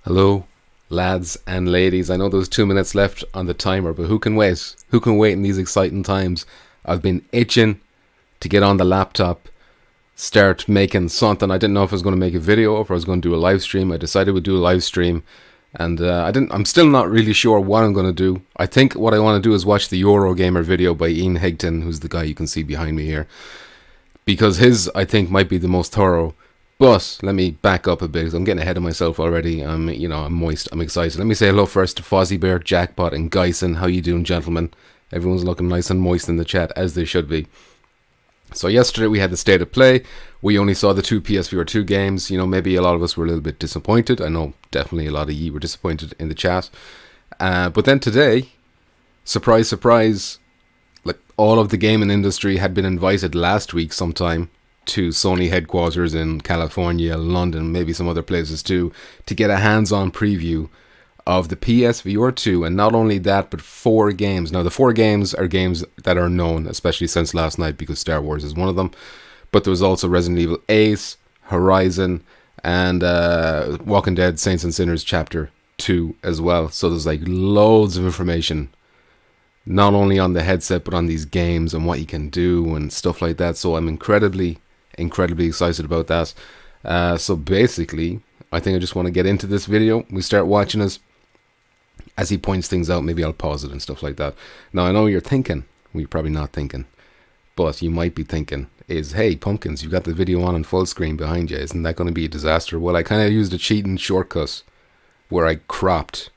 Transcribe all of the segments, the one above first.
Hello, lads and ladies. I know there's 2 minutes left on the timer, but who can wait? Who can wait in these exciting times? I've been itching to get on the laptop, start making something. I didn't know if I was going to make a video or if I was going to do a live stream. I decided we'd do a live stream, and I'm still not really sure what I'm going to do. I think what I want to do is watch the Eurogamer video by Higton, who's the guy you can see behind me here, because his, I think, might be the most thorough. But let me back up a bit, because I'm getting ahead of myself already. I'm moist. I'm excited. Let me say hello first to Fozzie Bear, Jackpot, and Geisen. How you doing, gentlemen? Everyone's looking nice and moist in the chat, as they should be. So yesterday we had the state of play. We only saw the two PSVR 2 games. You know, maybe a lot of us were a little bit disappointed. I know definitely a lot of ye were disappointed in the chat. But then today, surprise, surprise, like all of the gaming industry had been invited last week sometime to Sony headquarters in California, London, maybe some other places too, to get a hands-on preview of the PSVR 2, and not only that, but 4 games. Now, the 4 games are games that are known, especially since last night, because Star Wars is one of them, but there was also Resident Evil 8, Horizon, and Walking Dead Saints and Sinners Chapter 2 as well. So there's like loads of information, not only on the headset, but on these games and what you can do and stuff like that. So I'm incredibly excited about that. So basically, I think I just want to get into this video. We start watching us as he points things out. Maybe I'll pause it and stuff like that. Now, I know you're thinking, well, you're probably not thinking, but you might be thinking is, hey, Pumpkins, you got the video on full screen behind you. Isn't that going to be a disaster? Well, I kind of used a cheating shortcut where I cropped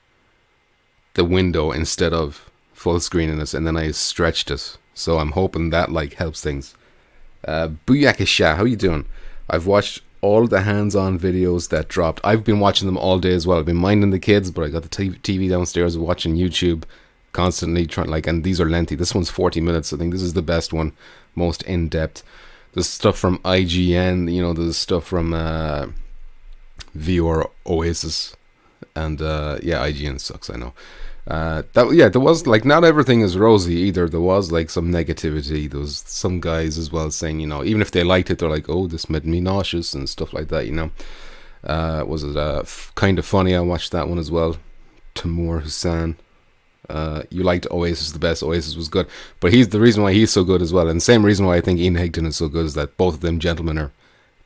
the window instead of full screening it, and then I stretched it. So I'm hoping that like helps things. Booyakasha, how you doing? I've watched all the hands-on videos that dropped. I've been watching them all day as well. I've been minding the kids, but I got the TV downstairs watching YouTube constantly, trying and these are lengthy. This one's 40 minutes. I think this is the best one, most in-depth. There's stuff from IGN, you know, there's stuff from VR Oasis, and yeah, IGN sucks, I know. There was like, not everything is rosy either. There was like some negativity. There was some guys as well saying, you know, even if they liked it, they're like, oh, this made me nauseous and stuff like that, you know. Was it kind of funny? I watched that one as well. Timur Hussain, you liked Oasis the best. Oasis was good, but he's the reason why he's so good as well, and the same reason why I think Ian Higton is so good is that both of them gentlemen are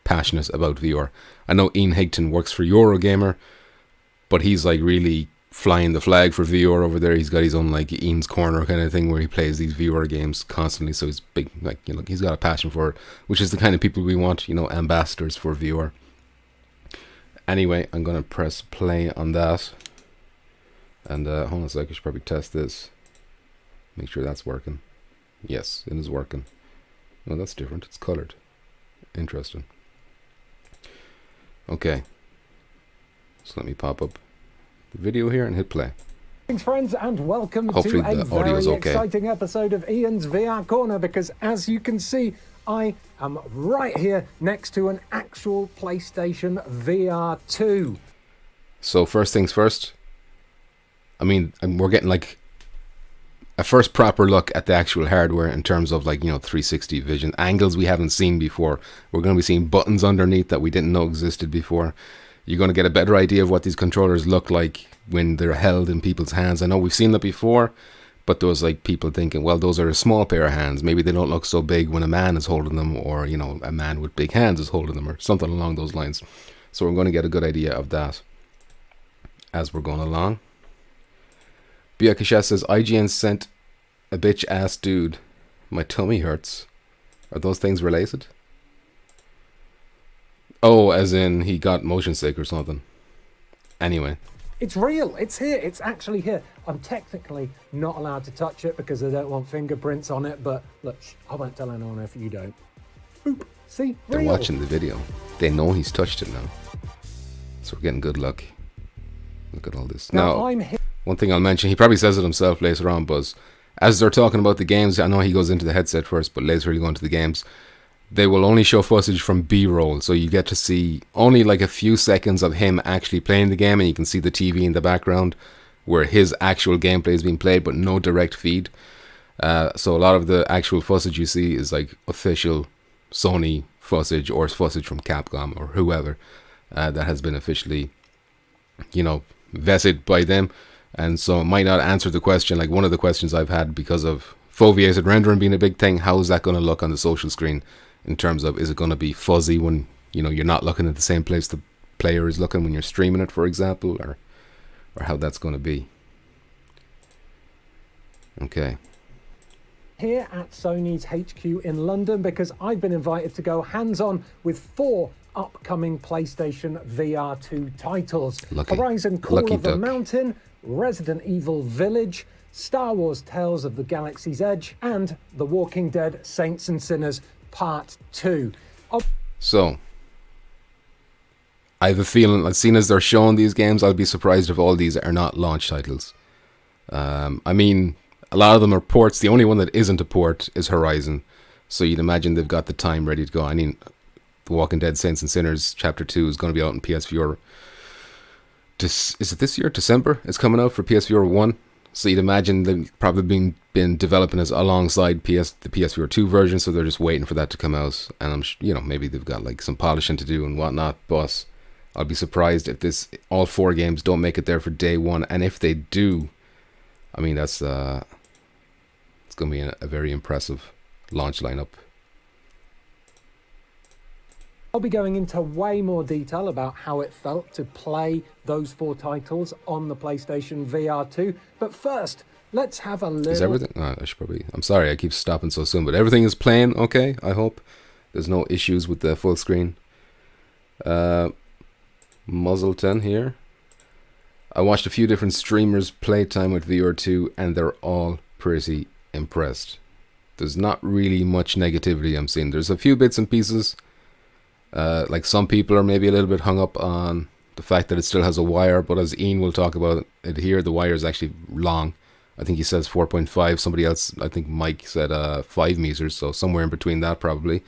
passionate about VR. I know Ian Higton works for Eurogamer, but he's like really flying the flag for VR over there. He's got his own like Ian's Corner kind of thing where he plays these VR games constantly. So he's big, like, you know, he's got a passion for it, which is the kind of people we want, you know, ambassadors for VR. Anyway, I'm gonna press play on that, and hold on a sec. I should probably test this. Make sure that's working. Yes, it is working. Oh, that's different. It's colored. Interesting. Okay. So let me pop up the video here and hit play. Greetings, friends, and welcome Hopefully to a very exciting episode of Ian's VR Corner, because as you can see, I am right here next to an actual PlayStation VR 2. So first things first, I mean, we're getting like a first proper look at the actual hardware in terms of, like, you know, 360 vision, angles we haven't seen before. We're going to be seeing buttons underneath that we didn't know existed before. You're going to get a better idea of what these controllers look like when they're held in people's hands. I know we've seen that before, but there was like people thinking, well, those are a small pair of hands. Maybe they don't look so big when a man is holding them, or, you know, a man with big hands is holding them, or something along those lines. So we're going to get a good idea of that as we're going along. Biakasha says, IGN sent a bitch ass dude. My tummy hurts. Are those things related? Oh, as in he got motion sick or something. Anyway. It's real. It's here. It's actually here. I'm technically not allowed to touch it because I don't want fingerprints on it, but look, I won't tell anyone if you don't. Boop. See? Real. They're watching the video. They know he's touched it now. So we're getting good luck. Look at all this. Now, one thing I'll mention, he probably says it himself later on, Buzz. As they're talking about the games, I know he goes into the headset first, but later he'll go into the games. They will only show footage from B-roll, so you get to see only like a few seconds of him actually playing the game, and you can see the TV in the background where his actual gameplay is being played, but no direct feed. So a lot of the actual footage you see is like official Sony footage or footage from Capcom or whoever that has been officially you know, vetted by them. And so it might not answer the question, like one of the questions I've had because of foveated rendering being a big thing. How is that going to look on the social screen in terms of, is it going to be fuzzy when, you know, you're not looking at the same place the player is looking when you're streaming it, for example, or how that's going to be. Okay. Here at Sony's HQ in London, because I've been invited to go hands-on with 4 upcoming PlayStation VR 2 titles. Horizon Call of the Mountain, Resident Evil Village, Star Wars Tales of the Galaxy's Edge, and The Walking Dead Saints and Sinners Part 2. So, I have a feeling, as soon as they're showing these games, I'll be surprised if all these are not launch titles. I mean, a lot of them are ports. The only one that isn't a port is Horizon. So you'd imagine they've got the time ready to go. I mean, The Walking Dead Saints and Sinners Chapter 2 is going to be out in PSVR. Is it this year? December? It's coming out for PSVR 1. So you'd imagine they've probably been developing this alongside the PSVR 2 version. So they're just waiting for that to come out. And I'm, you know, maybe they've got like some polishing to do and whatnot. But I'll be surprised if all 4 games don't make it there for day one. And if they do, I mean, that's it's going to be a very impressive launch lineup. I'll be going into way more detail about how it felt to play those 4 titles on the PlayStation VR 2. But first, let's have a little... Is everything... I should probably... I'm sorry, I keep stopping so soon, but everything is playing okay, I hope. There's no issues with the full screen. Muzzleton here. I watched a few different streamers play time with VR 2, and they're all pretty impressed. There's not really much negativity I'm seeing. There's a few bits and pieces. Like some people are maybe a little bit hung up on the fact that it still has a wire, but as Ian will talk about it here, the wire is actually long. I think he says 4.5. Somebody else, I think Mike said 5 meters, so somewhere in between that probably.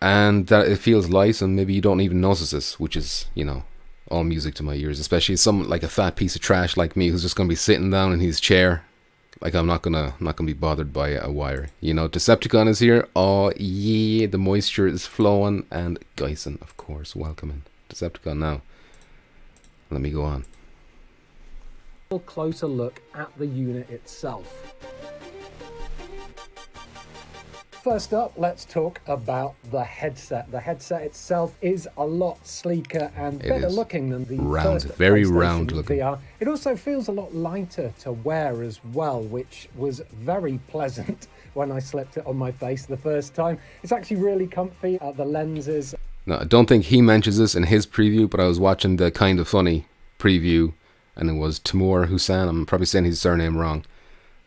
And that it feels light, and maybe you don't even notice this, which is, you know, all music to my ears. Especially someone like a fat piece of trash like me who's just gonna be sitting down in his chair. Like, I'm not gonna be bothered by a wire. You know, Decepticon is here. Oh yeah, the moisture is flowing, and Geisen, of course, welcoming Decepticon now. Let me go on. A closer look at the unit itself. First up, let's talk about the headset. The headset itself is a lot sleeker and better looking than the first very PlayStation round looking. VR. It also feels a lot lighter to wear as well, which was very pleasant when I slipped it on my face the first time. It's actually really comfy. The lenses... No, I don't think he mentions this in his preview, but I was watching the Kind of Funny preview, and it was Timur Hussain. I'm probably saying his surname wrong.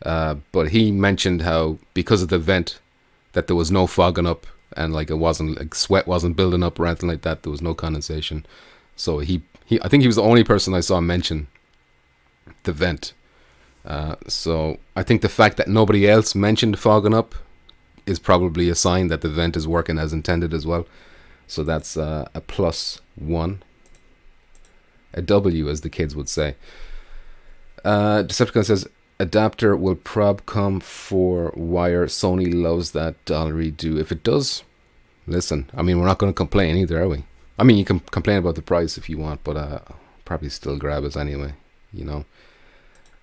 But he mentioned how, because of the vent, that there was no fogging up, and like it wasn't, like sweat wasn't building up or anything like that. There was no condensation. So I think he was the only person I saw mention the vent. So I think the fact that nobody else mentioned fogging up is probably a sign that the vent is working as intended as well. So that's a +1. A W, as the kids would say. Decepticon says, adapter will prob come for wire. Sony loves that dollary do. If it does, listen, I mean, we're not going to complain either, are we? I mean, you can complain about the price if you want, but probably still grab us anyway, you know.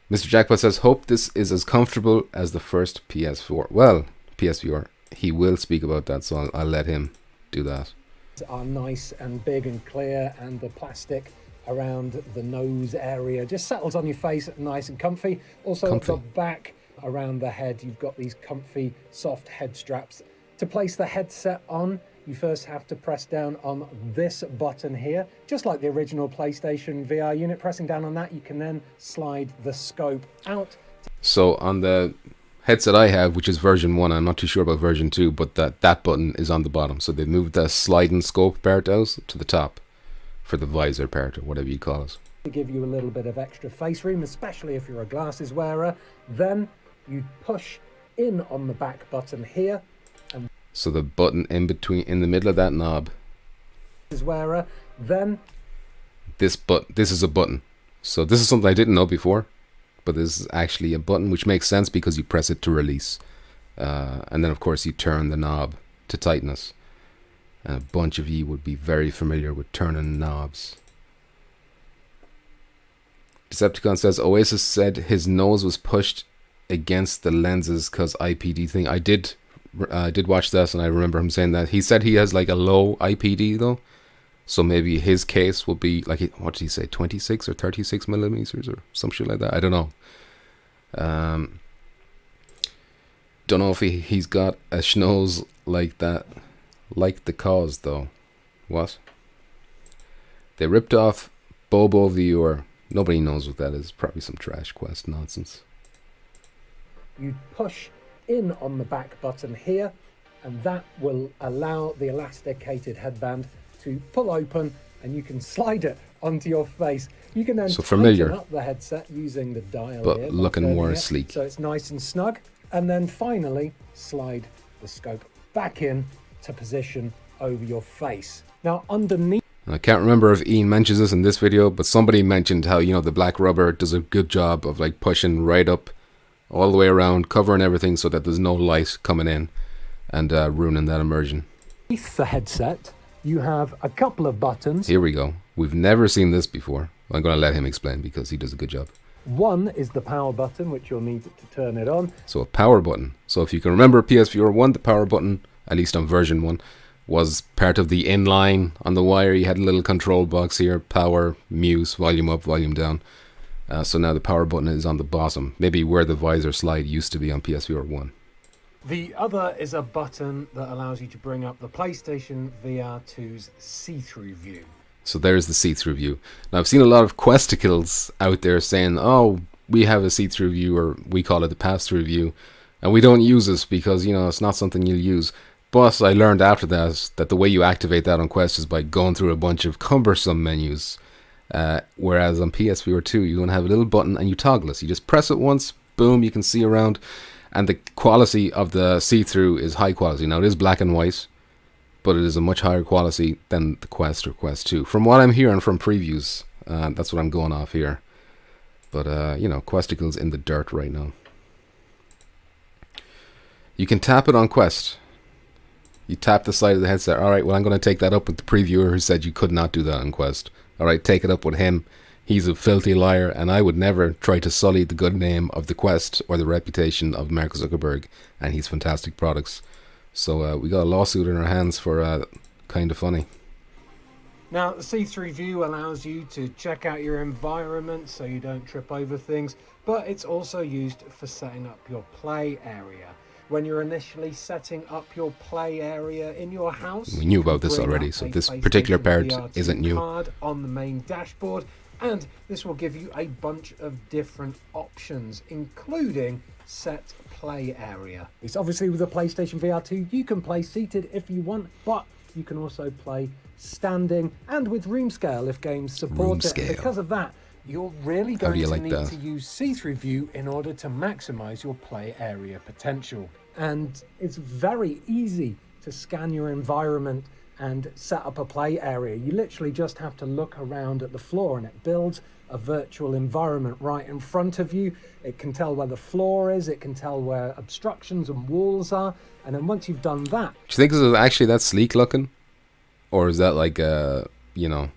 Mr. Jackpot says, hope this is as comfortable as the first PS4. Well, PSVR, he will speak about that, so I'll let him do that. Are nice and big and clear, and the plastic around the nose area just settles on your face, nice and comfy. Also at the back around the head, you've got these comfy soft head straps. To place the headset on, you first have to press down on this button here, just like the original PlayStation VR unit. Pressing down on that, you can then slide the scope out. So on the headset I have, which is version 1, I'm not too sure about version 2, but that button is on the bottom. So they moved the sliding scope part out to the top for the visor part, or whatever you call it. To give you a little bit of extra face room, especially if you're a glasses wearer. Then you push in on the back button here. And so the button in the middle of that knob. Wearer, then this is a button. So this is something I didn't know before, but this is actually a button, which makes sense because you press it to release. And then of course you turn the knob to tightness. And a bunch of you would be very familiar with turning knobs. Decepticon says Oasis said his nose was pushed against the lenses because IPD thing. I did watch this, and I remember him saying that. He said he has like a low IPD though, so maybe his case will be like, what did he say, 26 or 36 millimeters or some shit like that. I don't know. Don't know if he's got a schnoz like that, like the cause though. What? They ripped off Bobo Viewer. Nobody knows what that is. Probably some trash quest nonsense. You push in on the back button here, and that will allow the elasticated headband to pull open, and you can slide it onto your face. You can then tighten up the headset using the dial but here, looking more sleek. So it's nice and snug. And then finally, slide the scope back in to position over your face. Now underneath... I can't remember if Ian mentions this in this video, but somebody mentioned how, you know, the black rubber does a good job of like pushing right up all the way around, covering everything so that there's no light coming in and ruining that immersion. Beneath the headset, you have a couple of buttons. Here we go. We've never seen this before. I'm going to let him explain because he does a good job. One is the power button, which you'll need to turn it on. So a power button. So if you can remember PSVR 1, the power button, at least on version 1, was part of the inline on the wire. You had a little control box here, power, mute, volume up, volume down. So now the power button is on the bottom, maybe where the visor slide used to be on PSVR 1. The other is a button that allows you to bring up the PlayStation VR 2's see-through view. So there's the see-through view. Now I've seen a lot of questicles out there saying, oh, we have a see-through view, or we call it the pass-through view, and we don't use this because, you know, it's not something you'll use. But I learned after that the way you activate that on Quest is by going through a bunch of cumbersome menus. Whereas on PSVR 2, you're going to have a little button and you toggle it. So you just press it once, boom, you can see around. And the quality of the see-through is high quality. Now it is black and white, but it is a much higher quality than the Quest or Quest 2. From what I'm hearing from previews, that's what I'm going off here. But, you know, Questicle's in the dirt right now. You can tap it on Quest. You tap the side of the headset. Alright, well, I'm going to take that up with the previewer who said you could not do that on Quest. Alright, take it up with him. He's a filthy liar, and I would never try to sully the good name of the Quest or the reputation of Mark Zuckerberg and his fantastic products. So we got a lawsuit in our hands for kind of funny. Now, the see-through view allows you to check out your environment so you don't trip over things, but it's also used for setting up your play area. When you're initially setting up your play area in your house, we knew about this already, so this particular part isn't new. Card on the main dashboard, and this will give you a bunch of different options, including set play area. It's obviously with the PlayStation VR 2, you can play seated if you want, but you can also play standing and with room scale if games support it. Because of that, you're really going to need to use see-through view in order to maximize your play area potential. And it's very easy to scan your environment and set up a play area. You literally just have to look around at the floor and it builds a virtual environment right in front of you. It can tell where the floor is, it can tell where obstructions and walls are, and then once you've done that... Do you think this is actually that sleek looking? Or is that like, you know,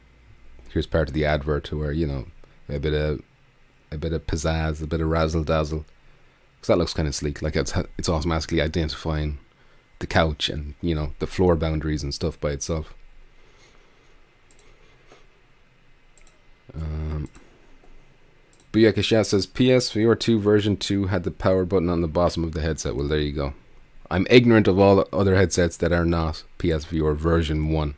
here's part of the advert where, you know, a bit of pizzazz, a bit of razzle-dazzle. Because that looks kind of sleek, like it's automatically identifying the couch and, you know, the floor boundaries and stuff by itself. Buyakashat says PSVR 2 version 2 had the power button on the bottom of the headset. Well, there you go. I'm ignorant of all the other headsets that are not PSVR version 1.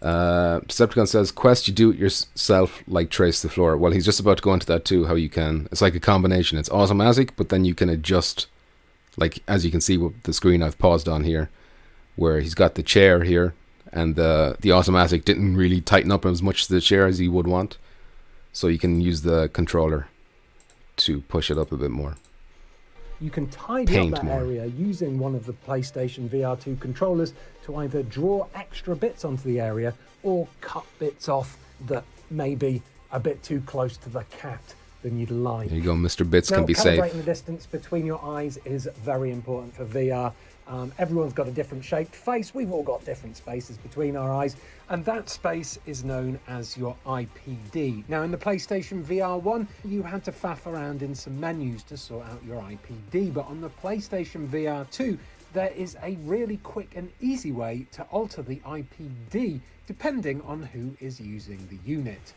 Decepticon says, Quest, you do it yourself like trace the floor. Well, he's just about to go into that too, how you can. It's like a combination. It's automatic, but then you can adjust, like as you can see with the screen I've paused on here, where he's got the chair here, and the automatic didn't really tighten up as much the chair as he would want. So you can use the controller to push it up a bit more. You can tidy up that area using one of the PlayStation VR 2 controllers to either draw extra bits onto the area or cut bits off that may be a bit too close to the cat than you'd like. There you go, Mr. Bits Now, can be calibrating safe. the distance between your eyes is very important for VR. Everyone's got a different shaped face. We've all got different spaces between our eyes, and that space is known as your IPD. Now, in the PlayStation VR 1, you had to faff around in some menus to sort out your IPD, but on the PlayStation VR 2, there is a really quick and easy way to alter the IPD depending on who is using the unit.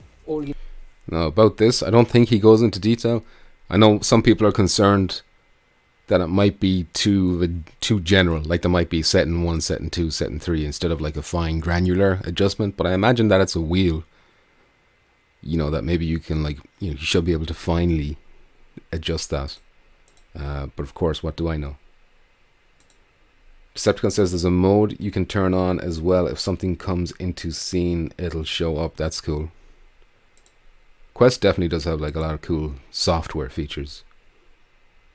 Now, about this, I don't think he goes into detail. I know some people are concerned that it might be too general, like there might be setting 1, setting 2, setting 3 instead of like a fine granular adjustment, but I imagine that it's a wheel, that maybe you can you should be able to finely adjust that. But of course, what do I know? Decepticon says there's a mode you can turn on as well. If something comes into scene, it'll show up. That's cool. Quest definitely does have like a lot of cool software features.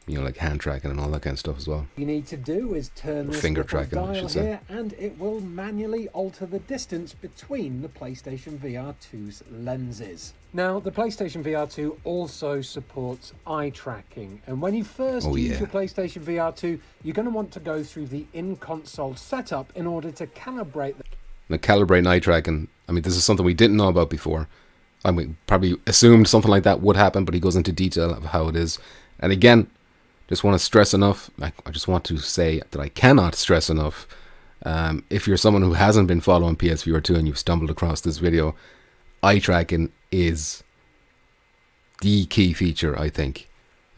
Like hand tracking and all that kind of stuff as well. You need to do is turn this finger little tracking, I dial should say. here, and it will manually alter the distance between the PlayStation VR 2's lenses. Now, the PlayStation VR 2 also supports eye tracking, and when you first use your PlayStation VR 2, you're going to want to go through the in-console setup in order to calibrate. Now, calibrating eye tracking, this is something we didn't know about before. Probably assumed something like that would happen, but he goes into detail of how it is. And again, just want to stress enough. I just want to say that I cannot stress enough. If you're someone who hasn't been following PSVR 2 and you've stumbled across this video, eye tracking is the key feature, I think.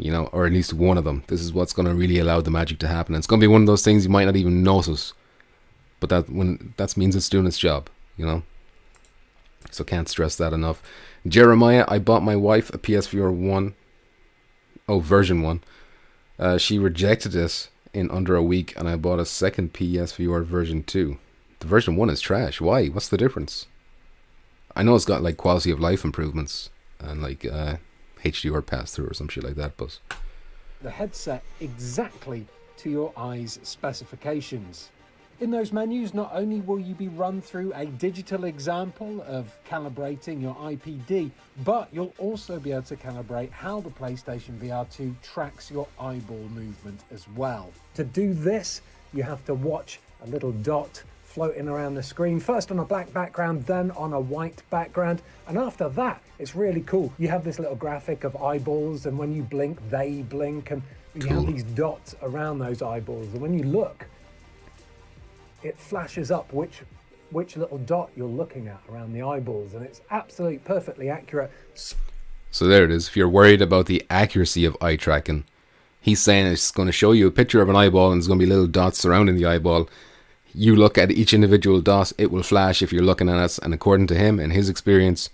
Or at least one of them. This is what's going to really allow the magic to happen. And it's going to be one of those things you might not even notice. But that means it's doing its job, So can't stress that enough. Jeremiah, I bought my wife a PSVR 1. Oh, version 1. She rejected it in under a week, and I bought a second PSVR version 2. The version 1 is trash. Why? What's the difference? I know it's got like quality of life improvements and like HDR pass-through or some shit like that, but the headset exactly to your eyes' specifications. In those menus, not only will you be run through a digital example of calibrating your IPD, but you'll also be able to calibrate how the PlayStation VR 2 tracks your eyeball movement as well. To do this, you have to watch a little dot floating around the screen, first on a black background, then on a white background, and after that, it's really cool. You have this little graphic of eyeballs, and when you blink, they blink, and you have these dots around those eyeballs, and when you look, it flashes up which little dot you're looking at around the eyeballs, and it's absolutely perfectly accurate. So there it is. If you're worried about the accuracy of eye tracking, he's saying it's going to show you a picture of an eyeball and there's going to be little dots surrounding the eyeball. You look at each individual dot, it will flash if you're looking at it, and according to him and his experience,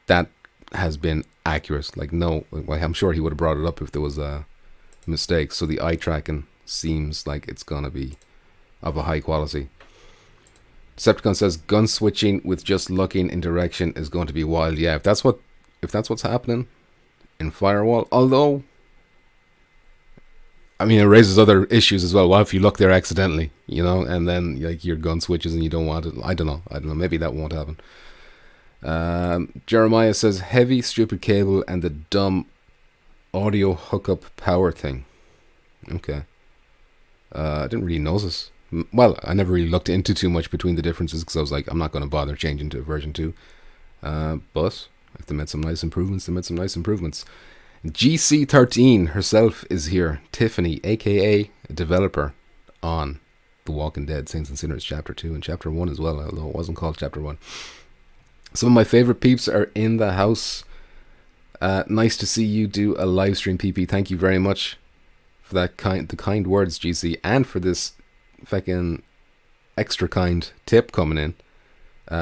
that has been accurate. I'm sure he would have brought it up if there was a mistake. So the eye tracking seems like it's going to be of a high quality. Decepticon says gun switching with just looking in direction is going to be wild. Yeah, if that's what's happening in Firewall, although it raises other issues as well. What if you look there accidentally, and then like your gun switches and you don't want it? I don't know. Maybe that won't happen. Jeremiah says heavy stupid cable and the dumb audio hookup power thing. Okay. I didn't really notice. Well, I never really looked into too much between the differences because I was like, I'm not going to bother changing to version 2. But if they made some nice improvements, they made some nice improvements. GC13 herself is here. Tiffany, aka a developer on The Walking Dead, Saints and Sinners Chapter 2 and Chapter 1 as well, although it wasn't called Chapter 1. Some of my favorite peeps are in the house. Nice to see you do a live stream, PP. Thank you very much for the kind words, GC, and for this fucking extra kind tip coming in.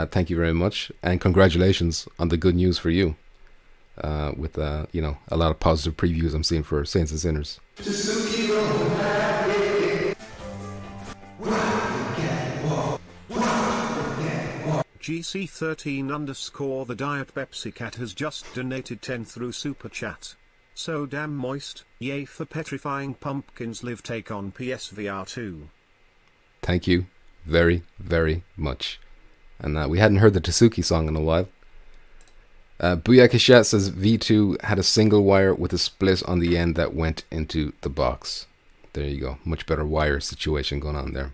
Thank you very much, and congratulations on the good news for you. With a lot of positive previews I'm seeing for Saints and Sinners. GC13_ the Diet Pepsi Cat has just donated 10 through Super Chat. So damn moist, yay for petrifying pumpkins live take on PSVR 2. Thank you very, very much. And we hadn't heard the Tasuki song in a while. Booyakashat says V2 had a single wire with a split on the end that went into the box. There you go. Much better wire situation going on there.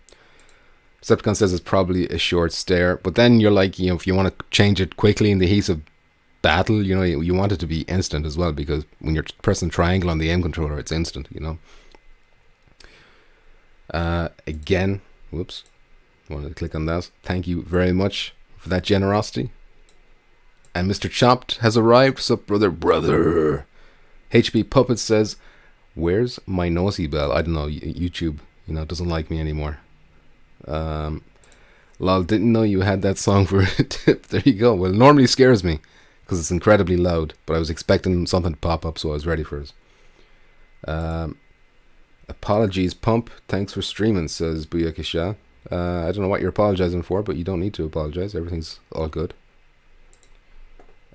Decepticon says it's probably a short stare, but then you're like, if you want to change it quickly in the heat of battle, you want it to be instant as well, because when you're pressing triangle on the aim controller, it's instant, Again, whoops, wanted to click on that. Thank you very much for that generosity. And Mr. Chopped has arrived. Sup, brother. HB Puppet says, where's my nosy bell? I don't know, YouTube, doesn't like me anymore. Lol, didn't know you had that song for a tip. There you go. Well, it normally scares me because it's incredibly loud, but I was expecting something to pop up, so I was ready for it. Apologies, Pump. Thanks for streaming, says Booyakasha. I don't know what you're apologizing for, but you don't need to apologize. Everything's all good.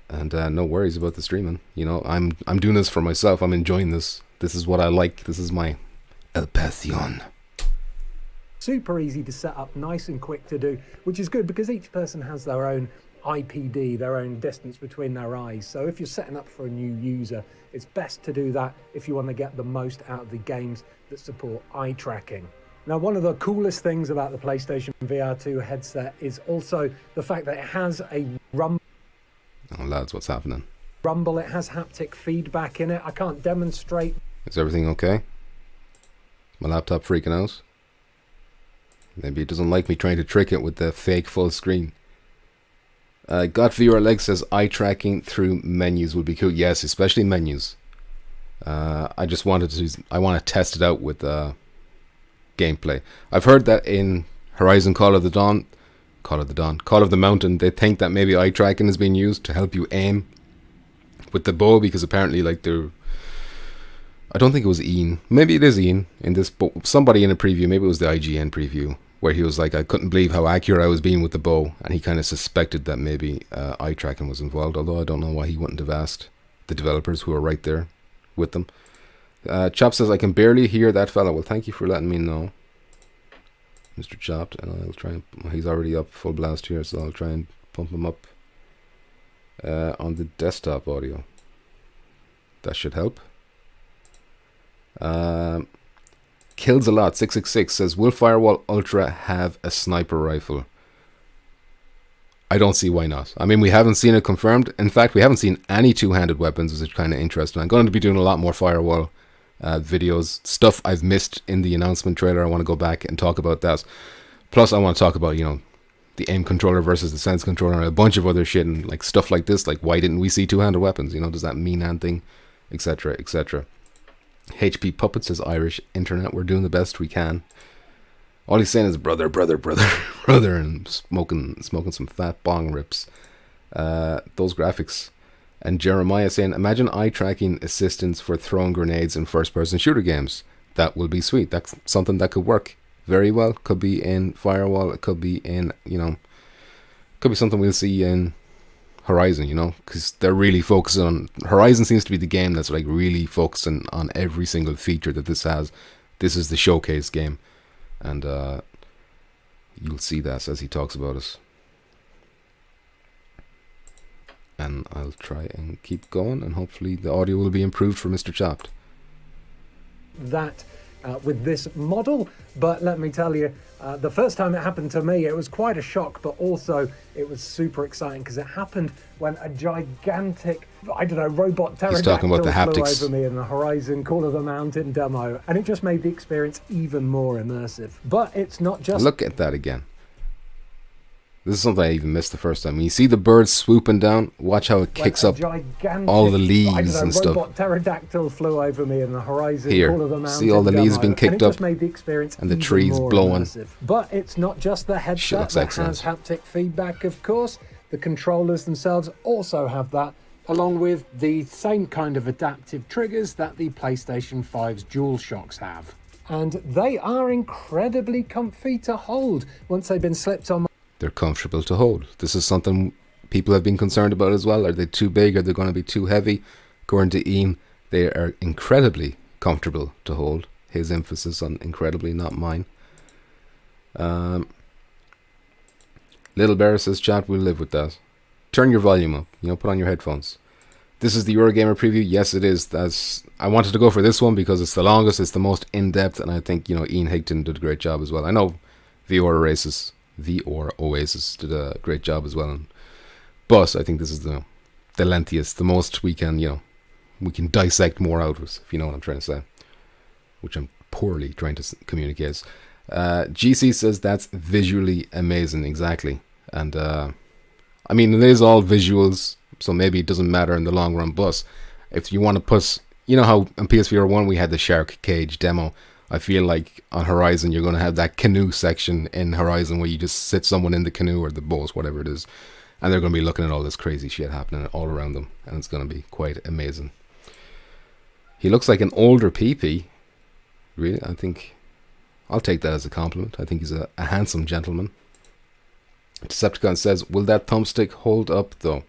And no worries about the streaming. I'm doing this for myself. I'm enjoying this. This is what I like. This is my El Pasión. Super easy to set up, nice and quick to do, which is good because each person has their own IPD, their own distance between their eyes. So if you're setting up for a new user, it's best to do that if you want to get the most out of the games that support eye tracking. Now, one of the coolest things about the PlayStation VR 2 headset is also the fact that it has a rumble. Oh, lads, what's happening? It has haptic feedback in it. I can't demonstrate. Is everything okay? My laptop freaking out? Maybe it doesn't like me trying to trick it with the fake full screen. Got Viewer Leg says eye tracking through menus would be cool. Yes, especially menus. I want to test it out with gameplay. I've heard that in Horizon Call of the Mountain, they think that maybe eye tracking is being used to help you aim with the bow, because apparently I don't think it was Ian. Maybe it is Ian in this, but somebody in a preview, maybe it was the IGN preview, where he was like, I couldn't believe how accurate I was being with the bow, and he kind of suspected that maybe eye tracking was involved, although I don't know why he wouldn't have asked the developers who are right there with them. Chop says, I can barely hear that fella. Well, thank you for letting me know, Mr. Chopped, and I'll try and, he's already up full blast here, so I'll try and pump him up on the desktop audio. That should help. Kills a lot 666 says, will Firewall Ultra have a sniper rifle? I don't see why not. I mean, we haven't seen it confirmed. In fact, we haven't seen any two-handed weapons, which is kind of interesting. I'm going to be doing a lot more Firewall videos, stuff I've missed in the announcement trailer. I want to go back and talk about that. Plus, I want to talk about, the aim controller versus the sense controller and a bunch of other shit, and stuff like this, like why didn't we see two-handed weapons? Does that mean anything? Etc. etc. HP Puppet says, Irish internet, we're doing the best we can. All he's saying is brother, and smoking some fat bong rips. Those graphics. And Jeremiah saying, imagine eye tracking assistance for throwing grenades in first-person shooter games. That will be sweet. That's something that could work very well. Could be in Firewall. It could be in, could be something we'll see in Horizon, because they're really focusing on... Horizon seems to be the game that's really focusing on every single feature that this has. This is the showcase game, and you'll see that as he talks about it. And I'll try and keep going, and hopefully the audio will be improved for Mr. Chopped. That with this model, but let me tell you, the first time it happened to me, it was quite a shock, but also it was super exciting because it happened when a gigantic, robot pterodactyl flew over me in the Horizon Call of the Mountain demo, and it just made the experience even more immersive. But it's not just... Look at that again. This is something I even missed the first time. When you see the birds swooping down, watch how it kicks up all the leaves and stuff. Robot pterodactyl flew over me in the Horizon Call of the Mountain see all the leaves being kicked up, made the experience and the trees blowing. Immersive. But it's not just the headset that has haptic feedback, of course. The controllers themselves also have that, along with the same kind of adaptive triggers that the PlayStation 5's DualShocks have. And they are incredibly comfy to hold once they've been slipped on. They're comfortable to hold. This is something people have been concerned about as well. Are they too big? Are they going to be too heavy? According to Ian, they are incredibly comfortable to hold. His emphasis on incredibly, not mine. Little Bear says, chat, we'll live with that. turn your volume up. Put on your headphones. This is the Eurogamer preview. Yes, it is. I wanted to go for this one because it's the longest, it's the most in-depth, and I think, Ian Higton did a great job as well. I know VR Oasis did a great job as well. But I think this is the lengthiest, the most we can dissect more out of it, if you know what I'm trying to say. Which I'm poorly trying to communicate. GC says that's visually amazing, exactly. And, it is all visuals, so maybe it doesn't matter in the long run, but if you want to put, how on PSVR 1 we had the shark cage demo, I feel like on Horizon you're going to have that canoe section in Horizon where you just sit someone in the canoe or the boat, whatever it is, and they're going to be looking at all this crazy shit happening all around them, and it's going to be quite amazing. He looks like an older PP, really. I think I'll take that as a compliment. I think he's a handsome gentleman. Decepticon says, will that thumbstick hold up though?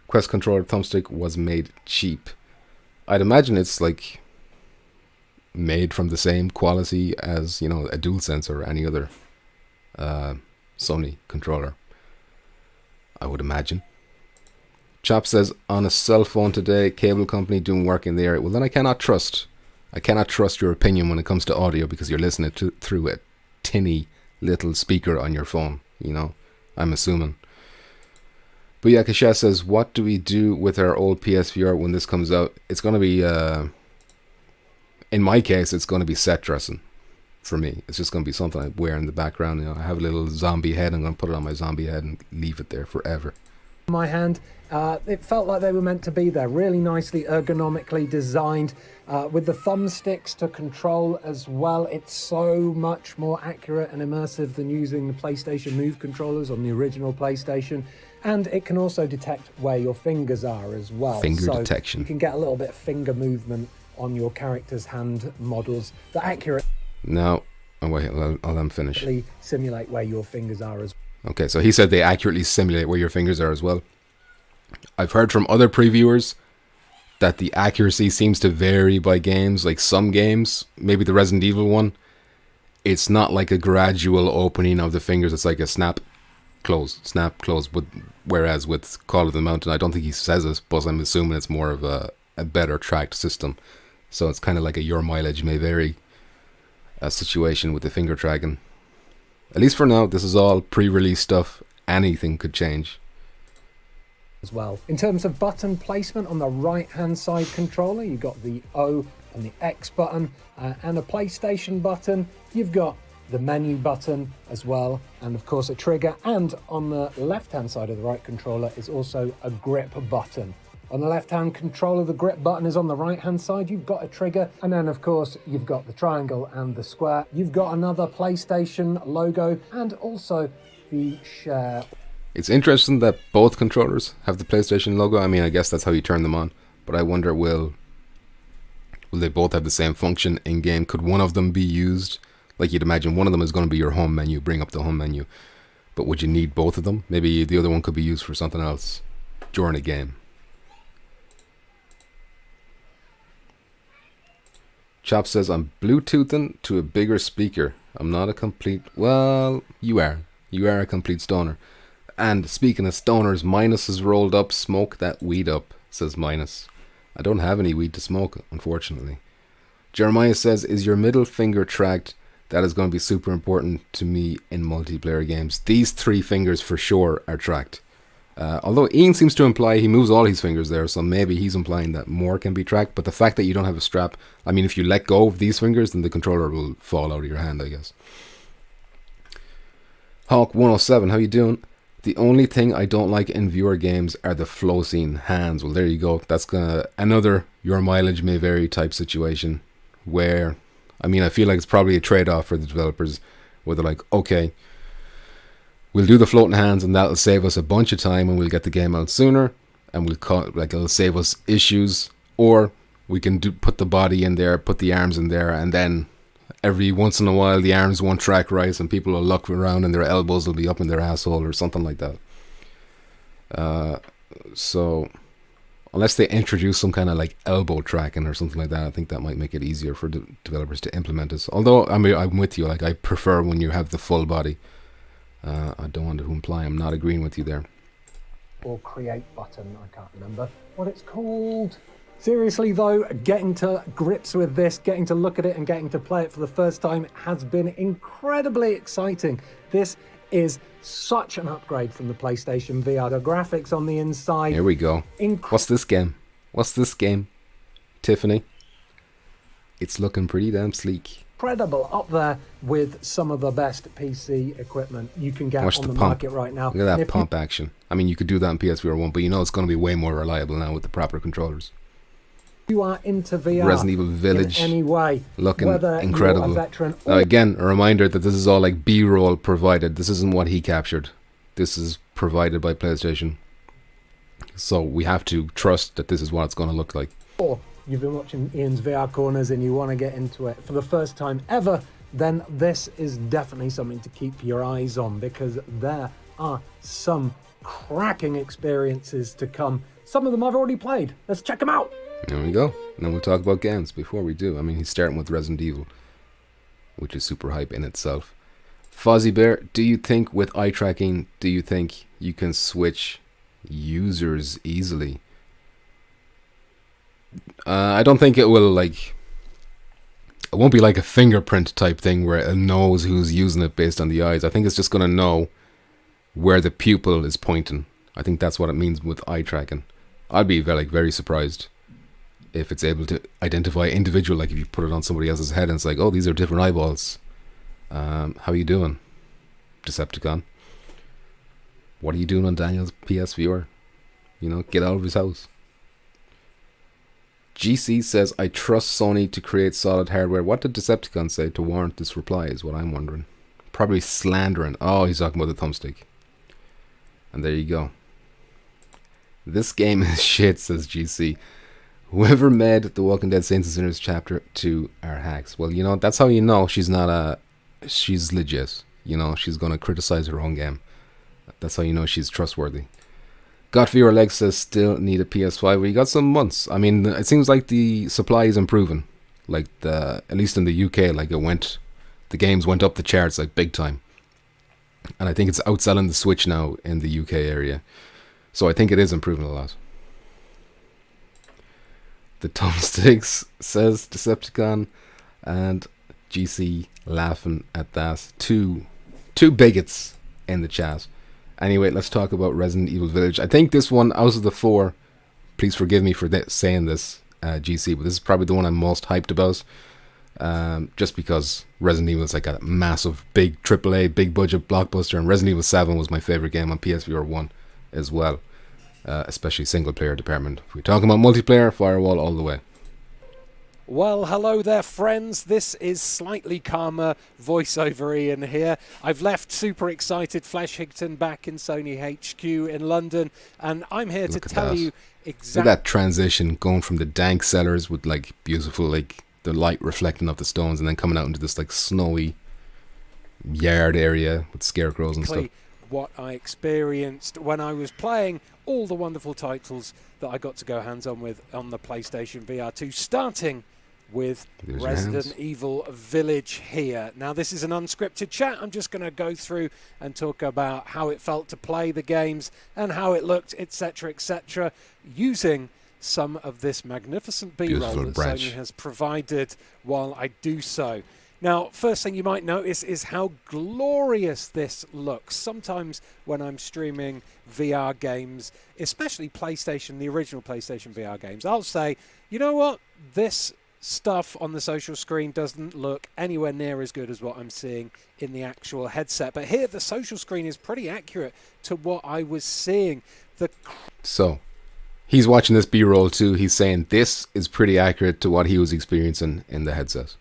Quest controller thumbstick was made cheap. I'd imagine it's like made from the same quality as, a DualSense or any other Sony controller, I would imagine. Chop says, on a cell phone today, cable company doing work in the area. Well, then I cannot trust your opinion when it comes to audio because you're listening through a tinny little speaker on your phone, I'm assuming. But yeah, Kasha says, what do we do with our old PSVR when this comes out? It's going to be, in my case, it's going to be set dressing for me. It's just going to be something I wear in the background. I have a little zombie head. I'm going to put it on my zombie head and leave it there forever. My hand, it felt like they were meant to be there, really nicely ergonomically designed, with the thumbsticks to control as well. It's so much more accurate and immersive than using the PlayStation Move controllers on the original PlayStation, and it can also detect where your fingers are as well. Finger detection. You can get a little bit of finger movement on your character's hand models that accurately No, oh wait, I'll let him finish. Simulate where your fingers are as well. Okay, so he said they accurately simulate where your fingers are as well. I've heard from other previewers that the accuracy seems to vary by games. Like some games, maybe the Resident Evil one, it's not like a gradual opening of the fingers. It's like a snap, close. Whereas with Call of the Mountain, I don't think he says it, but I'm assuming it's more of a better tracked system. So it's kind of like a your mileage may vary situation with the finger tracking. At least for now, this is all pre-release stuff. Anything could change. As well. In terms of button placement on the right hand side controller, you've got the O and the X button and a PlayStation button. You've got the menu button as well, and of course a trigger, and on the left hand side of the right controller is also a grip button. On the left hand controller, the grip button is on the right hand side. You've got a trigger, and then of course you've got the triangle and the square. You've got another PlayStation logo and also the share. It's interesting that both controllers have the PlayStation logo. I mean, I guess that's how you turn them on, but I wonder, will they both have the same function in game? Could one of them be used? Like you'd imagine one of them is going to be your home menu, bring up the home menu, but would you need both of them? Maybe the other one could be used for something else during a game. Chop says, I'm Bluetoothing to a bigger speaker. I'm not a complete... Well, you are. You are a complete stoner. And speaking of stoners, Minus has rolled up. Smoke that weed up, says Minus. I don't have any weed to smoke, unfortunately. Jeremiah says, is your middle finger tracked? That is going to be super important to me in multiplayer games. These three fingers for sure are tracked. Although Ian seems to imply he moves all his fingers there, so maybe he's implying that more can be tracked. But the fact that you don't have a strap, I mean, if you let go of these fingers, then the controller will fall out of your hand, I guess. Hawk107, how you doing? The only thing I don't like in viewer games are the floating hands. Well, there you go. That's another your mileage may vary type situation where, I mean, I feel like it's probably a trade-off for the developers where they're like, okay, we'll do the floating hands and that'll save us a bunch of time and we'll get the game out sooner and it'll save us issues, or we can put the body in there, put the arms in there, and then every once in a while the arms won't track right and people will look around and their elbows will be up in their asshole or something like that. So unless they introduce some kind of like elbow tracking or something like that, I think that might make it easier for the developers to implement this. Although, I mean, I'm with you, like I prefer when you have the full body. I don't want to imply I'm not agreeing with you there. or create button. I can't remember what it's called. Seriously though, getting to grips with this, getting to look at it and getting to play it for the first time has been incredibly exciting. This is such an upgrade from the PlayStation VR. The graphics on the inside. Here we go. What's this game? What's this game? Tiffany? It's looking pretty damn sleek. Incredible, up there with some of the best PC equipment you can get Watch on the pump. market right now. Look at that pump action. I mean, you could do that in PSVR 1, but you know it's going to be way more reliable now with the proper controllers. You are into VR Resident Evil Village in any way, looking whether incredible. You're a veteran or Now again, a reminder that this is all like B-roll provided. This isn't what he captured. This is provided by PlayStation. So we have to trust that this is what it's going to look like. or you've been watching Ian's VR Corners and you want to get into it for the first time ever, then this is definitely something to keep your eyes on, because there are some cracking experiences to come. Some of them I've already played. Let's check them out. There we go. And then we'll talk about games before we do. I mean, he's starting with Resident Evil, which is super hype in itself. Fozzie Bear, do you think with eye tracking, do you think you can switch users easily? I don't think it will, like, it won't be like a fingerprint type thing where it knows who's using it based on the eyes. I think it's just going to know where the pupil is pointing. I think that's what it means with eye tracking. I'd be very surprised if it's able to identify individual, like if you put it on somebody else's head and it's like, oh, these are different eyeballs. How are you doing, Decepticon? What are you doing on Daniel's PSVR? You know, get out of his house. GC says, I trust Sony to create solid hardware. What did Decepticon say to warrant this reply is what I'm wondering. Probably slandering. Oh, he's talking about the thumbstick. And there you go. This game is shit, says GC. Whoever made The Walking Dead Saints and Sinners Chapter 2 are hacks. Well, you know, that's how you know she's not she's legit. You know, she's going to criticize her own game. That's how you know she's trustworthy. Got Viewer Leg says, still need a PS5. Well, you got some months. I mean, it seems like the supply is improving. Like, at least in the UK, like the games went up the charts, like, big time. And I think it's outselling the Switch now in the UK area. So I think it is improving a lot. The thumbsticks, says Decepticon, and GC laughing at that. Two bigots in the chat. Anyway, let's talk about Resident Evil Village. I think this one, out of the four, please forgive me for saying this, GC, but this is probably the one I'm most hyped about. Just because Resident Evil is like a massive, big AAA, big budget blockbuster, and Resident Evil 7 was my favorite game on PSVR 1 as well. Especially single player department. If we're talking about multiplayer, Firewall all the way. Well, hello there, friends. This is slightly calmer voiceover Ian here. I've left super excited Flash Higton back in Sony HQ in London, and I'm here to tell you exactly. Look at that transition going from the dank cellars with like beautiful, like the light reflecting off the stones, and then coming out into this like snowy yard area with scarecrows and stuff. What I experienced when I was playing all the wonderful titles that I got to go hands-on with on the PlayStation VR 2, starting with Resident Evil Village here. Now, this is an unscripted chat. I'm just going to go through and talk about how it felt to play the games and how it looked, etc., using some of this magnificent B-roll that Sony has provided while I do so. Now, first thing you might notice is how glorious this looks. Sometimes when I'm streaming VR games, especially PlayStation, the original PlayStation VR games, I'll say, you know what, this stuff on the social screen doesn't look anywhere near as good as what I'm seeing in the actual headset. But here, the social screen is pretty accurate to what I was seeing. So, he's watching this B-roll too. He's saying this is pretty accurate to what he was experiencing in the headset.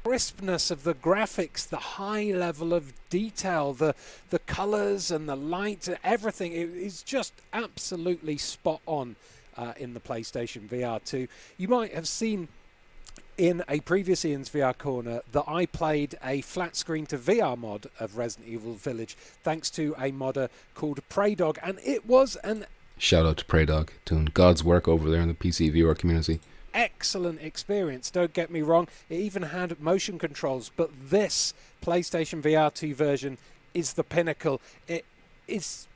Crispness of the graphics, the high level of detail, the colors and the light, everything is just absolutely spot on in the PlayStation VR 2. You might have seen in a previous Ian's VR Corner that I played a flat screen to VR mod of Resident Evil Village thanks to a modder called Preydog, and it was an shout out to Preydog, doing God's work over there in the PC VR community. Excellent experience, don't get me wrong. It even had motion controls, but this PlayStation VR 2 version is the pinnacle. It is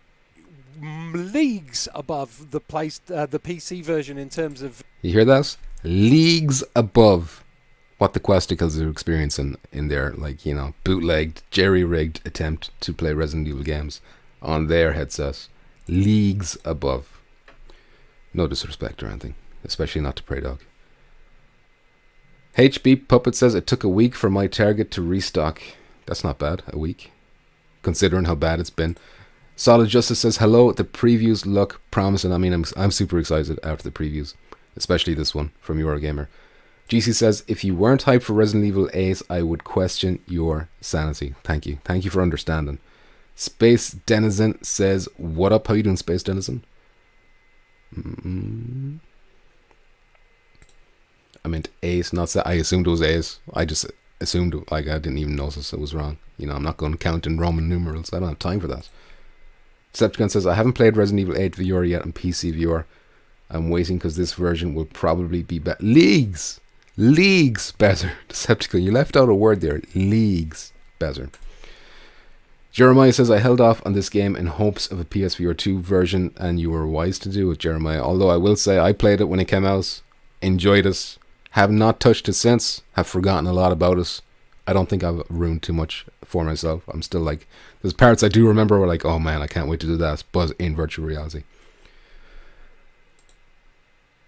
leagues above the PC version in terms of... You hear that? Leagues above what the Questicles are experiencing in their, bootlegged, jerry-rigged attempt to play Resident Evil games on their headsets. Leagues above. No disrespect or anything, especially not to Prey Dog. HB Puppet says, it took a week for my target to restock. That's not bad, a week, considering how bad it's been. Solid Justice says, hello, the previews look promising. I mean, I'm super excited after the previews, especially this one from Eurogamer. GC says, if you weren't hyped for Resident Evil 8, I would question your sanity. Thank you. Thank you for understanding. Space Denizen says, what up? How you doing, Space Denizen? I meant Ace, not I assumed it was Ace. I just assumed, I didn't even notice it was wrong. I'm not going to count in Roman numerals. I don't have time for that. Decepticon says, I haven't played Resident Evil 8 VR yet on PC VR. I'm waiting because this version will probably be better. Leagues better. Decepticon, you left out a word there. Leagues better. Jeremiah says, I held off on this game in hopes of a PSVR 2 version, and you were wise to do it, Jeremiah. Although I will say, I played it when it came out, enjoyed it, have not touched it since, have forgotten a lot about it. I don't think I've ruined too much for myself. I'm still there's parts I do remember were oh man, I can't wait to do that, but in virtual reality.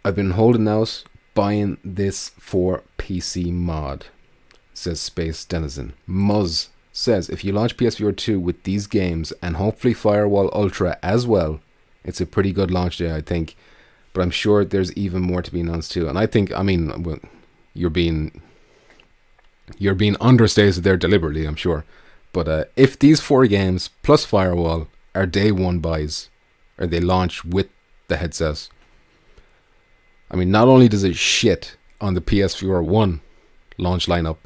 I've been holding out, buying this for PC mod, says Space Denizen. Muzz says, if you launch PSVR 2 with these games, and hopefully Firewall Ultra as well, it's a pretty good launch day, I think. But I'm sure there's even more to be announced too. And I think, you're being understated there deliberately, I'm sure. But if these 4 games plus Firewall are day one buys, or they launch with the headsets, not only does it shit on the PSVR 1 launch lineup,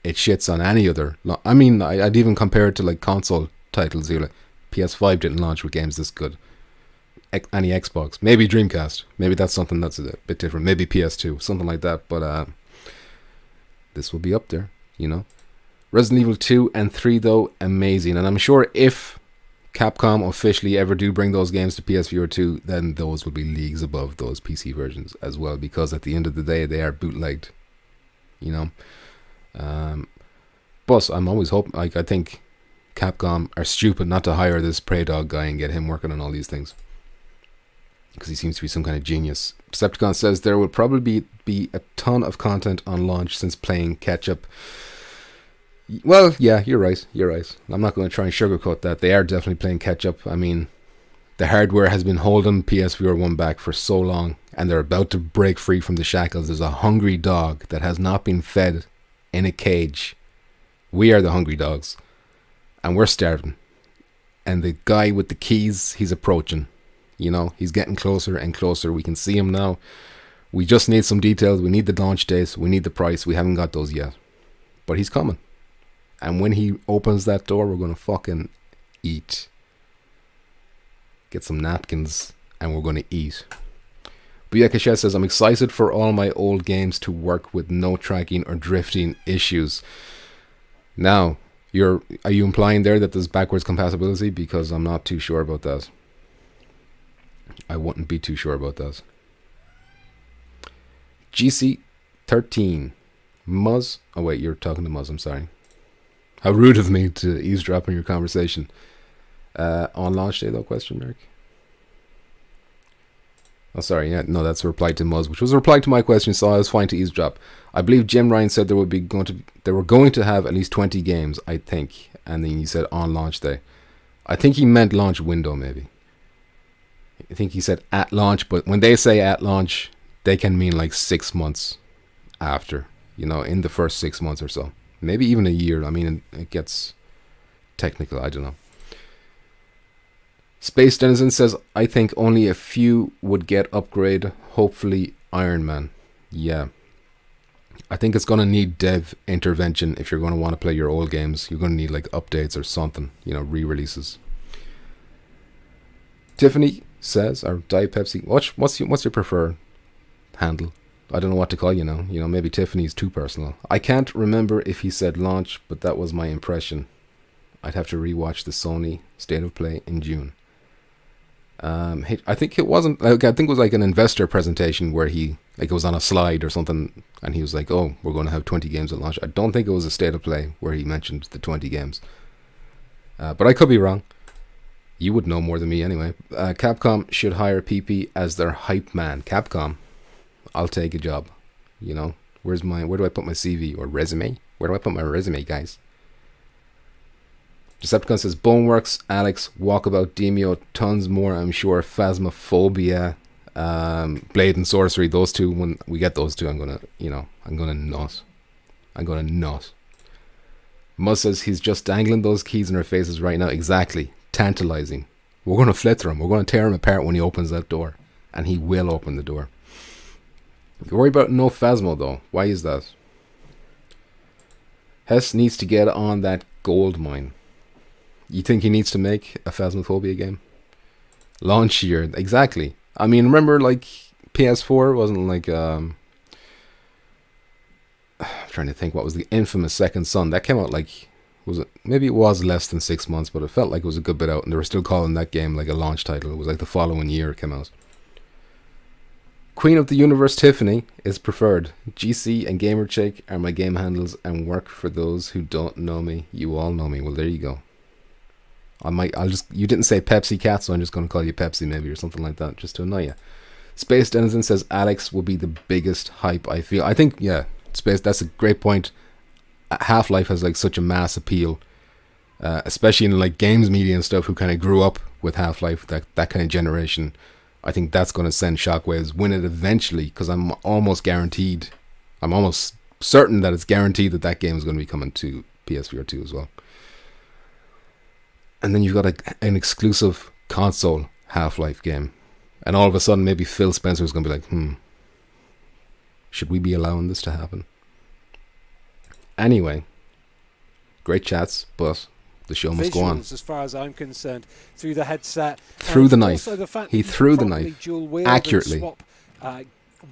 it shits on any other. I'd even compare it to console titles. PS5 didn't launch with games this good. Any Xbox, maybe Dreamcast, maybe that's something that's a bit different, maybe PS2, something like that, but this will be up there, Resident Evil 2 and 3 though, amazing, and I'm sure if Capcom officially ever do bring those games to PSVR 2, then those will be leagues above those PC versions as well, because at the end of the day they are bootlegged, but I'm always hoping, I think Capcom are stupid not to hire this Prey Dog guy and get him working on all these things, because he seems to be some kind of genius. Decepticon says there will probably be a ton of content on launch since playing catch-up. Well, yeah, you're right. I'm not going to try and sugarcoat that. They are definitely playing catch-up. The hardware has been holding PSVR 1 back for so long, and they're about to break free from the shackles. There's a hungry dog that has not been fed in a cage. We are the hungry dogs, and we're starving. And the guy with the keys, he's approaching. He's getting closer and closer. We can see him now. We just need some details. We need the launch dates. We need the price. We haven't got those yet. But he's coming. And when he opens that door, we're going to fucking eat. Get some napkins and we're going to eat. Buyakasha says, I'm excited for all my old games to work with no tracking or drifting issues. Now, are you implying there that there's backwards compatibility? Because I'm not too sure about that. I wouldn't be too sure about that. GC13. Muzz. Oh wait, you're talking to Muzz, I'm sorry. How rude of me to eavesdrop on your conversation. On launch day though, question mark. Oh sorry, yeah, no, that's a reply to Muzz, which was a reply to my question, so I was fine to eavesdrop. I believe Jim Ryan said they were going to have at least 20 games, I think. And then he said on launch day. I think he meant launch window maybe. I think he said at launch, but when they say at launch, they can mean 6 months after, in the first 6 months or so. Maybe even a year. It gets technical, I don't know. Space Denizen says, I think only a few would get upgrade, hopefully Iron Man. Yeah. I think it's going to need dev intervention if you're going to want to play your old games. You're going to need updates or something, re-releases. Tiffany says, or Diet Pepsi, what's your preferred handle? I don't know what to call you now. Maybe Tiffany's too personal. I can't remember if he said launch, but that was my impression. I'd have to rewatch the Sony State of Play in June. I think it wasn't. I think it was like an investor presentation where he, like, it was on a slide or something, and he was like, "Oh, we're going to have 20 games at launch." I don't think it was a state of play where he mentioned the 20 games, but I could be wrong. You would know more than me anyway. Capcom should hire PP as their hype man. Capcom, I'll take a job. You know, where do I put my CV or resume? Where do I put my resume, guys? Decepticon says, Boneworks, Alex, Walkabout, Demio, tons more, I'm sure. Phasmophobia, Blade and Sorcery, those two, when we get those two, I'm gonna nut. Muzz says he's just dangling those keys in our faces right now. Exactly. Tantalizing. We're gonna flit through him. We're gonna tear him apart when he opens that door. And he will open the door. You worry about no Phasmo though. Why is that? Hess needs to get on that gold mine. You think he needs to make a Phasmophobia game? Launch year, exactly. I mean, remember, like, PS4 wasn't like, I'm trying to think, what was the infamous Second Son? That came out like, maybe it was less than 6 months, but it felt like it was a good bit out, and they were still calling that game like a launch title. It was like the following year it came out. Queen of the Universe Tiffany is preferred. GC and GamerChick are my game handles and work for those who don't know me. You all know me. Well, there you go. You didn't say Pepsi Cat, so I'm just going to call you Pepsi maybe, or something like that, just to annoy you. Space Denizen says Alex will be the biggest hype, I feel. I think, yeah, that's a great point. Half-Life has like such a mass appeal, especially in like games media and stuff, who kind of grew up with Half-Life, that kind of generation. I think that's going to send shockwaves when it eventually, because I'm almost certain that it's guaranteed that game is going to be coming to PSVR 2 as well. And then you've got an exclusive console Half-Life game. And all of a sudden, maybe Phil Spencer's going to be like, should we be allowing this to happen? Anyway, great chats, but the show must go on. As far as I'm concerned, through the headset. Through the knife. He threw the knife accurately. Swap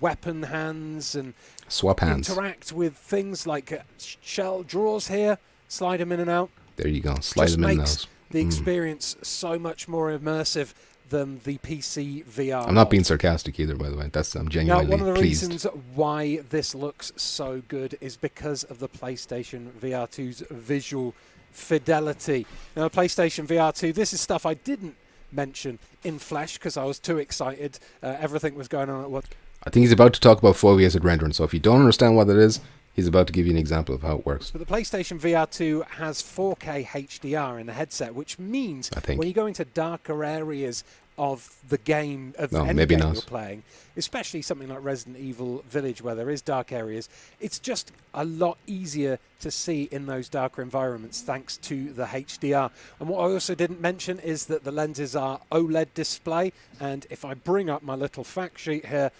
weapon hands and swap hands. Interact with things like shell drawers here. Slide them in and out. There you go. Slide them in and out. The experience so much more immersive than the PC VR. I'm not being sarcastic either, by the way. I'm genuinely pleased. Now, one of the reasons why this looks so good is because of the PlayStation VR 2's visual fidelity. Now, PlayStation VR 2, this is stuff I didn't mention in flesh because I was too excited. Everything was going on at once. I think he's about to talk about foveated rendering, so if you don't understand what it is, he's about to give you an example of how it works. But the PlayStation VR 2 has 4K HDR in the headset, which means when you go into darker areas of the game, of any game you're playing, especially something like Resident Evil Village where there is dark areas, it's just a lot easier to see in those darker environments thanks to the HDR. And what I also didn't mention is that the lenses are OLED display, and if I bring up my little fact sheet here,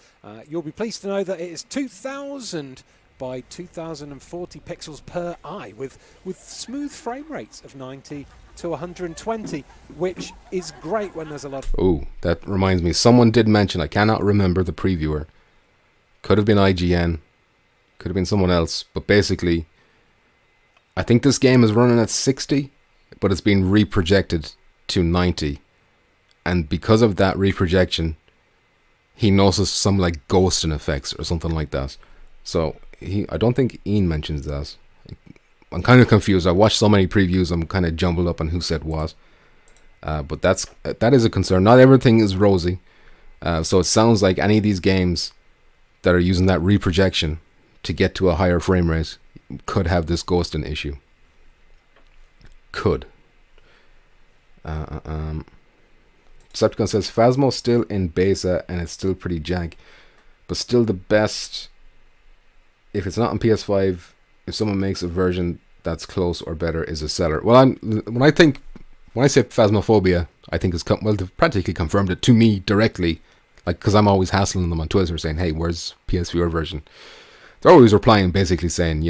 you'll be pleased to know that it is 2000 by 2040 pixels per eye with smooth frame rates of 90 to 120, which is great when there's a lot of... Oh, that reminds me. Someone did mention, I cannot remember the previewer. Could have been IGN. Could have been someone else. But basically, I think this game is running at 60, but it's been reprojected to 90. And because of that reprojection, he noticed some like ghosting effects or something like that. So I don't think Ian mentions that. I'm kind of confused. I watched so many previews, I'm kind of jumbled up on who said what. But that is a concern. Not everything is rosy. So it sounds like any of these games that are using that reprojection to get to a higher frame rate could have this ghosting issue. Could. Decepticon says, Phasmo still in beta and it's still pretty jank. But still the best... If it's not on PS5, if someone makes a version that's close or better, is a seller. Well, when I say Phasmophobia, I think they've practically confirmed it to me directly, like, because I'm always hassling them on Twitter saying, hey, where's PSVR version? They're always replying basically saying,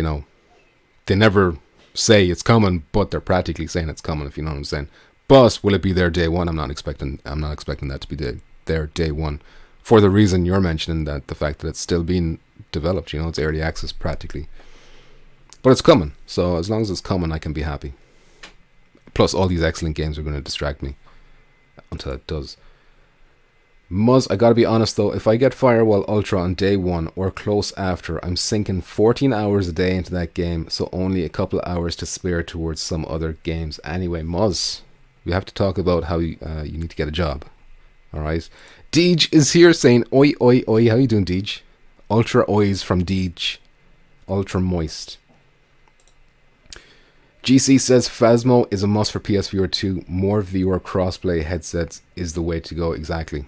they never say it's coming, but they're practically saying it's coming, if you know what I'm saying. But will it be there day one? I'm not expecting that to be there day one, for the reason you're mentioning, that the fact that it's still being developed, it's early access practically. But it's coming, so as long as it's coming, I can be happy. Plus, all these excellent games are going to distract me until it does. Muzz, I gotta be honest though, if I get Firewall Ultra on day 1 or close after, I'm sinking 14 hours a day into that game, so only a couple of hours to spare towards some other games. Anyway, Muzz, we have to talk about how you need to get a job. Alright? Deej is here saying, oi, oi, oi, how you doing, Deej? Ultra ois from Deej. Ultra moist. GC says Phasmo is a must for PSVR 2. More viewer crossplay headsets is the way to go. Exactly.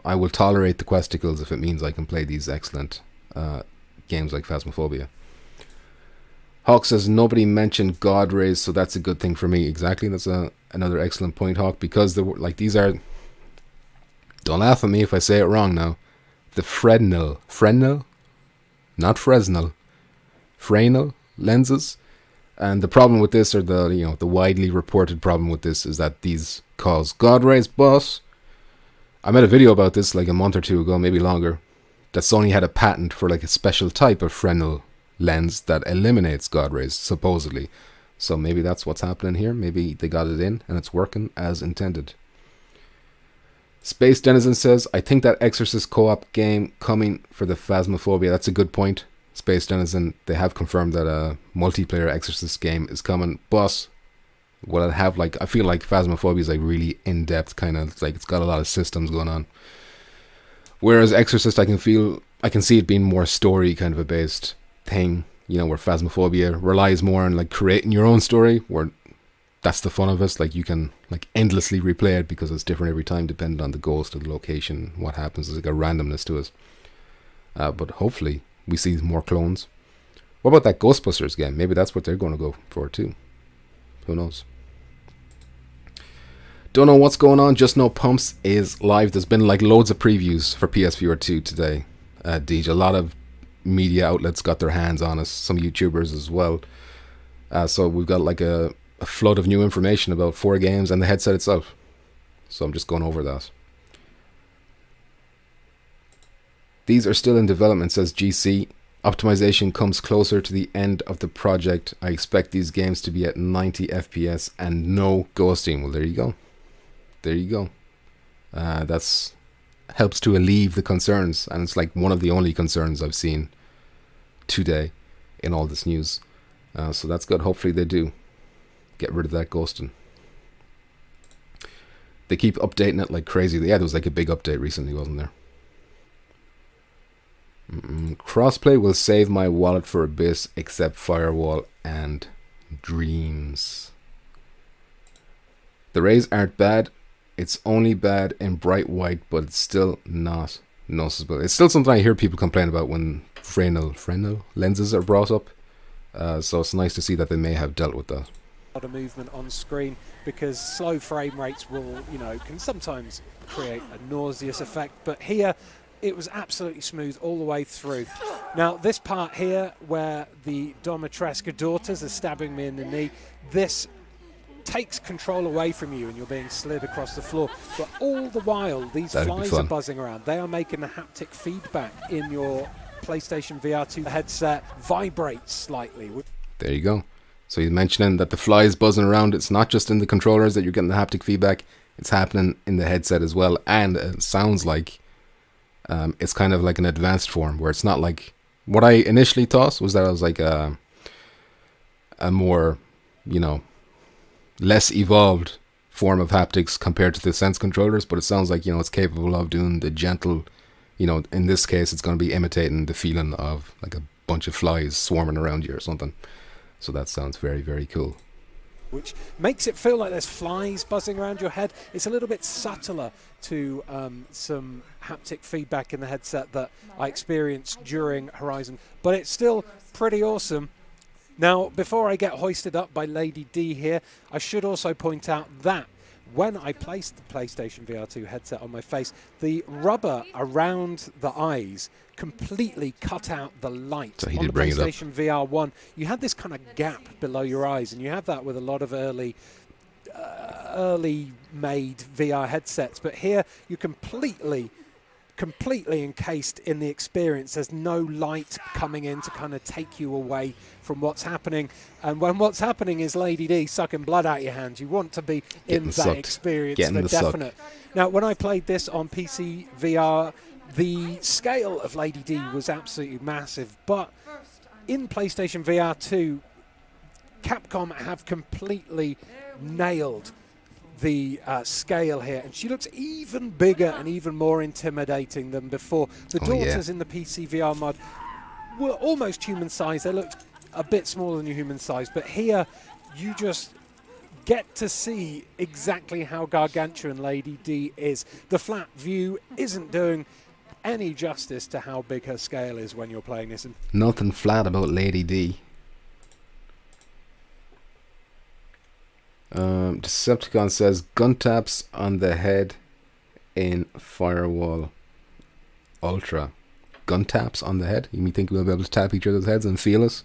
I will tolerate the questicles if it means I can play these excellent games like Phasmophobia. Hawk says nobody mentioned God Rays, so that's a good thing for me. Exactly. That's another excellent point, Hawk, because these are. Don't laugh at me if I say it wrong now. The Fresnel, not Fresnel, Fresnel lenses. And the problem with this, or the widely reported problem with this, is that these cause God rays. But I made a video about this like a month or two ago, maybe longer, that Sony had a patent for like a special type of Fresnel lens that eliminates God rays, supposedly. So maybe that's what's happening here. Maybe they got it in and it's working as intended. Space Denizen says, I think that Exorcist co-op game coming for the Phasmophobia. That's a good point. Space Denizen, they have confirmed that a multiplayer Exorcist game is coming. But will it have like, I feel like Phasmophobia is like really in-depth kind of, like it's got a lot of systems going on. Whereas Exorcist, I can see it being more story kind of a based thing, where Phasmophobia relies more on like creating your own story, where that's the fun of it. Like you can like endlessly replay it because it's different every time depending on the ghost or the location, what happens. There's like a randomness to it. But hopefully we see more clones. What about that Ghostbusters game? Maybe that's what they're going to go for too. Who knows? Don't know what's going on. Just know Pumps is live. There's been like loads of previews for PSVR 2 today. DJ, a lot of media outlets got their hands on us. Some YouTubers as well. So we've got like a flood of new information about 4 games and the headset itself. So I'm just going over that. These are still in development, says GC. Optimization comes closer to the end of the project. I expect these games to be at 90 FPS and no ghosting. Well, there you go. There you go. That's helps to alleviate the concerns, and it's like one of the only concerns I've seen today in all this news. So that's good. Hopefully they do get rid of that ghosting. They keep updating it like crazy. Yeah, there was like a big update recently, wasn't there? Crossplay will save my wallet for Abyss, except Firewall and Dreams. The rays aren't bad. It's only bad in bright white, but it's still not noticeable. It's still something I hear people complain about when Fresnel lenses are brought up. So it's nice to see that they may have dealt with that. A lot of movement on screen, because slow frame rates will, can sometimes create a nauseous effect. But here, it was absolutely smooth all the way through. Now, this part here, where the Domitrescu daughters are stabbing me in the knee, this takes control away from you and you're being slid across the floor. But all the while, these flies are buzzing around. They are making the haptic feedback in your PlayStation VR 2 headset vibrate slightly. There you go. So he's mentioning that the flies buzzing around, it's not just in the controllers that you're getting the haptic feedback, it's happening in the headset as well. And it sounds like it's kind of like an advanced form, where it's not like what I initially thought was that it was like a more, less evolved form of haptics compared to the sense controllers, but it sounds like, it's capable of doing the gentle, in this case it's going to be imitating the feeling of like a bunch of flies swarming around you or something. So that sounds very, very cool. Which makes it feel like there's flies buzzing around your head. It's a little bit subtler to some haptic feedback in the headset that I experienced during Horizon, but it's still pretty awesome. Now, before I get hoisted up by Lady D here, I should also point out that when I placed the PlayStation VR 2 headset on my face, the rubber around the eyes completely cut out the light. So he on did the bring PlayStation VR 1, you had this kind of gap below your eyes, and you have that with a lot of early made VR headsets. But here, you completely completely encased in the experience. There's no light coming in to kind of take you away from what's happening. And when what's happening is Lady D sucking blood out your hands, you want to be in that experience for definite. Now, when I played this on PC VR, the scale of Lady D was absolutely massive. But in PlayStation VR 2, Capcom have completely nailed the scale here, and she looks even bigger and even more intimidating than before. The daughters in the PC VR mod were almost human size. They looked a bit smaller than your human size, but here you just get to see exactly how gargantuan Lady D is. The flat view isn't doing any justice to how big her scale is when you're playing this. Nothing flat about Lady D. Decepticon says gun taps on the head in Firewall Ultra. Gun taps on the head? You think we'll be able to tap each other's heads and feel us?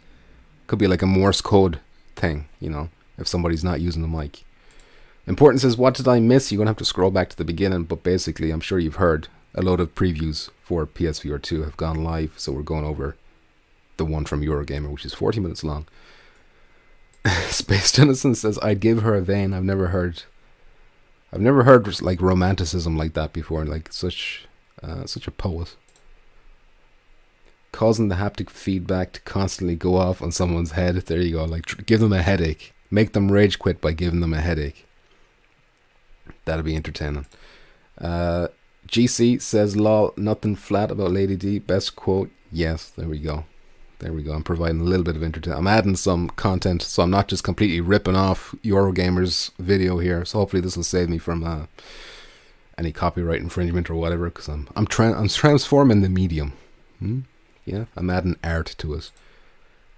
Could be like a Morse code thing, you know, if somebody's not using the mic. Important says, what did I miss? You're going to have to scroll back to the beginning, but basically, I'm sure you've heard a load of previews for PSVR 2 have gone live, so we're going over the one from Eurogamer, which is 40 minutes long. Space Denison says, I'd give her a vein. I've never heard like romanticism like that before. Like such a poet. Causing the haptic feedback to constantly go off on someone's head. There you go. Like give them a headache. Make them rage quit by giving them a headache. That'd be entertaining. GC says, lol, nothing flat about Lady D. Best quote. Yes, there we go. There we go. I'm providing a little bit of entertainment. I'm adding some content, so I'm not just completely ripping off Eurogamer's video here. So hopefully this will save me from any copyright infringement or whatever, because I'm transforming the medium. Yeah, I'm adding art to it.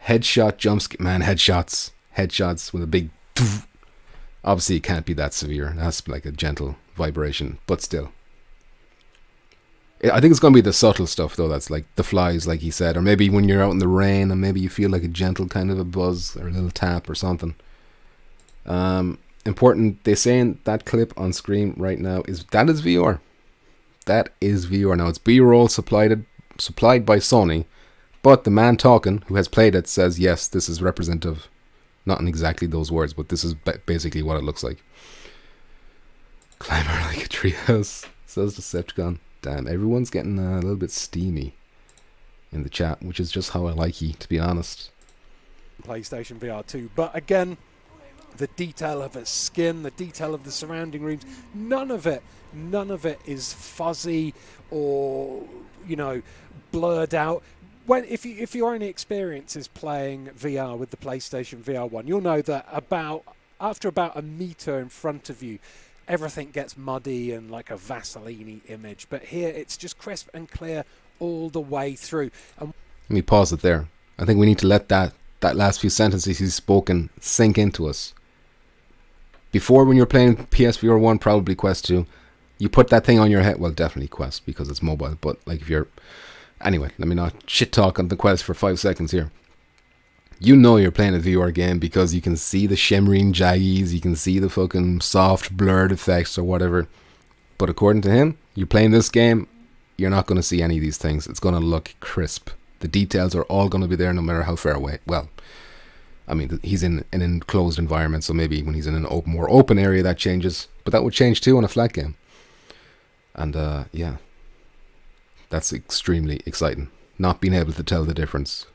Headshot jumps, man. Headshots with a big. Obviously, it can't be that severe. It has to be like a gentle vibration, but still. I think it's going to be the subtle stuff, though, that's like the flies, like he said, or maybe when you're out in the rain and maybe you feel like a gentle kind of a buzz or a little tap or something. Important, they're saying that clip on screen right now is VR. That is VR. Now, it's B-roll supplied by Sony, but the man talking, who has played it, says, yes, this is representative. Not in exactly those words, but this is basically what it looks like. Climber like a treehouse, says Decepticon. Damn, everyone's getting a little bit steamy in the chat, which is just how I like you, to be honest. PlayStation VR 2, but again, the detail of its skin, the detail of the surrounding rooms, none of it is fuzzy or, you know, blurred out. If your only experience is playing VR with the PlayStation VR 1, you'll know that after about a meter in front of you, everything gets muddy and like a Vaseline-y image. But here, it's just crisp and clear all the way through. And let me pause it there. I think we need to let that last few sentences he's spoken sink into us. Before, when you're playing PSVR 1, probably Quest 2, you put that thing on your head. Well, definitely Quest, because it's mobile. But like if you're... Anyway, let me not shit talk on the Quest for 5 seconds here. You know you're playing a VR game because you can see the shimmering jaggies, you can see the fucking soft blurred effects or whatever. But according to him, you're playing this game, you're not going to see any of these things. It's going to look crisp. The details are all going to be there no matter how far away. Well, I mean, he's in an enclosed environment, so maybe when he's in an more open area that changes. But that would change too on a flat game. And yeah, that's extremely exciting. Not being able to tell the difference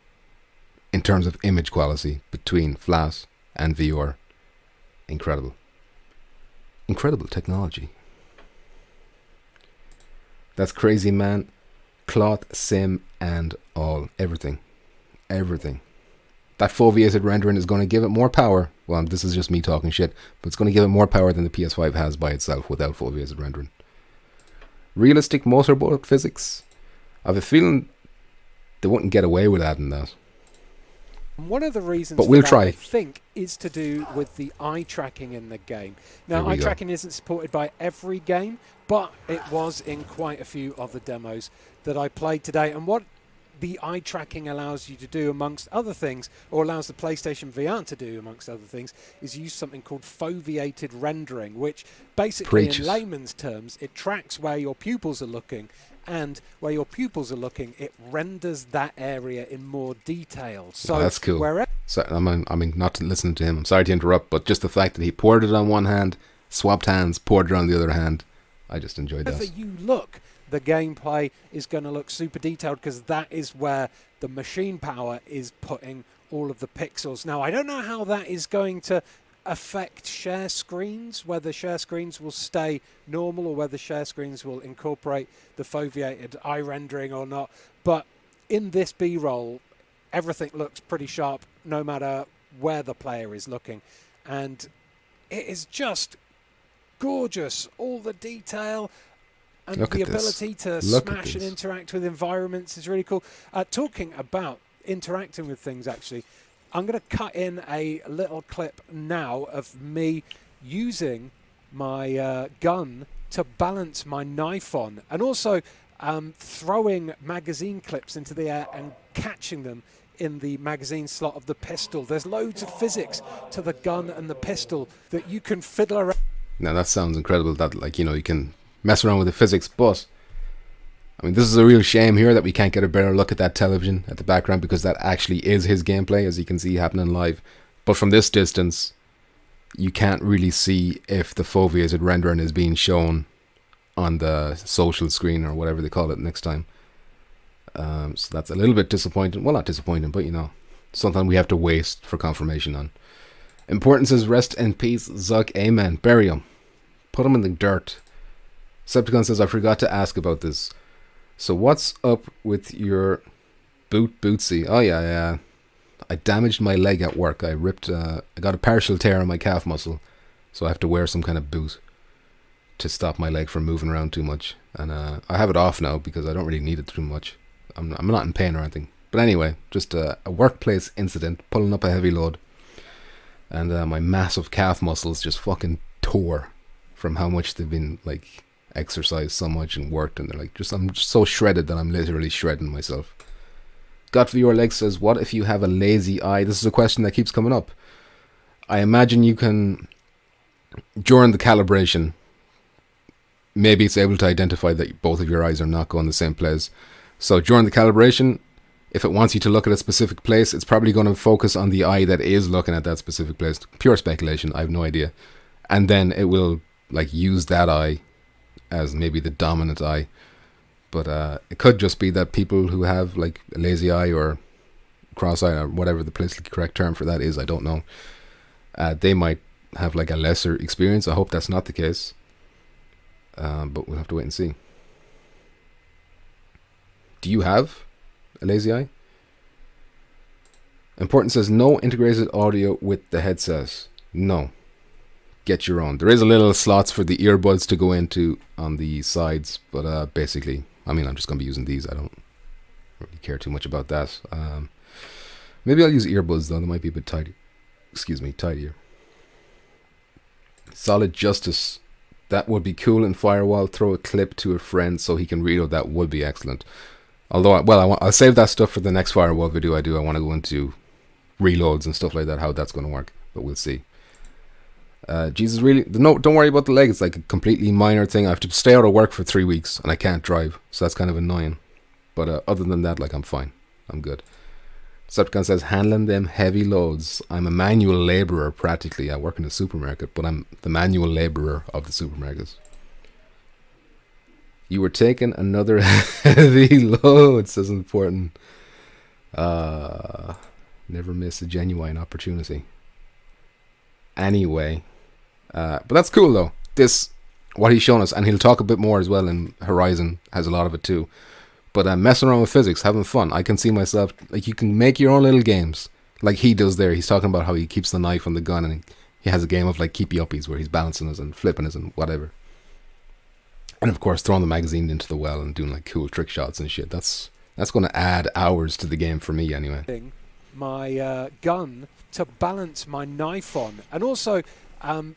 in terms of image quality between flat and VR. Incredible. Incredible technology. That's crazy, man. Cloth, sim, and all. Everything. Everything. That foveated rendering is going to give it more power. Well, this is just me talking shit, but it's going to give it more power than the PS5 has by itself without foveated rendering. Realistic motorboat physics. I have a feeling they wouldn't get away with adding that. One of the reasons but we'll for that, try. I think, is to do with the eye tracking in the game. Now, eye tracking isn't supported by every game, but it was in quite a few of the demos that I played today. And what the eye tracking allows you to do, amongst other things, or allows the PlayStation VR to do, amongst other things, is use something called foveated rendering, which basically, in layman's terms, it tracks where your pupils are looking and where your pupils are looking, it renders that area in more detail. So that's cool. I mean, not to listen to him. I'm sorry to interrupt, but just the fact that he poured it on one hand, swapped hands, poured it on the other hand, I just enjoyed that. Wherever you look, the gameplay is going to look super detailed because that is where the machine power is putting all of the pixels. Now, I don't know how that is going to affect share screens, whether share screens will stay normal or whether share screens will incorporate the foveated eye rendering or not. But in this B-roll, everything looks pretty sharp no matter where the player is looking. And it is just gorgeous. All the detail and the ability to smash and interact with environments is really cool. Talking about interacting with things, actually, I'm going to cut in a little clip now of me using my gun to balance my knife on, and also throwing magazine clips into the air and catching them in the magazine slot of the pistol. There's loads of physics to the gun and the pistol that you can fiddle around. Now that sounds incredible, that, like, you know, you can mess around with the physics, but I mean, this is a real shame here that we can't get a better look at that television at the background, because that actually is his gameplay, as you can see happening live. But from this distance, you can't really see if the foveated rendering is being shown on the social screen or whatever they call it next time. So that's a little bit disappointing. Well, not disappointing, but, you know, something we have to wait for confirmation on. Importance is rest in peace, Zuck. Amen. Bury him. Put him in the dirt. Decepticon says, I forgot to ask about this. So what's up with your bootsy? Oh yeah. I damaged my leg at work. I got a partial tear on my calf muscle, so I have to wear some kind of boot to stop my leg from moving around too much. And I have it off now because I don't really need it too much. I'm not in pain or anything. But anyway, just a workplace incident, pulling up a heavy load, and my massive calf muscles just fucking tore from how much they've been like exercised so much and worked, and they're like, I'm just so shredded that I'm literally shredding myself. Got for your leg says, what if you have a lazy eye? This is a question that keeps coming up. I imagine you can, during the calibration, maybe it's able to identify that both of your eyes are not going the same place. So during the calibration, if it wants you to look at a specific place, it's probably going to focus on the eye that is looking at that specific place. Pure speculation, I have no idea. And then it will like use that eye as maybe the dominant eye. But it could just be that people who have like a lazy eye or cross eye or whatever the politically correct term for that is, I don't know, they might have like a lesser experience. I hope that's not the case, but we'll have to wait and see. Do you have a lazy eye? Important says no integrated audio with the headset. No. Get your own. There is a little slots for the earbuds to go into on the sides, but basically, I mean, I'm just going to be using these. I don't really care too much about that. Maybe I'll use earbuds though. They might be a bit tidy. Tidier. Solid Justice. That would be cool in Firewall. Throw a clip to a friend so he can reload. That would be excellent. Although, I'll save that stuff for the next Firewall video I do. I want to go into reloads and stuff like that, how that's going to work. But we'll see. Jesus, really? No, don't worry about the leg. It's like a completely minor thing. I have to stay out of work for 3 weeks and I can't drive, so that's kind of annoying. But other than that, like, I'm fine. I'm good. Decepticon says, handling them heavy loads. I'm a manual labourer practically. I work in a supermarket, but I'm the manual labourer of the supermarkets. You were taking another heavy load, says Important. Never miss a genuine opportunity. Anyway, but that's cool though. This, what he's shown us, and he'll talk a bit more as well in Horizon, has a lot of it too. But messing around with physics, having fun. I can see myself, like, you can make your own little games, like he does there. He's talking about how he keeps the knife on the gun, and he has a game of like keepy uppies where he's balancing us and flipping us and whatever. And of course, throwing the magazine into the well and doing like cool trick shots and shit. That's going to add hours to the game for me anyway. My gun to balance my knife on, and also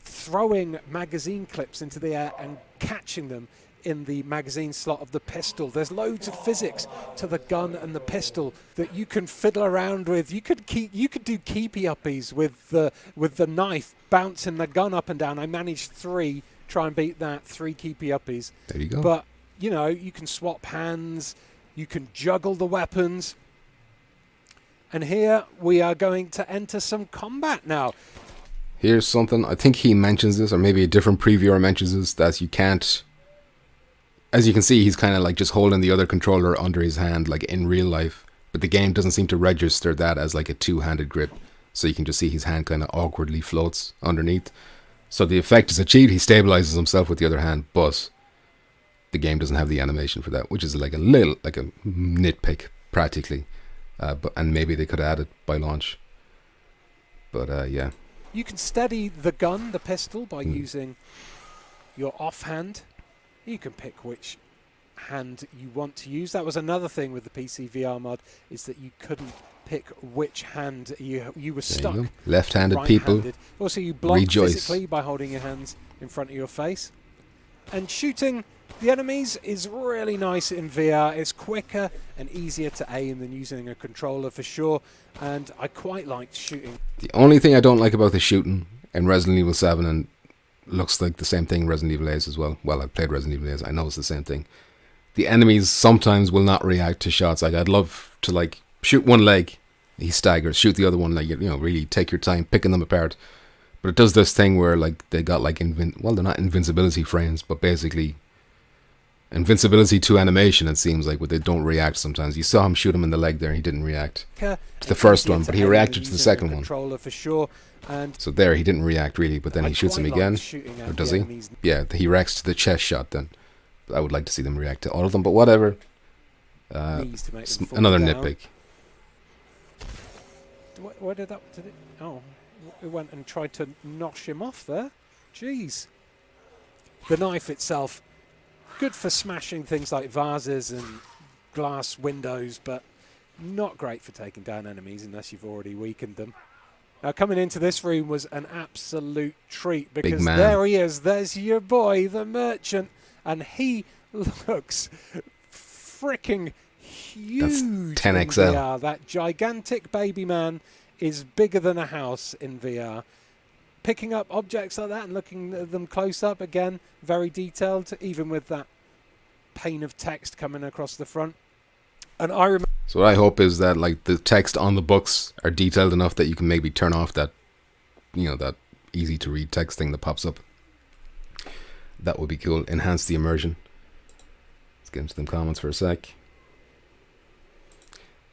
throwing magazine clips into the air and catching them in the magazine slot of the pistol. There's loads of physics to the gun and the pistol that you can fiddle around with. You could do keepy uppies with the knife, bouncing the gun up and down. I managed 3. Try and beat that, 3 keepy uppies. There you go. But you know, you can swap hands, you can juggle the weapons. And here we are going to enter some combat now. Here's something, I think he mentions this, or maybe a different previewer mentions this, that you can't... As you can see, he's kind of like just holding the other controller under his hand, like in real life. But the game doesn't seem to register that as like a two-handed grip. So you can just see his hand kind of awkwardly floats underneath. So the effect is achieved. He stabilizes himself with the other hand, but the game doesn't have the animation for that, which is like a little, like a nitpick, practically. And maybe they could add it by launch. But yeah. You can steady the gun, the pistol, by using your offhand. You can pick which hand you want to use. That was another thing with the PC VR mod, is that you couldn't pick which hand you were stuck. You left-handed people also, you block rejoice. physically by holding your hands in front of your face. And shooting the enemies is really nice in VR. It's quicker and easier to aim than using a controller for sure. And I quite liked shooting. The only thing I don't like about the shooting in Resident Evil 7, and looks like the same thing in Resident Evil 8 as well. Well, I've played Resident Evil 8, I know it's the same thing. The enemies sometimes will not react to shots. Like, I'd love to, like, shoot one leg, he staggers, shoot the other one, like, you know, really take your time picking them apart. But it does this thing where, like, they got, like, well, they're not invincibility frames, but basically invincibility to animation, it seems like, but they don't react sometimes. You saw him shoot him in the leg there, and he didn't react to the first one, but he reacted to the second one. For sure. And so there, he didn't react really, but then he shoots him again. Or does he? Yeah, he reacts to the chest shot then. I would like to see them react to all of them, but whatever. Another nitpick. Where did that... Oh, it went and tried to nosh him off there. Jeez. The knife itself, good for smashing things like vases and glass windows, but not great for taking down enemies unless you've already weakened them. Now, coming into this room was an absolute treat, because there he is. There's your boy, the merchant, and he looks freaking huge. That's 10XL. VR. That gigantic baby man is bigger than a house in VR. Picking up objects like that and looking at them close up, again, very detailed, even with that pane of text coming across the front. And I remember... So what I hope is that, like, the text on the books are detailed enough that you can maybe turn off that, you know, that easy to read text thing that pops up. That would be cool. Enhance the immersion. Let's get into them comments for a sec.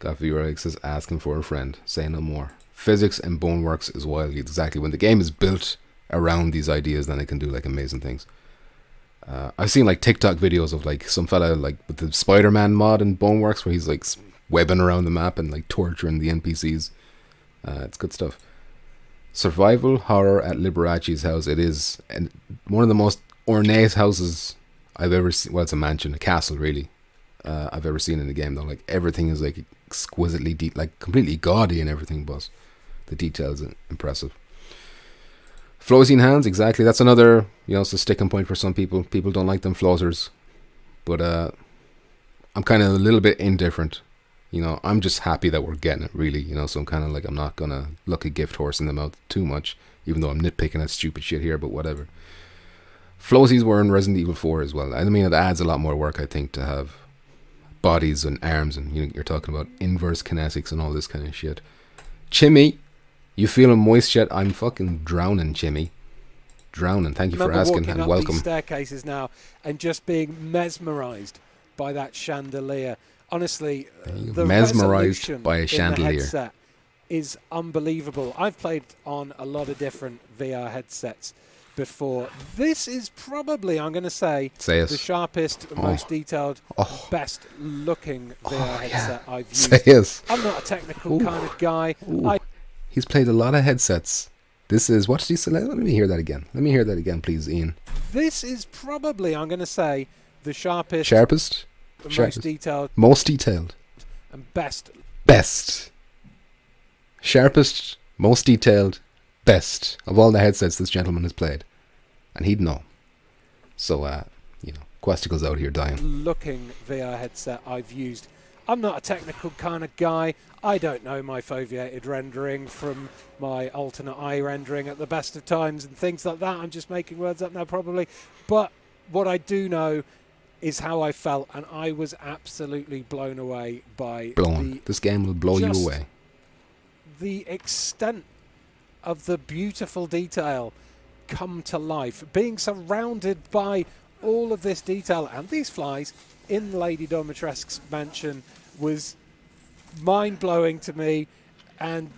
Coffee Relic says, asking for a friend. Say no more. Physics and Boneworks is wild. Exactly. When the game is built around these ideas, then it can do, like, amazing things. I've seen, like, TikTok videos of, like, some fella, like, with the Spider-Man mod in Boneworks, where he's, like, webbing around the map and, like, torturing the NPCs. It's good stuff. Survival horror at Liberace's house. It is one of the most ornate houses I've ever seen. Well, it's a mansion, a castle, really. I've ever seen in the game, though. Like, everything is, like, exquisitely like, completely gaudy and everything, but the details are impressive. Floating hands, exactly. That's another, you know, it's a sticking point for some people. People don't like them floaters. But I'm kind of a little bit indifferent. You know, I'm just happy that we're getting it, really. You know, so I'm kind of like, I'm not going to look a gift horse in the mouth too much, even though I'm nitpicking at stupid shit here, but whatever. Floaties were in Resident Evil 4 as well. I mean, it adds a lot more work, I think, to have bodies and arms, and you're talking about inverse kinetics and all this kind of shit. Chimmy, you feeling moist yet? I'm fucking drowning, Chimmy. Drowning. Thank you for asking, and welcome. These staircases now and just being mesmerized by that chandelier. Honestly, the mesmerized by a chandelier in the headset is unbelievable. I've played on a lot of different VR headsets before. This is probably, I'm going to say the sharpest, most detailed, best looking VR headset I've used. I'm not a technical kind of guy. He's played a lot of headsets. This is, what did he say? Let me hear that again. Let me hear that again, please, Ian. This is probably, I'm going to say, the sharpest, most detailed, and best. Sharpest, most detailed, best of all the headsets this gentleman has played. And he'd know. So, you know, Questicle's out here dying. Looking VR headset I've used. I'm not a technical kind of guy. I don't know my foveated rendering from my alternate eye rendering at the best of times and things like that. I'm just making words up now, probably. But what I do know is how I felt, and I was absolutely blown away by This game will blow you away. The extent of the beautiful detail come to life, being surrounded by all of this detail and these flies in Lady Dimitrescu's mansion was mind-blowing to me. And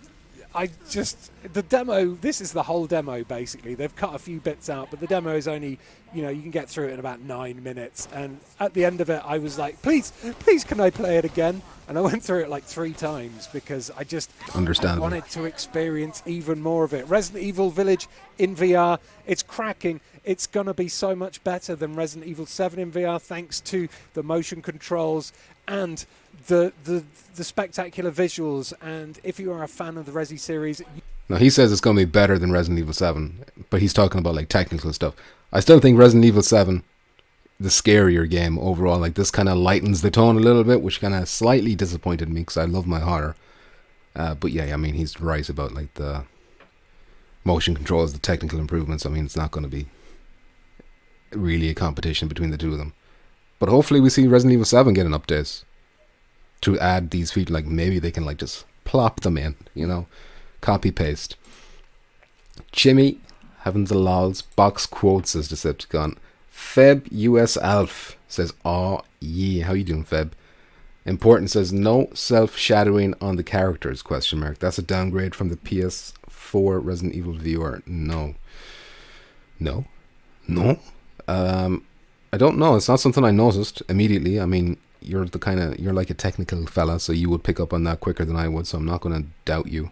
the demo, this is the whole demo basically. They've cut a few bits out, but the demo is only, you can get through it in about 9 minutes. And at the end of it, I was like, please can I play it again? And I went through it like 3 times because I wanted to experience even more of it. Resident Evil Village in VR, it's cracking. It's going to be so much better than Resident Evil 7 in VR thanks to the motion controls and the spectacular visuals. And if you are a fan of the Resi series... No, he says it's going to be better than Resident Evil 7, but he's talking about like technical stuff. I still think Resident Evil 7, the scarier game overall, like this kind of lightens the tone a little bit, which kind of slightly disappointed me because I love my horror. But yeah, I mean, he's right about like the motion controls, the technical improvements. I mean, it's not going to be really a competition between the two of them. But hopefully we see Resident Evil 7 get an update to add these features. Like maybe they can like just plop them in, copy paste. Jimmy having the lols box quotes says Decepticon. Feb US Alf says, "Aw, yeah, how you doing, Feb?" Important says, "No self-shadowing on the characters?" ? That's a downgrade from the PS4 Resident Evil VR. No. I don't know. It's not something I noticed immediately. I mean, you're like a technical fella, so you would pick up on that quicker than I would. So I'm not going to doubt you.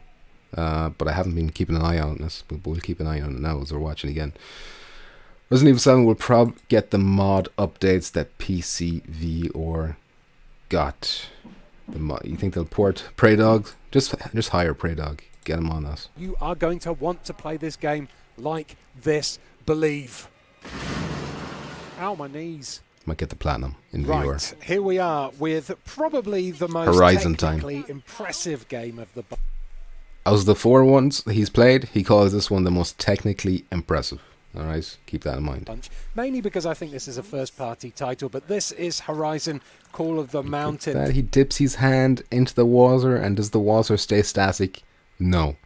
But I haven't been keeping an eye on this. But we'll keep an eye on it now as we're watching again. Resident Evil 7 will probably get the mod updates that PSVR got. You think they'll port Prey Dog? Just hire Prey Dog. Get him on us. You are going to want to play this game like this. Believe. Ow, my knees. Might get the platinum in VR. Right, here we are with probably the most Horizon technically impressive game of the... Out of the 4 ones he's played, he calls this one the most technically impressive. Alright, keep that in mind. Mainly because I think this is a first-party title, but this is Horizon Call of the Mountain. That he dips his hand into the water, and does the water stay static? No.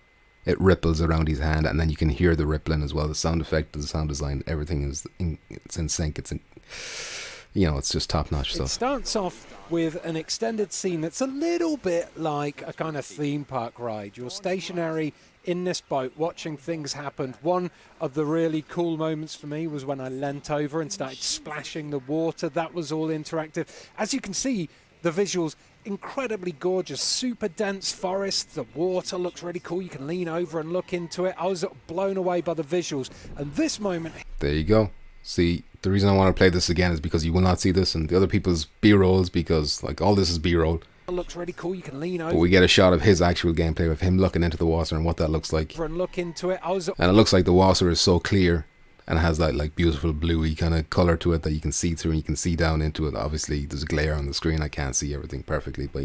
It ripples around his hand, and then you can hear the rippling as well. The sound effect, the sound design, everything is it's in sync. It's just top-notch stuff. It starts off with an extended scene that's a little bit like a kind of theme park ride. You're stationary in this boat watching things happen. One of the really cool moments for me was when I leant over and started splashing the water. That was all interactive. As you can see, the visuals, incredibly gorgeous, super dense forest. The water looks really cool. You can lean over and look into it. I was blown away by the visuals. And this moment... There you go. See, the reason I want to play this again is because you will not see this in the other people's B-rolls, because like all this is B-roll. It looks really cool. You can lean over. But we get a shot of his actual gameplay of him looking into the water and what that looks like. And look into it. And it looks like the water is so clear and it has that like beautiful bluey kind of color to it that you can see through and you can see down into it. Obviously, there's a glare on the screen. I can't see everything perfectly, but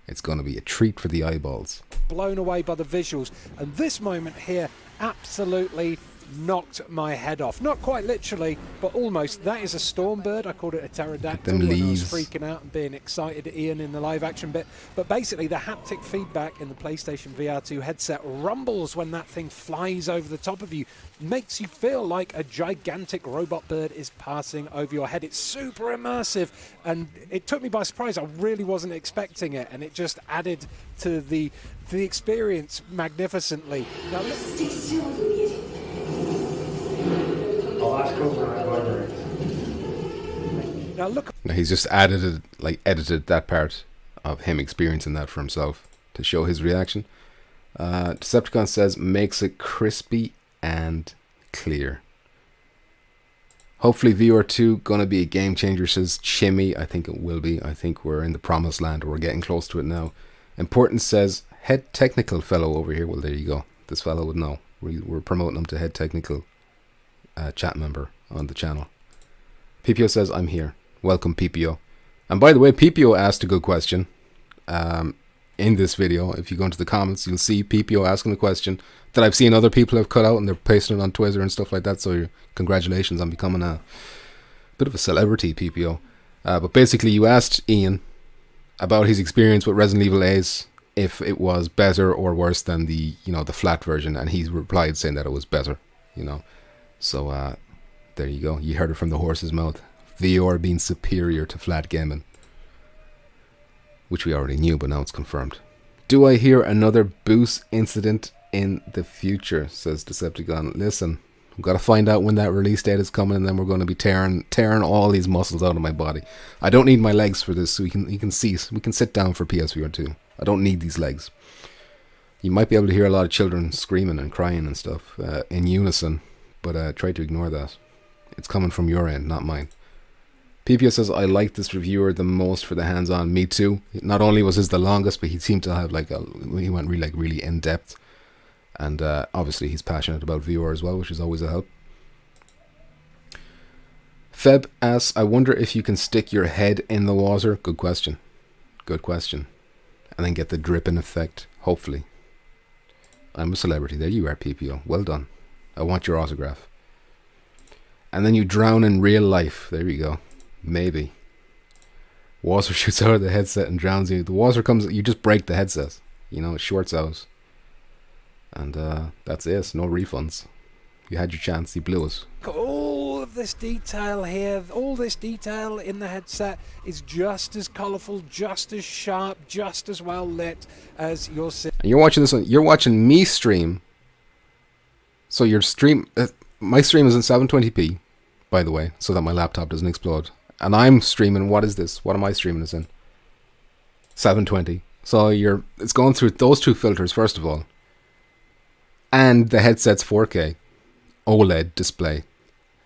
it's going to be a treat for the eyeballs. Blown away by the visuals. And this moment here absolutely knocked my head off. Not quite literally, but almost. That is a storm bird. I called it a pterodactyl when I was freaking out and being excited at Ian in the live action bit. But basically, the haptic feedback in the PlayStation VR 2 headset rumbles when that thing flies over the top of you. Makes you feel like a gigantic robot bird is passing over your head. It's super immersive, and it took me by surprise. I really wasn't expecting it, and it just added to the experience magnificently. Now, look. He's just edited that part of him experiencing that for himself to show his reaction. Decepticon says makes it crispy and clear. Hopefully VR2 gonna be a game changer, says Chimmy. I think it will be. I think we're in the promised land, or we're getting close to it now. Important says head technical fellow over here. Well, there you go. This fellow would know. We're promoting him to head technical chat member on the channel. PPO says I'm here. Welcome, PPO. And by the way, PPO asked a good question in this video. If you go into the comments, you'll see PPO asking a question that I've seen other people have cut out and they're pasting it on Twitter and stuff like that. So congratulations on becoming a bit of a celebrity, PPO. But basically, you asked Ian about his experience with Resident Evil Ace, if it was better or worse than the flat version, and he replied saying that it was better. So there you go. You heard it from the horse's mouth. VR being superior to flat gaming, which we already knew, but now it's confirmed. Do I hear another boost incident in the future, says Decepticon. Listen, I've got to find out when that release date is coming, and then we're going to be tearing all these muscles out of my body. I don't need my legs for this, so we can sit down for PSVR 2. I don't need these legs. You might be able to hear a lot of children screaming and crying and stuff in unison, but try to ignore that. It's coming from your end, not mine. PPO says, I like this reviewer the most for the hands-on. Me too. Not only was his the longest, but he seemed to have he went really in depth. And obviously he's passionate about VR as well, which is always a help. Feb asks, I wonder if you can stick your head in the water. Good question. And then get the dripping effect, hopefully. I'm a celebrity. There you are, PPO. Well done. I want your autograph. And then you drown in real life. There you go. Maybe. Water shoots out of the headset and drowns you. The water comes, you just break the headset. It shorts out. And that's it. No refunds. You had your chance. You blew it. All of this detail here, all this detail in the headset is just as colourful, just as sharp, just as well lit as your... And you're watching this one. You're watching me stream. So your stream... my stream is in 720p, by the way, so that my laptop doesn't explode. And I'm streaming... What is this? What am I streaming this in? 720. So it's going through those two filters, first of all. And the headset's 4K. OLED display.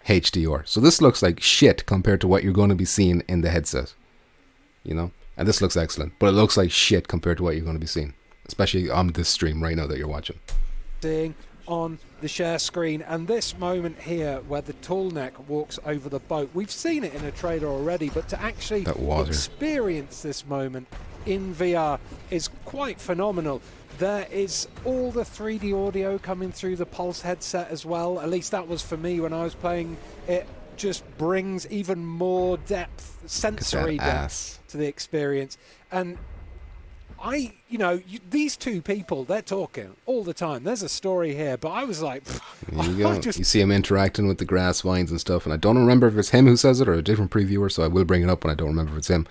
HDR. So this looks like shit compared to what you're going to be seeing in the headset. And this looks excellent. But it looks like shit compared to what you're going to be seeing. Especially on this stream right now that you're watching. Seeing on the share screen, and this moment here where the tall neck walks over the boat. We've seen it in a trailer already, but to actually experience this moment in VR is quite phenomenal. There is all the 3D audio coming through the Pulse headset as well. At least that was for me when I was playing. It just brings even more depth, sensory depth to the experience. And these two people, they're talking all the time. There's a story here, but I was like... There you go. You see him interacting with the grass vines and stuff, and I don't remember if it's him who says it or a different previewer, so I will bring it up when I don't remember if it's him.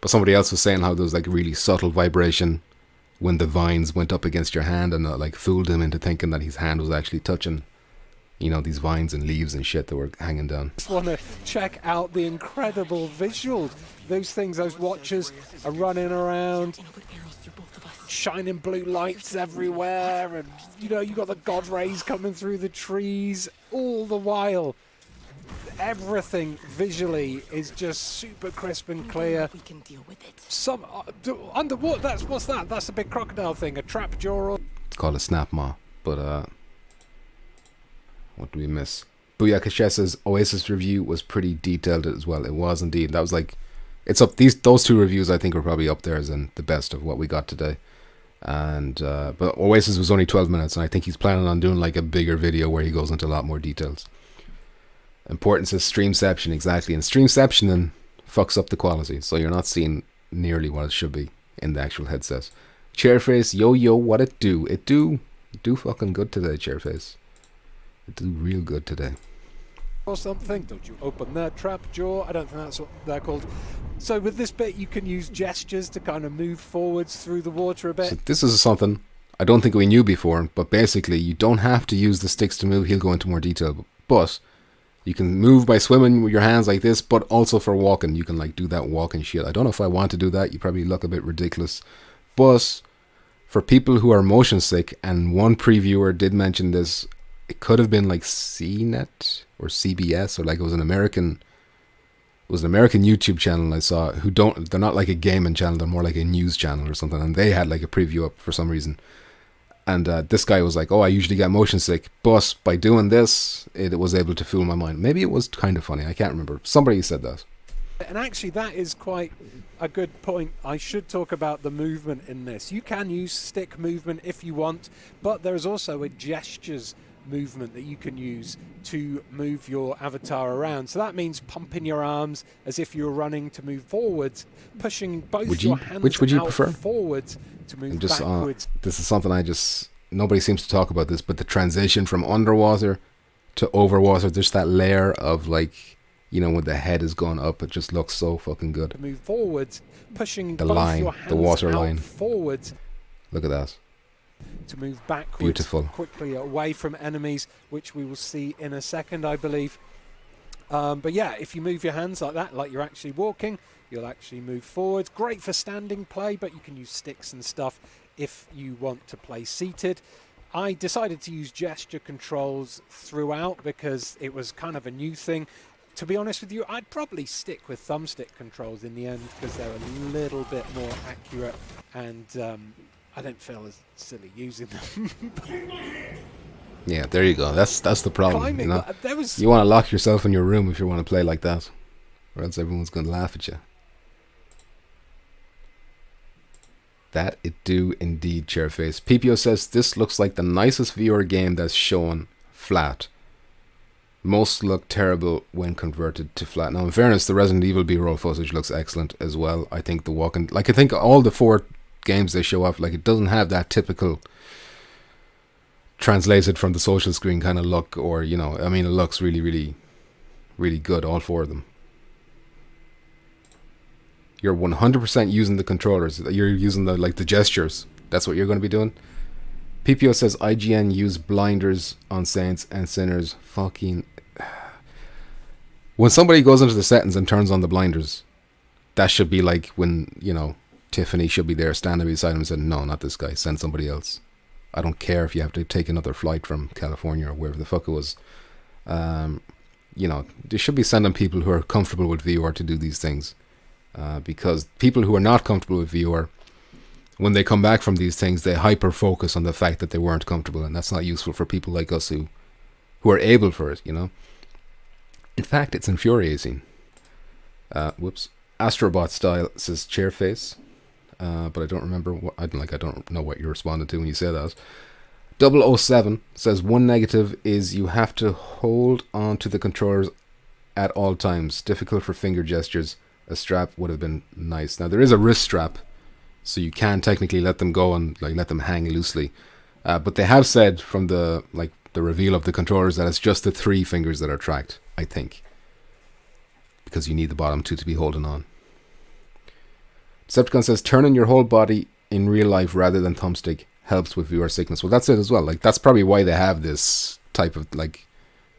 But somebody else was saying how there was really subtle vibration when the vines went up against your hand, and fooled him into thinking that his hand was actually touching, these vines and leaves and shit that were hanging down. I just want to check out the incredible visuals. Those things, those watchers are running around, shining blue lights everywhere, and you got the god rays coming through the trees. All the while, everything visually is just super crisp and clear. We can deal with it. Some underwater. What's that? That's a big crocodile thing. A trap jaw. It's called a snap maw. But what do we miss? Booyah says Oasis review was pretty detailed as well. It was indeed. That was it's up. Those two reviews I think are probably up there as in the best of what we got today. And but Oasis was only 12 minutes, and I think he's planning on doing a bigger video where he goes into a lot more details. Importance of streamception, exactly. And streamception then fucks up the quality, so you're not seeing nearly what it should be in the actual headset. Chairface, yo, what it do? It do fucking good today, Chairface. It do real good today. Or something. Don't you open that trap jaw? I don't think that's what they're called. So with this bit, you can use gestures to kind of move forwards through the water a bit. So this is something I don't think we knew before, but basically you don't have to use the sticks to move. He'll go into more detail, but you can move by swimming with your hands like this, but also for walking. You can do that walking shit. I don't know if I want to do that. You probably look a bit ridiculous. But for people who are motion sick, and one previewer did mention this, it could have been CNET or CBS, or it was an American YouTube channel I saw they're not a gaming channel, they're more like a news channel or something, and they had a preview up for some reason. And this guy was I usually get motion sick, but by doing this, it was able to fool my mind. Maybe it was kind of funny. I can't remember. Somebody said that. And actually, that is quite a good point. I should talk about the movement in this. You can use stick movement if you want, but there is also a gestures movement that you can use to move your avatar around. So that means pumping your arms as if you're running to move forwards, pushing both your hands which would you out prefer? Forwards to move backwards. This is something nobody seems to talk about this, but the transition from underwater to overwater, just that layer of like, you know, when the head is going up, it just looks so fucking good. To move forwards, pushing the both line, your hands the water out line forwards. Look at that. To move backwards Beautiful. quickly away from enemies, which we will see in a second, I believe. But yeah, if you move your hands like that, like you're actually walking, you'll actually move forwards. Great for standing play, but you can use sticks and stuff if you want to play seated. I decided to use gesture controls throughout because it was kind of a new thing. To be honest with you, I'd probably stick with thumbstick controls in the end because they're a little bit more accurate, and I don't feel as silly using them. Yeah, there you go. That's the problem. Climbing, you know? there was... You want to lock yourself in your room if you want to play like that, or else everyone's going to laugh at you. That it do indeed, Chairface. PPO says this looks like the nicest VR game that's shown flat. Most look terrible when converted to flat. Now, in fairness, the Resident Evil B-roll footage looks excellent as well. I think the walking, like I think all the 4 games they show off, like it doesn't have that typical translated from the social screen kind of look, or you know, I mean, it looks really, really, really good. All 4 of them. You're 100% using the controllers. You're using the gestures. That's what you're going to be doing. PPO says IGN use blinders on Saints and Sinners. Fucking... When somebody goes into the settings and turns on the blinders, that should be like when, you know, Tiffany should be there standing beside him and said, no, not this guy, send somebody else. I don't care if you have to take another flight from California or wherever the fuck it was. You know, they should be sending people who are comfortable with VR to do these things. Because people who are not comfortable with VR, when they come back from these things, they hyper focus on the fact that they weren't comfortable, and that's not useful for people like us who are able for it, you know. In fact, it's infuriating. Whoops. Astrobot style says Chairface, but I don't remember what I don't know what you responded to when you said that. 007 says one negative is you have to hold on to the controllers at all times. Difficult for finger gestures. A strap would have been nice. Now there is a wrist strap, so you can technically let them go and like let them hang loosely. But they have said from the reveal of the controllers that it's just the 3 fingers that are tracked, I think. Because you need the bottom 2 to be holding on. Decepticon says turning your whole body in real life rather than thumbstick helps with VR sickness. Well, that's it as well. Like that's probably why they have this type of like.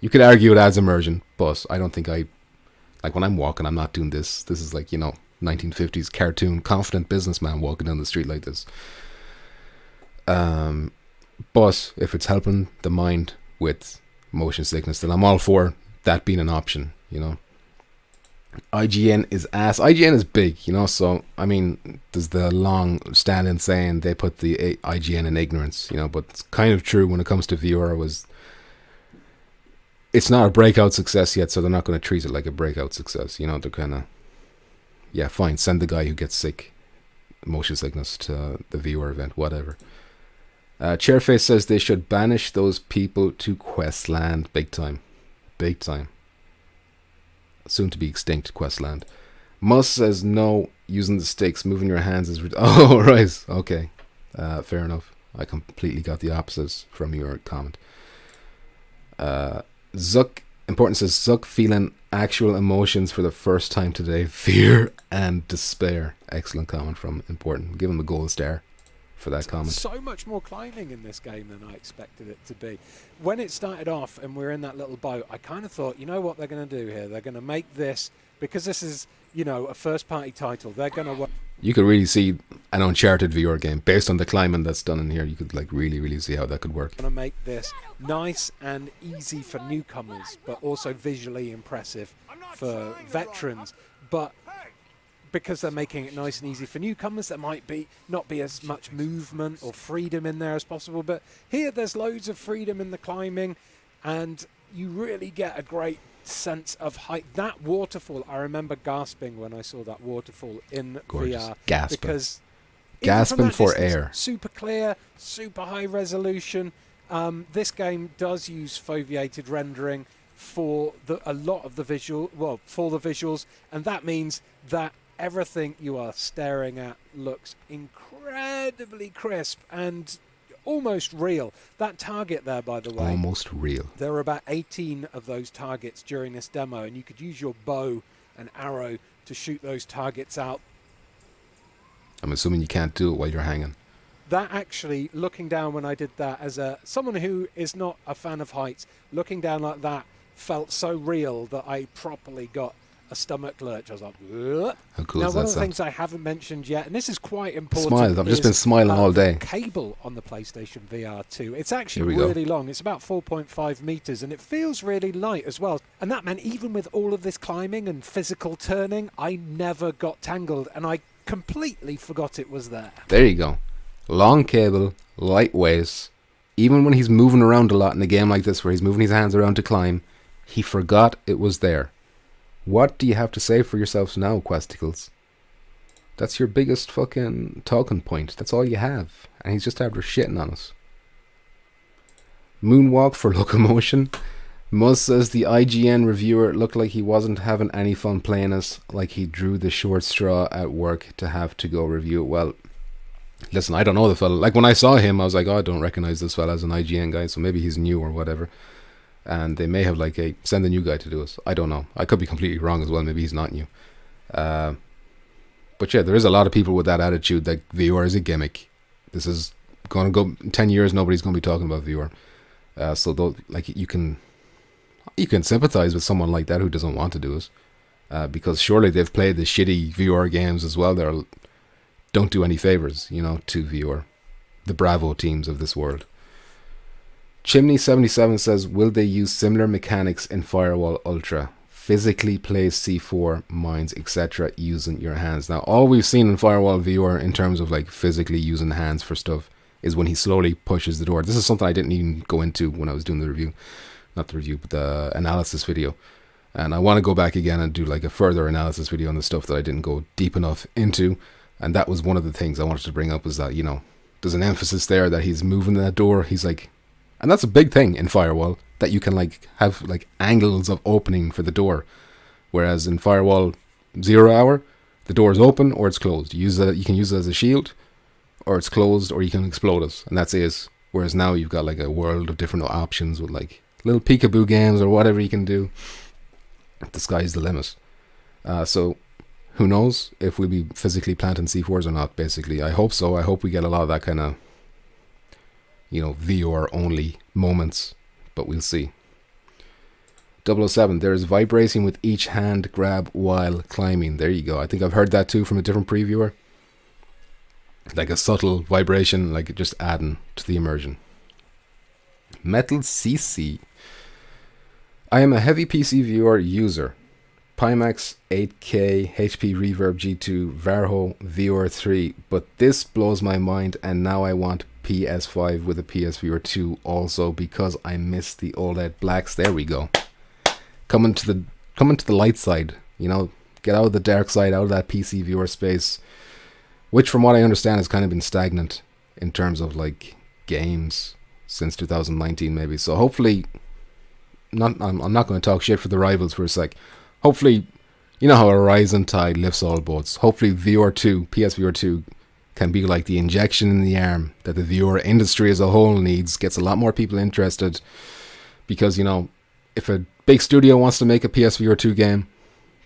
You could argue it adds immersion, but I don't think like when I'm walking, I'm not doing this. This is like, you know, 1950s cartoon confident businessman walking down the street like this. But if it's helping the mind with motion sickness, then I'm all for that being an option, you know. IGN is ass. IGN is big, you know, so I mean there's the long standing saying they put the IGN in ignorance, you know, but it's kind of true when it comes to VR. It's not a breakout success yet, so they're not going to treat it like a breakout success, you know. They're kind of, yeah, fine, send the guy who gets sick, motion sickness, to the VR event, whatever. Chairface says they should banish those people to Questland. Big time. Soon to be extinct Questland. Mus says no, using the sticks, moving your hands is... Oh, right, okay. Fair enough. I completely got the opposites from your comment. Zuck, important says, Zuck feeling actual emotions for the first time today. Fear and despair. Excellent comment from Important. Give him the gold star for that comment. So much more climbing in this game than I expected it to be. When it started off and we're in that little boat, I kind of thought, you know what they're going to do here? They're going to make this, because this is, you know, a first-party title, they're going to... You could really see an Uncharted VR game. Based on the climbing that's done in here, you could like really, really see how that could work. Going to make this nice and easy for newcomers, but also visually impressive for veterans. But because they're making it nice and easy for newcomers, there might not be as much movement or freedom in there as possible. But here there's loads of freedom in the climbing, and you really get a great sense of height. That waterfall, I remember gasping when I saw that waterfall in Gorgeous. VR. Gasping. Because gasping for distance, air. super clear, super high resolution. This game does use foveated rendering for a lot of the visuals, and that means that everything you are staring at looks incredibly crisp and almost real. That target there, by the way, almost real. There were about 18 of those targets during this demo, and you could use your bow and arrow to shoot those targets out. I'm assuming you can't do it while you're hanging. That actually, looking down when I did that, as someone who is not a fan of heights, looking down like that felt so real that I properly got a stomach lurch. I was like, ugh. How cool now, is one that of the things I haven't mentioned yet, and this is quite important. Smile. I've just been smiling all day. Cable on the PlayStation VR 2. It's actually really long. It's about 4.5 meters, and it feels really light as well. And that meant even with all of this climbing and physical turning, I never got tangled, and I completely forgot it was there. There you go. Long cable, lightweight. Even when he's moving around a lot in a game like this, where he's moving his hands around to climb, he forgot it was there. What do you have to say for yourselves now, Questicles? That's your biggest fucking talking point. That's all you have. And he's just after shitting on us. Moonwalk for locomotion. Muzz says the IGN reviewer looked like he wasn't having any fun playing us, like he drew the short straw at work to have to go review it. Well, listen, I don't know the fella. Like, when I saw him, I was like, oh, I don't recognize this fella as an IGN guy, so maybe he's new or whatever. And they may have like send a new guy to do it. I don't know. I could be completely wrong as well. Maybe he's not new. But yeah, there is a lot of people with that attitude that VR is a gimmick. This is going to go 10 years. Nobody's going to be talking about VR. So though, like, you can sympathize with someone like that who doesn't want to do it, because surely they've played the shitty VR games as well. They don't do any favors, to VR, the Bravo teams of this world. Chimney77 says, will they use similar mechanics in Firewall Ultra? Physically place C4, mines, etc. using your hands. Now, all we've seen in Firewall VR in terms of like physically using hands for stuff is when he slowly pushes the door. This is something I didn't even go into when I was doing the review. Not the review, but the analysis video. And I want to go back again and do like a further analysis video on the stuff that I didn't go deep enough into. And that was one of the things I wanted to bring up, was that, there's an emphasis there that he's moving that door. He's like, and that's a big thing in Firewall, that you can like have like angles of opening for the door. Whereas in Firewall 0 Hour, the door is open or it's closed. You can use it as a shield, or it's closed, or you can explode it, and that's it. Whereas now you've got like a world of different options with like little peekaboo games or whatever you can do. The sky's the limit. So who knows if we'll be physically planting C4s or not, basically. I hope so. I hope we get a lot of that kind of VR only moments, but we'll see. 007, there is vibrating with each hand grab while climbing. There you go. I think I've heard that too from a different previewer. Like a subtle vibration, like just adding to the immersion. Metal CC. I am a heavy PC viewer user. Pimax 8K, HP Reverb G2, Varho VR3, but this blows my mind, and now I want PS5 with a PSVR 2 also, because I miss the OLED blacks. There we go. Coming to the light side, get out of the dark side, out of that PC viewer space, which from what I understand has kind of been stagnant in terms of like games since 2019 maybe. So hopefully, I'm not going to talk shit for the rivals for a sec. Hopefully, you know how a rising tide lifts all boats. Hopefully PSVR 2 can be like the injection in the arm that the VR industry as a whole needs, gets a lot more people interested, because, if a big studio wants to make a PSVR 2 game,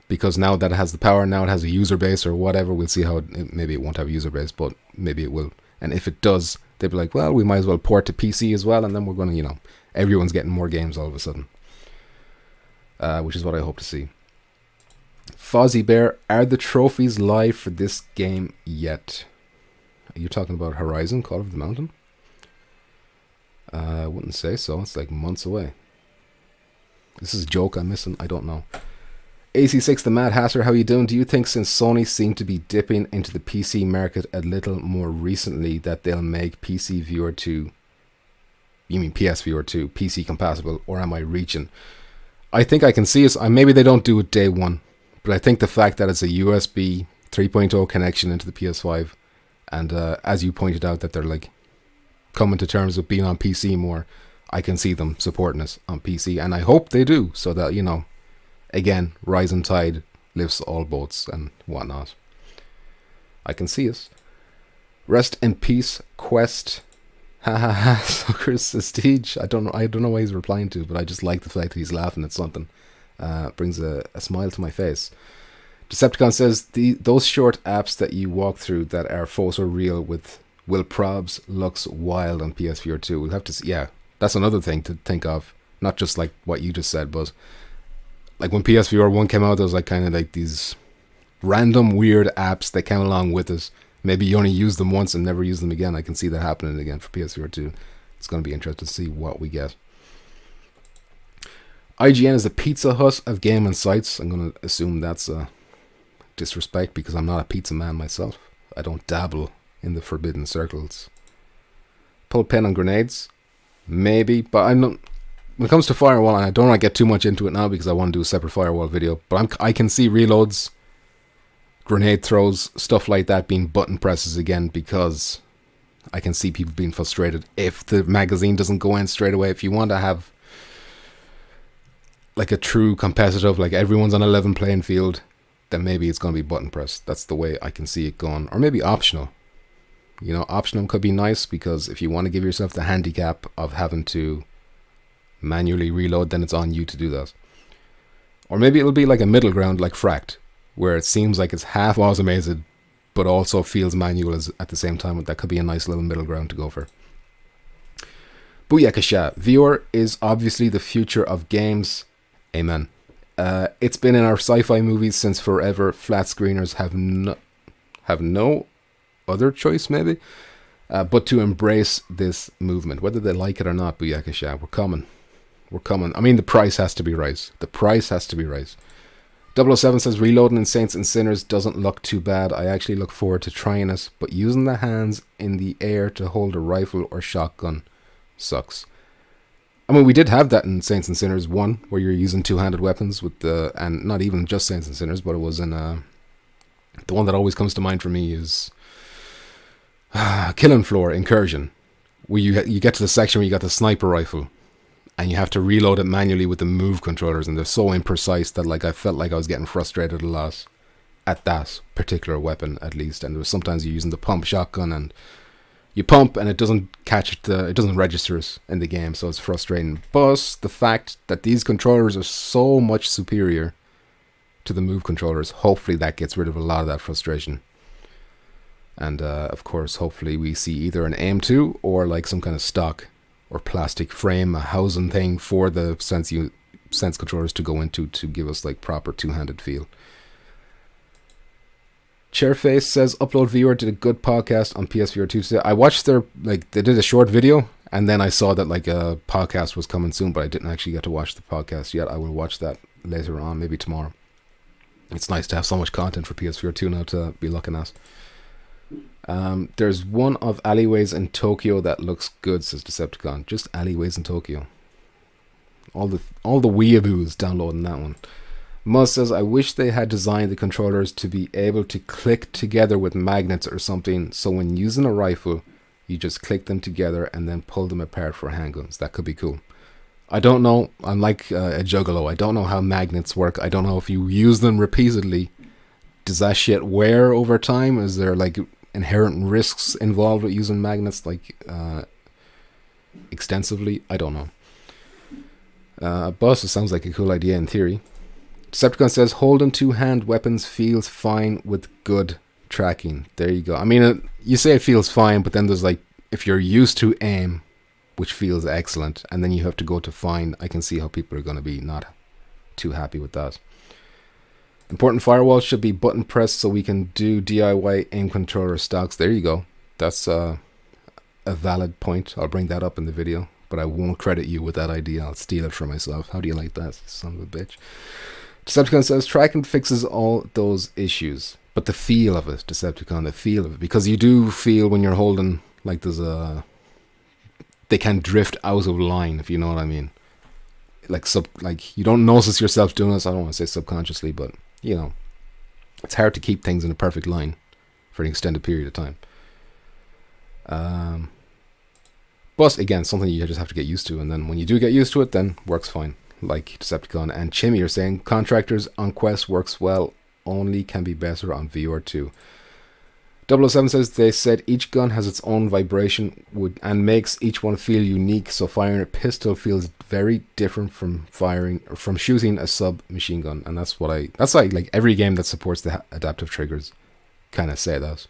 because now that it has the power, now it has a user base or whatever, we'll see how maybe it won't have a user base, but maybe it will. And if it does, they'll be like, well, we might as well port to PC as well, and then we're going to, everyone's getting more games all of a sudden. Which is what I hope to see. Fozzie Bear, are the trophies live for this game yet? Are you talking about Horizon, Call of the Mountain? I wouldn't say so. It's like months away. This is a joke I'm missing. I don't know. AC6 the Mad Hatter, how you doing? Do you think since Sony seemed to be dipping into the PC market a little more recently that they'll make PSVR 2 PC compatible, or am I reaching? I think I can see it. Maybe they don't do it day one, but I think the fact that it's a USB 3.0 connection into the PS5, and as you pointed out, that they're like coming to terms with being on PC more, I can see them supporting us on PC, and I hope they do, so that, you know, again, rising tide lifts all boats and whatnot. I can see us. Rest in peace, Quest. Ha ha ha. Sucker's Prestige. I don't know why he's replying to, but I just like the fact that he's laughing at something. Brings a smile to my face. Decepticon says those short apps that you walk through that are photoreal with Will Probs looks wild on PSVR 2. We'll have to see. Yeah, that's another thing to think of. Not just like what you just said, but like when PSVR 1 came out, there was like kind of like these random weird apps that came along with us. Maybe you only use them once and never use them again. I can see that happening again for PSVR 2. It's going to be interesting to see what we get. IGN is the Pizza Hut of gaming sites. I'm going to assume that's a disrespect because I'm not a pizza man myself. I don't dabble in the forbidden circles. Pull pin on grenades? Maybe, but I'm not... When it comes to Firewall, and I don't want to get too much into it now because I want to do a separate Firewall video, but I can see reloads, grenade throws, stuff like that being button presses again, because I can see people being frustrated if the magazine doesn't go in straight away. If you want to have like a true competitive, like everyone's on a level playing field, then maybe it's going to be button press. That's the way I can see it going. Or maybe optional. You know, optional could be nice, because if you want to give yourself the handicap of having to manually reload, then it's on you to do that. Or maybe it'll be like a middle ground like Fract, where it seems like it's half automated but also feels manual at the same time. That could be a nice little middle ground to go for. Booyakasha. VR is obviously the future of games. Amen. It's been in our sci-fi movies since forever. Flat screeners have no other choice, maybe, but to embrace this movement, whether they like it or not. Booyakasha. We're coming. I mean, the price has to be right. 007 says reloading in Saints and Sinners doesn't look too bad. I actually look forward to trying it, but using the hands in the air to hold a rifle or shotgun sucks. I mean, we did have that in Saints and Sinners 1, where you're using two-handed weapons with and not even just Saints and Sinners, but it was in the one that always comes to mind for me is Killing Floor Incursion, where you get to the section where you got the sniper rifle, and you have to reload it manually with the move controllers, and they're so imprecise that like I felt like I was getting frustrated a lot at that particular weapon, at least. And there was sometimes you're using the pump shotgun, and you pump and it doesn't it doesn't register it in the game, so it's frustrating. But the fact that these controllers are so much superior to the move controllers, hopefully that gets rid of a lot of that frustration. And of course, hopefully we see either an aim 2 or like some kind of stock or plastic frame, a housing thing for the sense controllers to go into to give us like proper two-handed feel. Chairface says Upload Viewer did a good podcast on PSVR 2 today. I watched they did a short video, and then I saw that like a podcast was coming soon, but I didn't actually get to watch the podcast yet. I will watch that later on, maybe tomorrow. It's nice to have so much content for PSVR 2 now to be looking at. There's one of alleyways in Tokyo that looks good, says Decepticon. Just alleyways in Tokyo. All the weeaboos downloading that one. Muzz says, I wish they had designed the controllers to be able to click together with magnets or something, so when using a rifle, you just click them together and then pull them apart for handguns. That could be cool. I don't know. I'm like a juggalo. I don't know how magnets work. I don't know if you use them repeatedly. Does that shit wear over time? Is there like inherent risks involved with using magnets like extensively? I don't know. But it sounds like a cool idea in theory. Decepticon says holding two-hand weapons feels fine with good tracking. There you go. I mean, you say it feels fine, but then there's like, if you're used to aim, which feels excellent, and then you have to go to find, I can see how people are going to be not too happy with that. Important Firewall should be button pressed so we can do DIY aim controller stocks. There you go. That's a valid point. I'll bring that up in the video, but I won't credit you with that idea. I'll steal it for myself. How do you like that, son of a bitch? Decepticon says tracking fixes all those issues, but the feel of it, Decepticon, the feel of it, because you do feel when you're holding, like they can drift out of line, if you know what I mean. Like you don't notice yourself doing this. I don't want to say subconsciously, but you know, it's hard to keep things in a perfect line for an extended period of time. But again, something you just have to get used to, and then when you do get used to it, then works fine. Like Decepticon and Chimmy are saying, contractors on Quest works well, only can be better on VR2. 007 says they said each gun has its own vibration and makes each one feel unique, so firing a pistol feels very different from shooting a submachine gun, and that's like every game that supports the adaptive triggers kind of say that,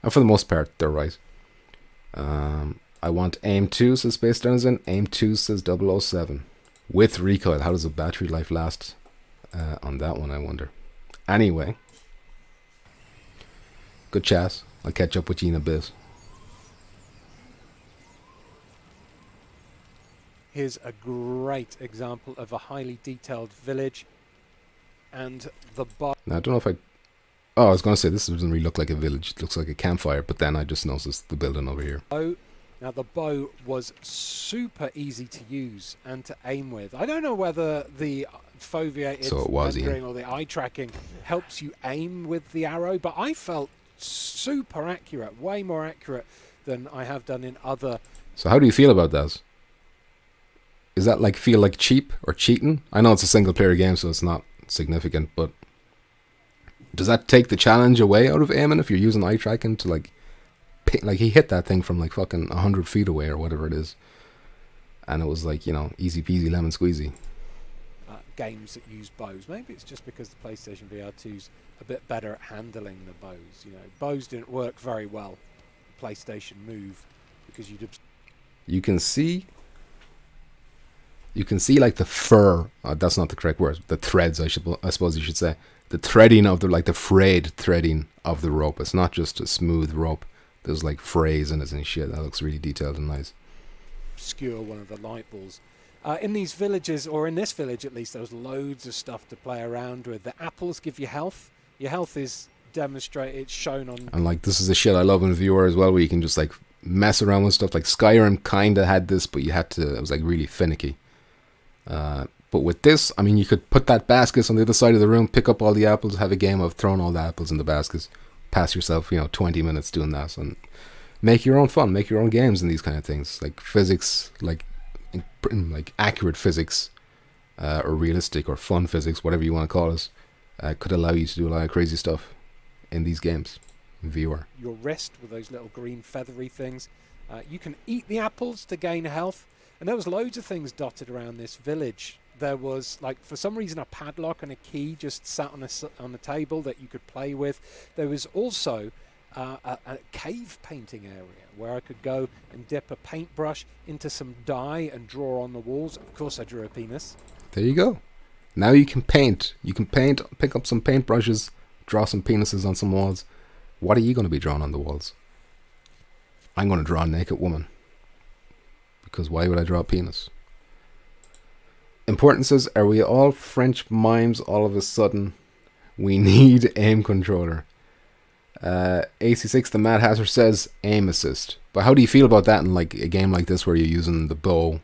and for the most part they're right. I want aim 2, says Space Denizen. Aim 2, says 007. With recoil, how does the battery life last on that one, I wonder. Anyway, good chat. I'll catch up with you in a bit. Here's a great example of a highly detailed village, and the bow. Now, I don't know if I was going to say this doesn't really look like a village. It looks like a campfire, but then I just noticed the building over here. Now, the bow was super easy to use and to aim with. I don't know whether the foveated rendering or the eye tracking helps you aim with the arrow, but I felt super accurate, way more accurate than I have done in other. So how do you feel about that? Is that feel like cheap or cheating? I know it's a single player game, so it's not significant, but does that take the challenge away out of aiming if you're using eye tracking to he hit that thing from fucking 100 feet away or whatever it is, and it was easy peasy lemon squeezy. Games that use bows, maybe it's just because the PlayStation VR2's a bit better at handling the bows. Bows didn't work very well PlayStation Move because you can see the fur, that's not the correct word, the threads, I suppose you should say, the threading of the frayed threading of the rope. It's not just a smooth rope. There's frays in it and shit. That looks really detailed and nice. Obscure one of the light balls. In these villages, or in this village at least, there was loads of stuff to play around with. The apples give you health. Your health is demonstrated, it's shown on. And this is the shit I love in VR as well, where you can just mess around with stuff. Like Skyrim kinda had this, but it was really finicky. But with this, you could put that basket on the other side of the room, pick up all the apples, have a game of throwing all the apples in the baskets. Pass yourself 20 minutes doing that, and make your own fun, make your own games in these kind of things, like physics, like accurate physics, or realistic or fun physics, whatever you want to call it, could allow you to do a lot of crazy stuff in these games in VR. Your wrist with those little green feathery things, you can eat the apples to gain health, and there was loads of things dotted around this village. There was, for some reason, a padlock and a key just sat on a table that you could play with. There was also a cave painting area where I could go and dip a paintbrush into some dye and draw on the walls. Of course, I drew a penis. There you go. Now you can paint. You can paint, pick up some paintbrushes, draw some penises on some walls. What are you going to be drawing on the walls? I'm going to draw a naked woman. Because why would I draw a penis? Important says, are we all French mimes all of a sudden? We need aim controller. AC6 the Mad Hatter says aim assist. But how do you feel about that in a game like this where you're using the bow?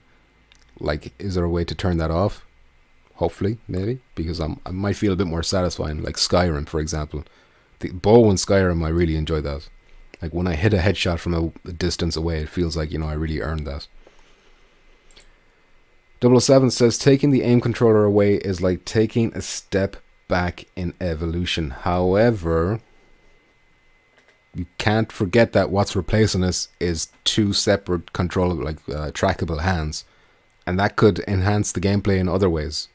Is there a way to turn that off? Hopefully, maybe. Because I might feel a bit more satisfying. Like Skyrim, for example. The bow in Skyrim, I really enjoy that. When I hit a headshot from a distance away, it feels like, I really earned that. 007 says taking the aim controller away is like taking a step back in evolution. However, you can't forget that what's replacing us is two separate trackable hands, and that could enhance the gameplay in other ways.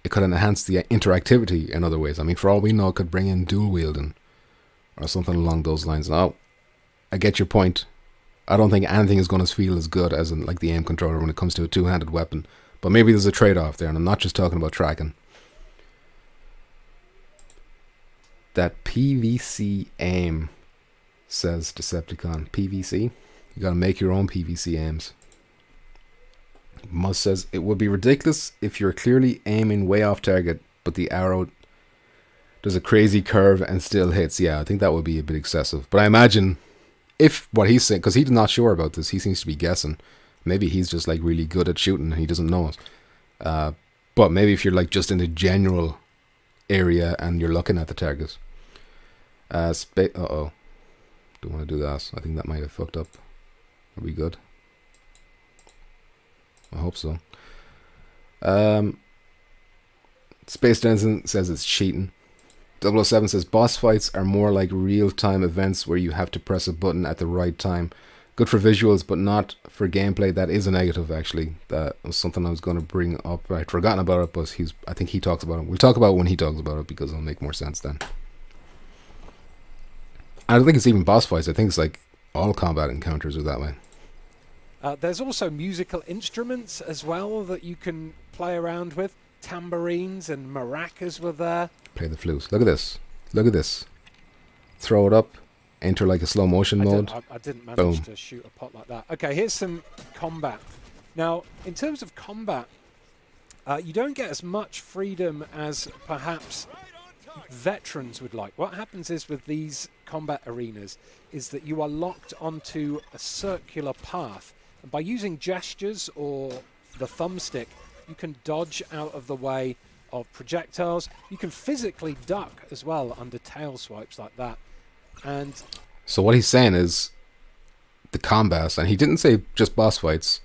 It could enhance the interactivity in other ways. For all we know, it could bring in dual wielding or something along those lines. Now, I get your point. I don't think anything is going to feel as good as the aim controller when it comes to a two-handed weapon. But maybe there's a trade-off there, and I'm not just talking about tracking. That PVC aim, says Decepticon. PVC? You gotta make your own PVC aims. Must says, it would be ridiculous if you're clearly aiming way off target, but the arrow does a crazy curve and still hits. Yeah, I think that would be a bit excessive. But I imagine if what he's saying, because he's not sure about this, he seems to be guessing. Maybe he's just really good at shooting and he doesn't know it. But maybe if you're just in a general area and you're looking at the target. Uh-oh. Don't want to do that. I think that might have fucked up. Are we good? I hope so. Space Denizen says it's cheating. 007 says boss fights are more like real-time events where you have to press a button at the right time. Good for visuals, but not for gameplay. That is a negative, actually. That was something I was going to bring up. I'd forgotten about it, but I think he talks about it. We'll talk about it when he talks about it, because it'll make more sense then. I don't think it's even boss fights. I think it's like all combat encounters are that way. There's also musical instruments as well that you can play around with. Tambourines and maracas were there. Play the flutes. Look at this. Look at this. Throw it up. Enter like a slow motion mode. I didn't manage to shoot a pot like that. Okay, here's some combat. Now, in terms of combat, you don't get as much freedom as perhaps veterans would like. What happens is with these combat arenas is that you are locked onto a circular path. And by using gestures or the thumbstick, you can dodge out of the way of projectiles. You can physically duck as well under tail swipes like that. And so what he's saying is the combat, and he didn't say just boss fights.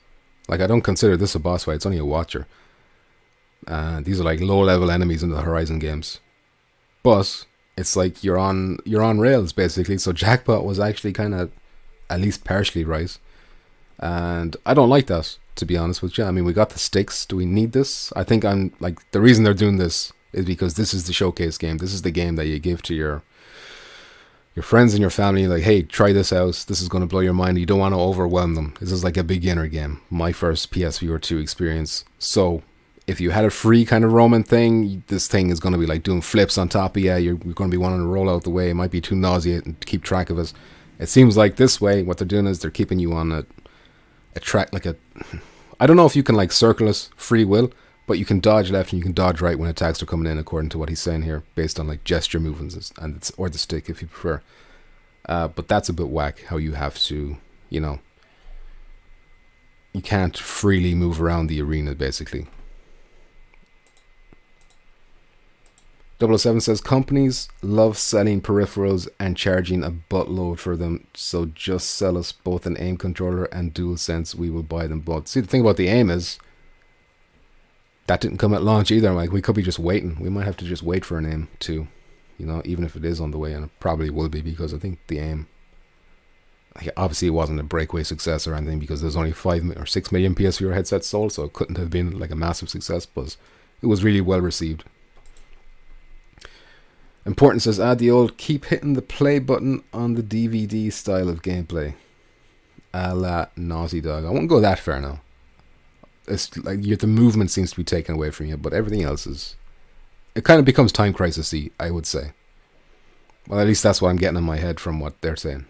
Like, I don't consider this a boss fight. It's only a watcher. These are like low-level enemies in the Horizon games. But it's like you're on rails, basically. So Jackpot was actually kind of at least partially right. And I don't like that, to be honest with you. I mean, we got the sticks. Do we need this? I think the reason they're doing this is because this is the showcase game. This is the game that you give to your friends and your family, like, hey, try this out. This is going to blow your mind. You don't want to overwhelm them. This is like a beginner game. My first PSVR 2 experience. So if you had a free kind of roaming thing, this thing is going to be like doing flips on top of you. You're going to be wanting to roll out the way. It might be too nauseating to keep track of it. It seems like this way, what they're doing is they're keeping you on a track, like I don't know if you can like circle it free will, but you can dodge left and you can dodge right when attacks are coming in, according to what he's saying here, based on like gesture movements or the stick if you prefer. But that's a bit whack, how you have to, you can't freely move around the arena, basically. 007 says companies love selling peripherals and charging a buttload for them, so just sell us both an aim controller and DualSense. We will buy them both. See, the thing about the aim is that didn't come at launch either. Like, we could be just waiting. We might have to just wait for an aim too, even if it is on the way, and it probably will be, because I think the aim, obviously it wasn't a breakaway success or anything, because there's only 5 or 6 million PSVR headsets sold, so it couldn't have been like a massive success, but it was really well received. Important says, add the old keep hitting the play button on the DVD style of gameplay. A la Naughty Dog. I won't go that far now. It's like the movement seems to be taken away from you, but everything else is... It kind of becomes Time Crisis-y, I would say. Well, at least that's what I'm getting in my head from what they're saying.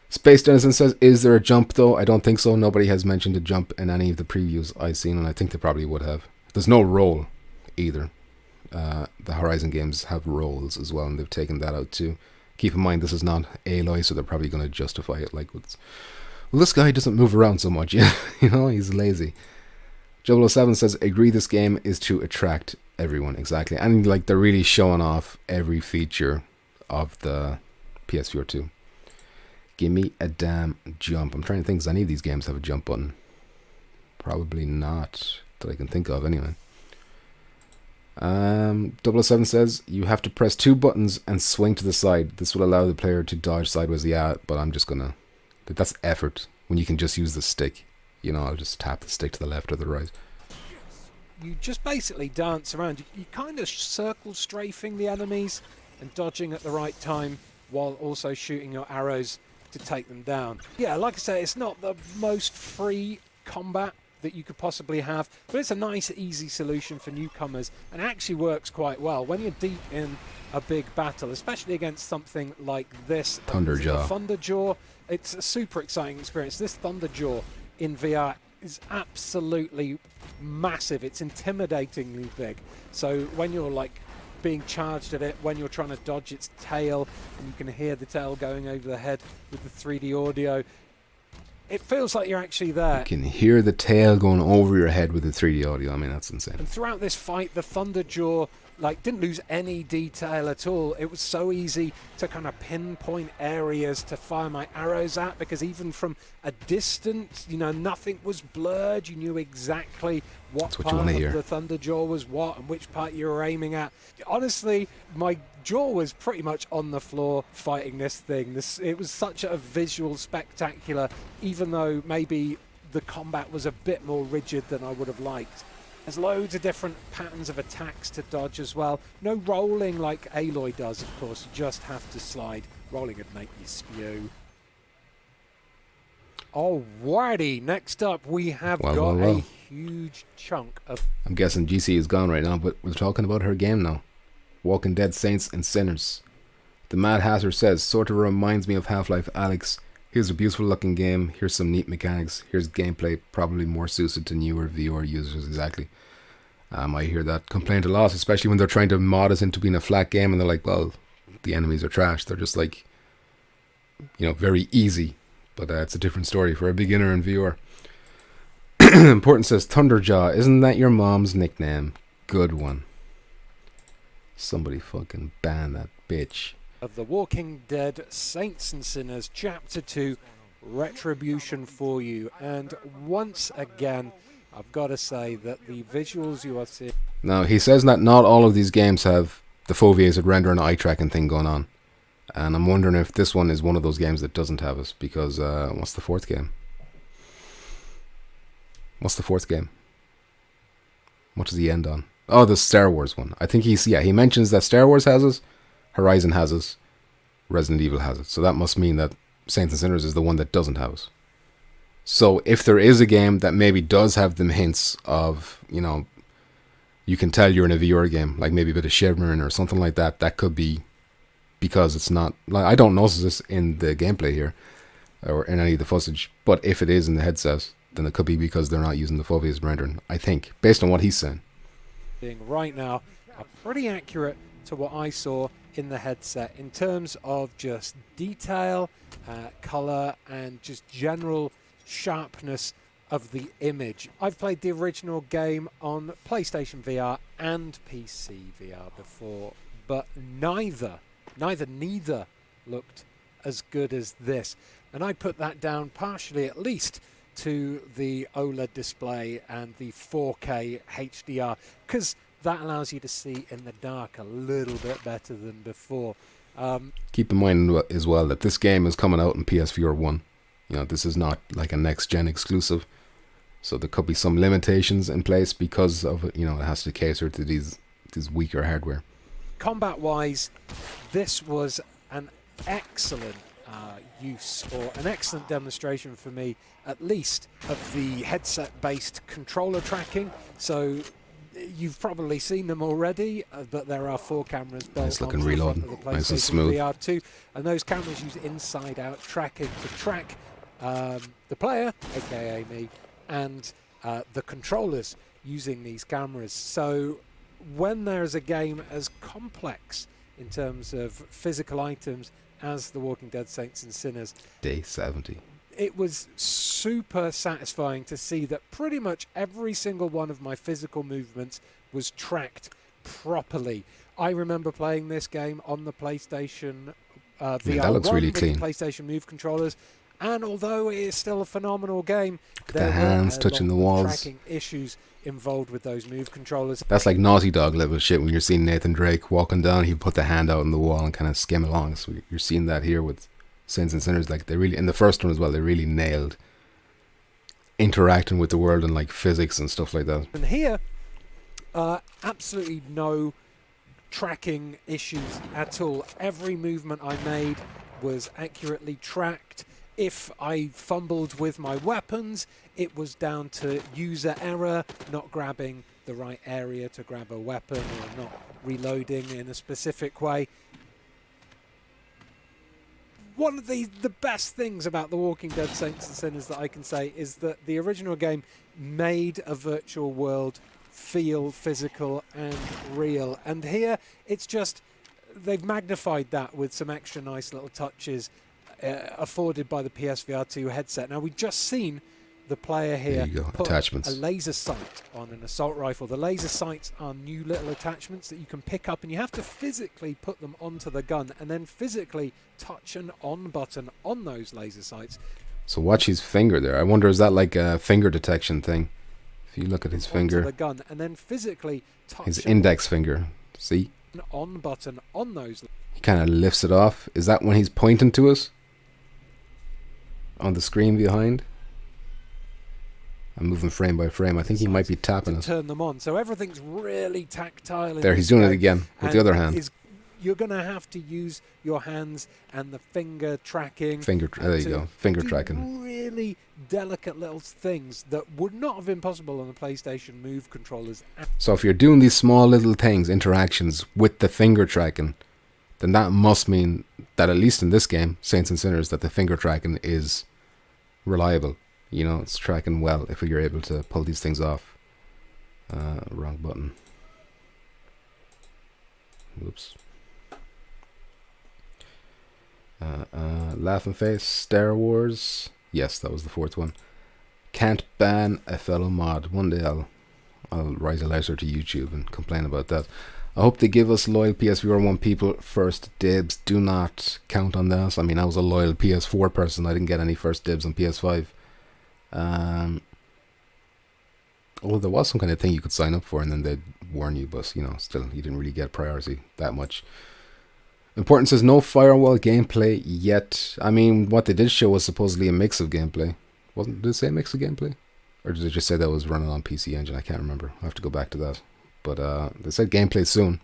Space Denizen says, is there a jump though? I don't think so. Nobody has mentioned a jump in any of the previews I've seen, and I think they probably would have. There's no roll either. The Horizon games have rolls as well, and they've taken that out too. Keep in mind, this is not Aloy, so they're probably going to justify it like, well, this guy doesn't move around so much. He's lazy. 007 says, agree, this game is to attract everyone. Exactly. And like, they're really showing off every feature of the PSVR 2. Give me a damn jump. I'm trying to think, does any of these games have a jump button? Probably not, that I can think of anyway. 007 says, you have to press 2 buttons and swing to the side. This will allow the player to dodge sideways. Yeah, but I'm just gonna... That's effort when you can just use the stick. I'll just tap the stick to the left or the right. You just basically dance around. You kind of circle strafing the enemies and dodging at the right time while also shooting your arrows to take them down. Yeah, like I say, it's not the most free combat that you could possibly have, but it's a nice, easy solution for newcomers, and actually works quite well when you're deep in a big battle, especially against something like this. Thunderjaw. It's a super exciting experience. This Thunderjaw in VR is absolutely massive. It's intimidatingly big. So when you're like being charged at it, when you're trying to dodge its tail, and you can hear the tail going over the head with the 3D audio, it feels like you're actually there. You can hear the tail going over your head with the 3D audio. I mean, that's insane. And throughout this fight, the Thunderjaw didn't lose any detail at all. It was so easy to kind of pinpoint areas to fire my arrows at, because even from a distance, nothing was blurred. You knew exactly what part of the Thunderjaw was what and which part you were aiming at. Honestly, my jaw was pretty much on the floor fighting this thing. It was such a visual spectacular, even though maybe the combat was a bit more rigid than I would have liked. There's loads of different patterns of attacks to dodge as well. No rolling like Aloy does, of course. You just have to slide. Rolling would make you spew. Alrighty, next up we have a huge chunk of... I'm guessing GC is gone right now, but we're talking about her game now. Walking Dead Saints and Sinners. The Mad Hatter says, sort of reminds me of Half-Life Alyx. Here's a beautiful looking game, here's some neat mechanics, here's gameplay probably more suited to newer VR users. Exactly. I hear that complaint a lot, especially when they're trying to mod us into being a flat game and they're like, well, the enemies are trash. They're just like, very easy. But it's a different story for a beginner in VR. Important says, Thunderjaw, isn't that your mom's nickname? Good one. Somebody fucking ban that bitch. Of The Walking Dead Saints and Sinners Chapter 2 Retribution for you. And once again, I've got to say that the visuals you are seeing... Now, he says that not all of these games have the foveated render and eye tracking thing going on. And I'm wondering if this one is one of those games that doesn't have it, because what's the fourth game? What's the fourth game? What does he end on? Oh, the Star Wars one. I think he mentions that Star Wars has it, Horizon has it, Resident Evil has it. So that must mean that Saints and Sinners is the one that doesn't have it. So if there is a game that maybe does have them hints of, you can tell you're in a VR game, like maybe a bit of shimmering or something like that, that could be because it's not, I don't notice this in the gameplay here or in any of the footage, but if it is in the headset, then it could be because they're not using the foveated rendering, I think, based on what he's saying. Right now are pretty accurate to what I saw in the headset in terms of just detail, color, and just general sharpness of the image. I've played the original game on PlayStation VR and PC VR before, but neither looked as good as this. And I put that down partially, at least, to the OLED display and the 4K HDR, because that allows you to see in the dark a little bit better than before. Keep in mind as well that this game is coming out in PSVR 1. This is not like a next-gen exclusive. So there could be some limitations in place because of it. It has to cater to these weaker hardware. Combat-wise, this was an excellent use, or an excellent demonstration for me, at least, of the headset-based controller tracking. So you've probably seen them already, but there are 4 cameras built onto the front of the PlayStation VR 2, and those cameras use inside-out tracking to track the player, aka me, and the controllers using these cameras. So when there's a game as complex in terms of physical items as The Walking Dead Saints and Sinners, Day 70, it was super satisfying to see that pretty much every single one of my physical movements was tracked properly. I remember playing this game on the PlayStation VR that looks really with clean. The PlayStation Move controllers, and although it is still a phenomenal game, the hands touching the walls, tracking issues involved with those Move controllers. That's like Naughty Dog level shit. When you're seeing Nathan Drake walking down, he put the hand out on the wall and kind of skim along. So you're seeing that here with Saints and Sinners. Like, they really, in the first one as well, they really nailed interacting with the world and like physics and stuff like that. And here, absolutely no tracking issues at all. Every movement I made was accurately tracked. If I fumbled with my weapons, it was down to user error, not grabbing the right area to grab a weapon, or not reloading in a specific way. One of the best things about The Walking Dead Saints and Sinners that I can say is that the original game made a virtual world feel physical and real. And here, it's just, they've magnified that with some extra nice little touches. afforded by the PSVR 2 headset. Now, we've just seen the player here There you go. put Attachments. a laser sight on an assault rifle. The laser sights are new little attachments that you can pick up, and you have to physically put them onto the gun and then physically touch an on button on those laser sights. So watch his finger there. I wonder, is that like a finger detection thing? If you look at his finger, the gun and then physically touch his index finger. See? an on button on those. He kind of lifts it off. Is that when he's pointing to us? On the screen behind? I'm moving frame by frame. I think he might be tapping us. Turn them on. So everything's really tactile. There, he's doing it again with the other hand. You're going to have to use your hands and the finger tracking. There you go. Finger tracking. Really delicate little things that would not have been possible on the PlayStation Move controllers. So if you're doing these small little things, interactions with the finger tracking, then that must mean that at least in this game, Saints and Sinners, that the finger tracking is reliable. You know, it's tracking well if you're able to pull these things off. Wrong button. Whoops. Laughing Face, Star Wars. Yes, that was the fourth one. Can't ban a fellow mod. One day I'll rise a letter to YouTube and complain about that. I hope they give us loyal PSVR 1 people first dibs. Do not count on that. I mean, I was a loyal PS4 person. I didn't get any first dibs on PS5. Although there was some kind of thing you could sign up for and then they'd warn you, but you know, still you didn't really get priority that much. Important says no Firewall gameplay yet. I mean, what they did show was supposedly a mix of gameplay. Did it say a mix of gameplay? Or did it just say that was running on PC Engine? I can't remember. I have to go back to that. But they said gameplay soon.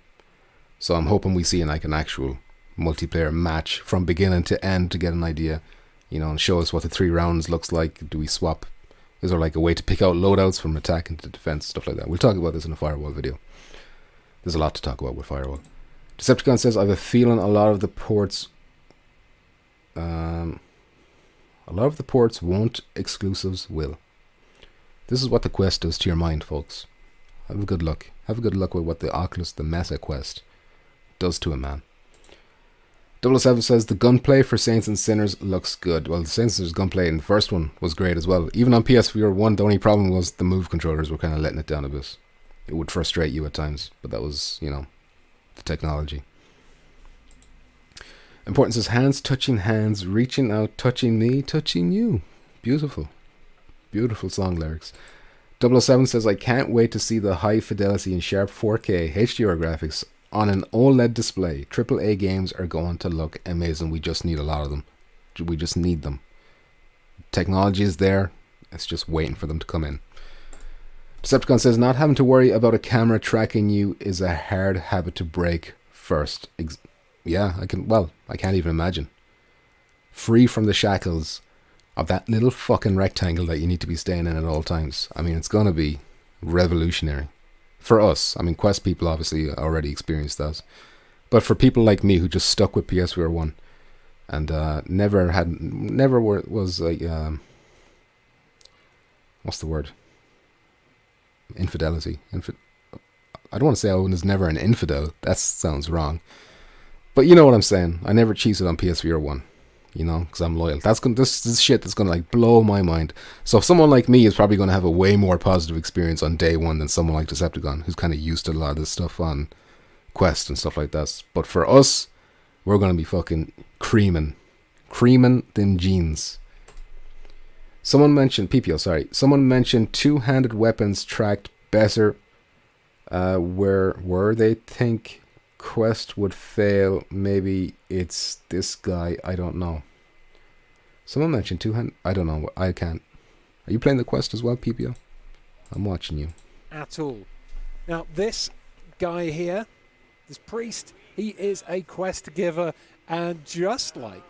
So I'm hoping we see like an actual multiplayer match from beginning to end to get an idea. You know, and show us what the 3 rounds looks like. Do we swap? Is there like a way to pick out loadouts from attack into defense, stuff like that? We'll talk about this in a Firewall video. There's a lot to talk about with Firewall. Decepticon says, I have a feeling a lot of the ports won't, exclusives will. This is what the Quest does to your mind, folks. Have a good look. Have a good look with what the Oculus, the Meta Quest, does to a man. 007 says, the gunplay for Saints and Sinners looks good. Well, the Saints and Sinners gunplay in the first one was great as well. Even on PSVR 1, the only problem was the Move controllers were kind of letting it down a bit. It would frustrate you at times, but that was, you know, the technology. Important says, hands touching hands, reaching out, touching me, touching you. Beautiful. Beautiful song lyrics. 007 says, I can't wait to see the high fidelity and sharp 4K HDR graphics on an OLED display. AAA games are going to look amazing. We just need a lot of them. We just need them. Technology is there. It's just waiting for them to come in. Decepticon says, not having to worry about a camera tracking you is a hard habit to break first. Yeah, I can't even imagine. Free from the shackles of that little fucking rectangle that you need to be staying in at all times. I mean, it's going to be revolutionary. For us, I mean, Quest people obviously already experienced that. But for people like me who just stuck with PSVR 1 and was a, what's the word? Infidelity. I don't want to say I was never an infidel. That sounds wrong. But you know what I'm saying. I never cheated on PSVR 1. You know, because I'm loyal. This is shit that's going to like blow my mind. So if someone like me is probably going to have a way more positive experience on day one than someone like Decepticon, who's kind of used to a lot of this stuff on Quest and stuff like that. But for us, we're going to be fucking creaming them jeans. Someone mentioned, PPO, sorry. Someone mentioned two-handed weapons tracked better where they think Quest would fail. Maybe it's this guy. I don't know. Someone mentioned two-handed. I don't know. I can't. Are you playing the Quest as well, PPO? I'm watching you. At all. Now, this guy here, this priest, he is a quest giver, and just like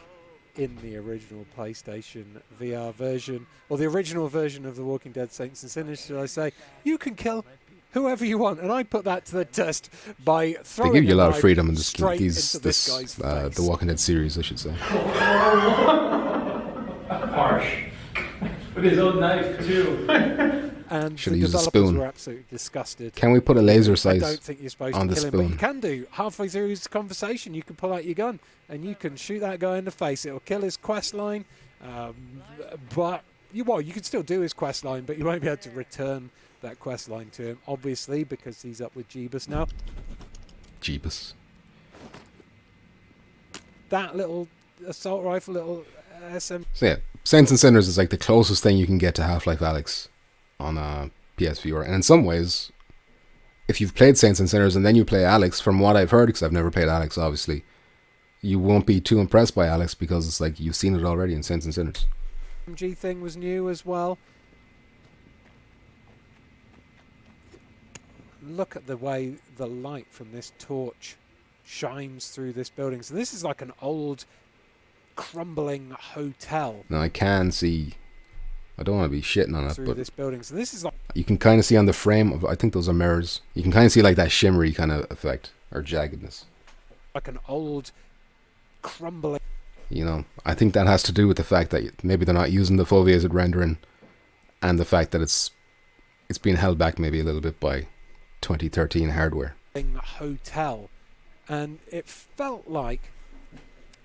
in the original PlayStation VR version, or the original version of The Walking Dead Saints and Sinners, should I say, you can kill whoever you want, and I put that to the test by throwing. They give you a lot of freedom in this The Walking Dead series, I should say. Harsh. With his own knife too. And Should the use a developers spoon. were absolutely disgusted. Can we put a laser I sight don't think you're supposed on to the kill him, but you spoon? can do. Halfway through his conversation, you can pull out your gun and you can shoot that guy in the face. It'll kill his quest line, but you can still do his quest line, but you won't be able to return that quest line to him, obviously, because he's up with Jeebus now. Jeebus. That little assault rifle, little SM. So yeah, Saints and Sinners is like the closest thing you can get to Half-Life Alyx on PSVR. And in some ways, if you've played Saints and Sinners and then you play Alyx, from what I've heard, because I've never played Alyx, obviously, you won't be too impressed by Alyx because it's like you've seen it already in Saints and Sinners. MG thing was new as well. Look at the way the light from this torch shines through this building. So this is like an old crumbling hotel. Now I can see, I don't want to be shitting on it, through but this building. So this is like you can kind of see on the frame of, I think those are mirrors, you can kind of see like that shimmery kind of effect or jaggedness. like an old crumbling. You know, I think that has to do with the fact that maybe they're not using the foveated rendering, and the fact that it's being held back maybe a little bit by 2013 hardware. Hotel, and it felt like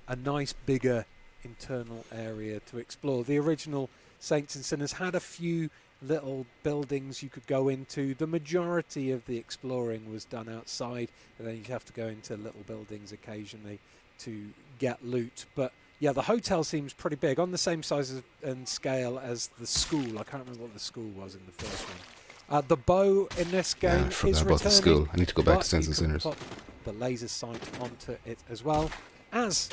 a nice bigger internal area to explore. The original Saints and Sinners had a few little buildings you could go into. The majority of the exploring was done outside, and then you'd have to go into little buildings occasionally to get loot. But yeah, the hotel seems pretty big, on the same size and scale as the school. I can't remember what the school was in the first one. The bow in this game I forgot is about the returning. school. I need to go back but to Saints you and can Sinners. put the laser sight onto it as well as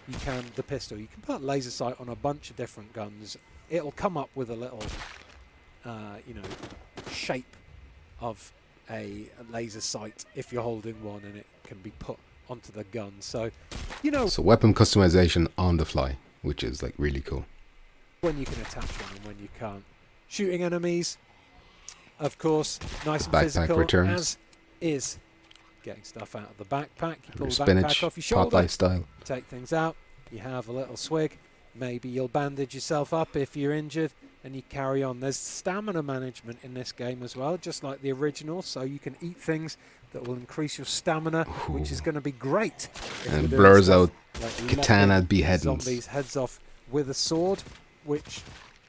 you can the pistol. You can put laser sight on a bunch of different guns. It'll come up with a little, shape of a laser sight if you're holding one, and it can be put onto the gun. So, So weapon customization on the fly, which is like really cool. when you can attach one and when you can't. Shooting enemies, of course, nice The and backpack physical, returns. as is getting stuff out of the backpack. You pull the Spinach, backpack off your pop shoulder, lifestyle. take things out, you have a little swig, maybe you'll bandage yourself up if you're injured, and you carry on. There's stamina management in this game as well, just like the original, so you can eat things that will increase your stamina, which is going to be great. And it blurs out like katana lopping beheadings. zombies' heads off with a sword, which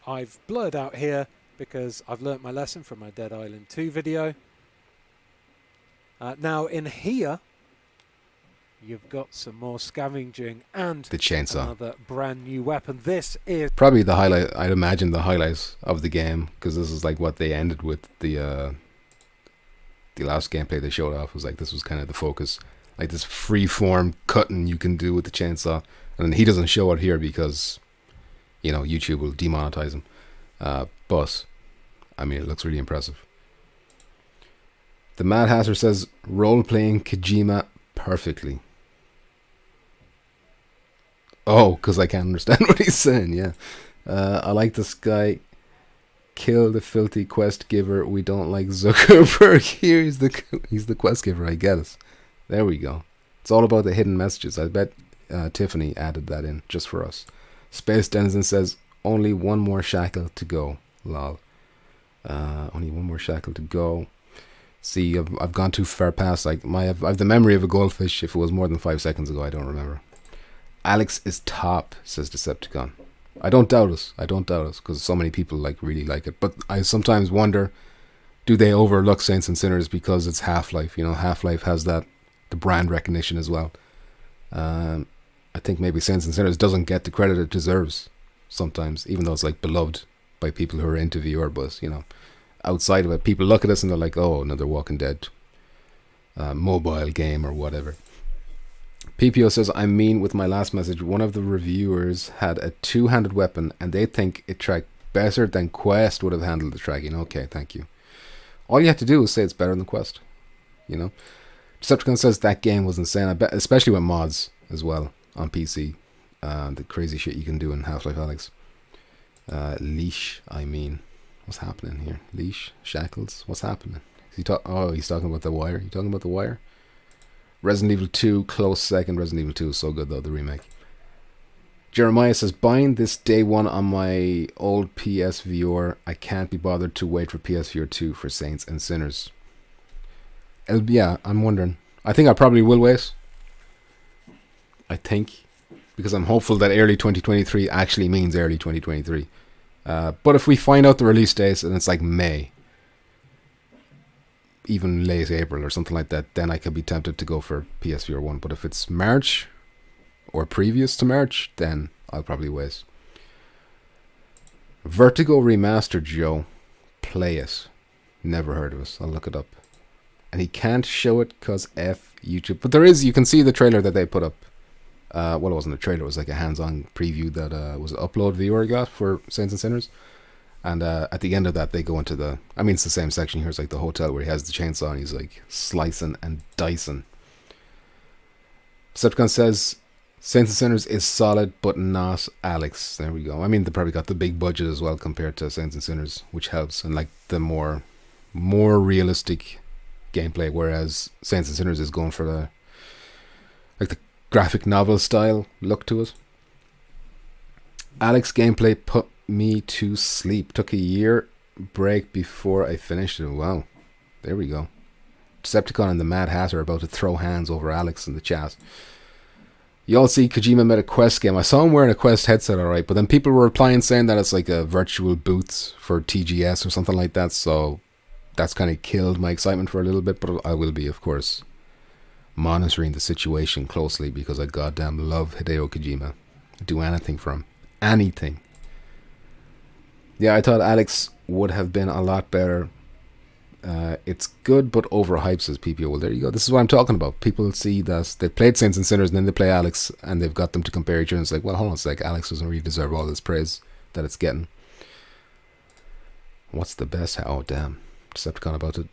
I've blurred out here because I've learnt my lesson from my Dead Island 2 video. Now in here, you've got some more scavenging and The chainsaw. another brand new weapon. This is Probably the highlight, I'd imagine the highlights of the game, because this is like what they ended with. The last gameplay they showed off was like, this was kind of the focus. Like this free form cutting you can do with the chainsaw. And he doesn't show it here because, YouTube will demonetize him. But, I mean, it looks really impressive. The Mad Hatter says, role-playing Kojima perfectly. Oh, because I can't understand what he's saying, yeah. I like this guy. Kill the filthy quest giver. We don't like Zuckerberg here. He's the quest giver, I get it. There we go. It's all about the hidden messages. I bet Tiffany added that in just for us. Space Denizen says, only one more shackle to go. Lol. Only one more shackle to go. See, I've gone too far past. Like I've the memory of a goldfish. If it was more than 5 seconds ago, I don't remember. Alyx is top, says Decepticon. I don't doubt it. Because so many people really like it. But I sometimes wonder, do they overlook Saints and Sinners because it's Half-Life? Half-Life has the brand recognition as well. I think maybe Saints and Sinners doesn't get the credit it deserves sometimes, even though it's beloved by people who are into VR. But outside of it, people look at us and they're like, oh, another Walking Dead mobile game or whatever. PPO says, I mean, with my last message, one of the reviewers had a two-handed weapon and they think it tracked better than Quest would have handled the tracking. Okay, thank you. All you have to do is say it's better than Quest. Decepticon says that game was insane. I bet, especially with mods as well on PC. The crazy shit you can do in Half-Life Alyx. Leash, I mean. What's happening here? Leash? Shackles? What's happening? He's talking about the wire. You talking about the wire? Resident Evil 2, close second. Resident Evil 2 is so good though, the remake. Jeremiah says, buying this day one on my old PSVR. I can't be bothered to wait for PSVR 2 for Saints and Sinners. Yeah, I'm wondering. I think I probably will wait. I think. Because I'm hopeful that early 2023 actually means early 2023. But if we find out the release dates and it's like May, even late April or something like that, then I could be tempted to go for PSVR 1. But if it's March or previous to March, then I'll probably wait. Vertigo Remastered, Joe. Play it. Never heard of it. I'll look it up. And he can't show it because F YouTube. But there is, you can see the trailer that they put up. Well, it wasn't a trailer, it was like a hands-on preview that was an upload viewer got for Saints and Sinners. And at the end of that, they go into the... I mean, it's the same section here. It's like the hotel where he has the chainsaw and he's like slicing and dicing. Decepticon says, Saints and Sinners is solid, but not Alex. There we go. I mean, they probably got the big budget as well compared to Saints and Sinners, which helps. And like the more realistic gameplay, whereas Saints and Sinners is going for the graphic novel style look to it. Alex gameplay put me to sleep. Took a year break before I finished it. Wow. There we go. Decepticon and the Mad Hat are about to throw hands over Alex in the chat. You all see Kojima made a Quest game. I saw him wearing a Quest headset, alright, but then people were replying saying that it's like a virtual boots for TGS or something like that, so that's kind of killed my excitement for a little bit, but I will be, of course, monitoring the situation closely because I goddamn love Hideo Kojima. I'd do anything for him. Anything. Yeah, I thought Alex would have been a lot better. It's good but overhyped, says PPO. Well, there you go. This is what I'm talking about. People see that they played Saints and Sinners and then they play Alex and they've got them to compare each other. It's like, well, hold on a sec. Alex doesn't really deserve all this praise that it's getting. What's the best? Oh, damn. Decepticon about to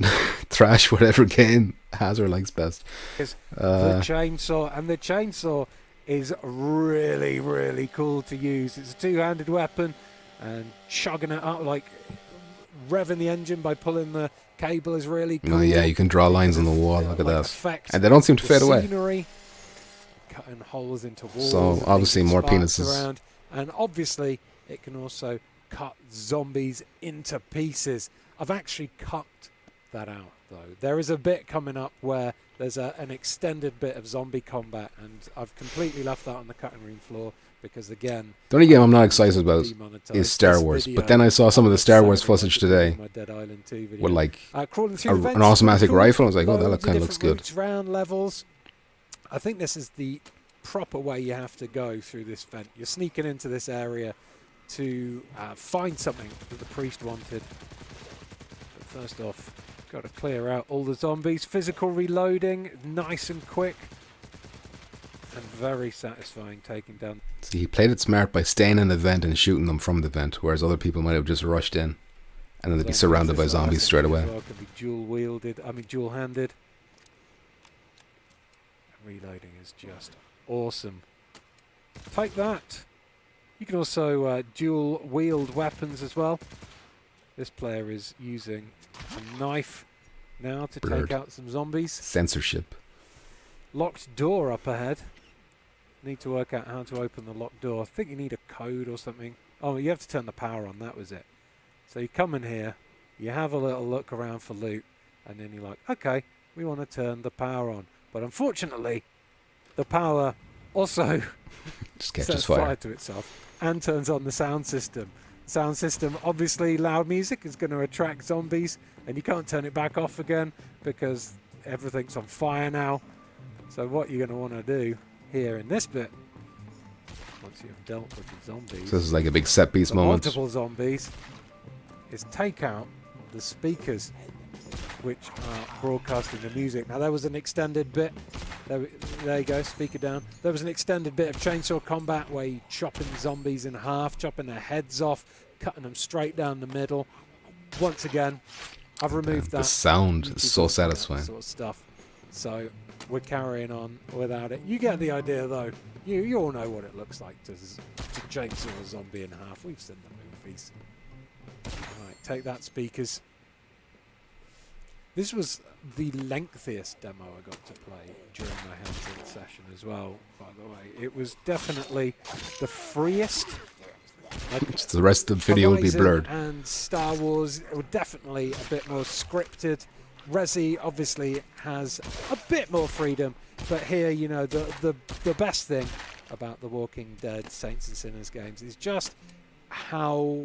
thrash whatever game Hazard likes best. The chainsaw, and the chainsaw is really, really cool to use. It's a two-handed weapon, and chugging it up, like revving the engine by pulling the cable is really cool. Oh yeah, you can draw lines on the wall. Look at that, and they don't seem to fade away. Cutting holes into walls. So obviously more penises. Around, and obviously it can also cut zombies into pieces. I've actually cut that out, though. There is a bit coming up where there's an extended bit of zombie combat, and I've completely left that on the cutting room floor because, again... The only game I'm not excited about is Star Wars, but then I saw some of the Star Wars footage today with, like, an automatic rifle. I was like, oh, that kind of looks good. Round levels. I think this is the proper way you have to go through this vent. You're sneaking into this area to find something that the priest wanted. First off, got to clear out all the zombies. Physical reloading, nice and quick. And very satisfying taking down. See, he played it smart by staying in the vent and shooting them from the vent, whereas other people might have just rushed in. And then they'd be surrounded by zombies straight away. Well, can be dual-handed. Reloading is just awesome. Take that. You can also dual-wield weapons as well. This player is using a knife now to take out some zombies. Censorship. Locked door up ahead. Need to work out how to open the locked door. I think you need a code or something. Oh, you have to turn the power on. That was it. So you come in here, you have a little look around for loot, and then you're like, okay, we want to turn the power on. But unfortunately, the power also just catches sets fire to itself and turns on the sound system. Sound system, obviously loud music is going to attract zombies, and you can't turn it back off again because everything's on fire now. So what you're going to want to do here in this bit, once you've dealt with the zombies, so this is like a big set piece moment. Multiple zombies, is take out the speakers which are broadcasting the music. Now there was an extended bit. There you go, speaker down. There was an extended bit of chainsaw combat where you're chopping zombies in half, chopping their heads off, cutting them straight down the middle. Once again, I've removed that. The sound is so satisfying. Sort of stuff. So we're carrying on without it. You get the idea, though. You all know what it looks like to chainsaw a zombie in half. We've seen the movies. Right, take that, speakers. This was the lengthiest demo I got to play during my hands-on session as well, by the way. It was definitely the freest. The rest of the video will be blurred. And Star Wars were definitely a bit more scripted. Resi obviously has a bit more freedom, but here, you know, the best thing about the Walking Dead Saints and Sinners games is just how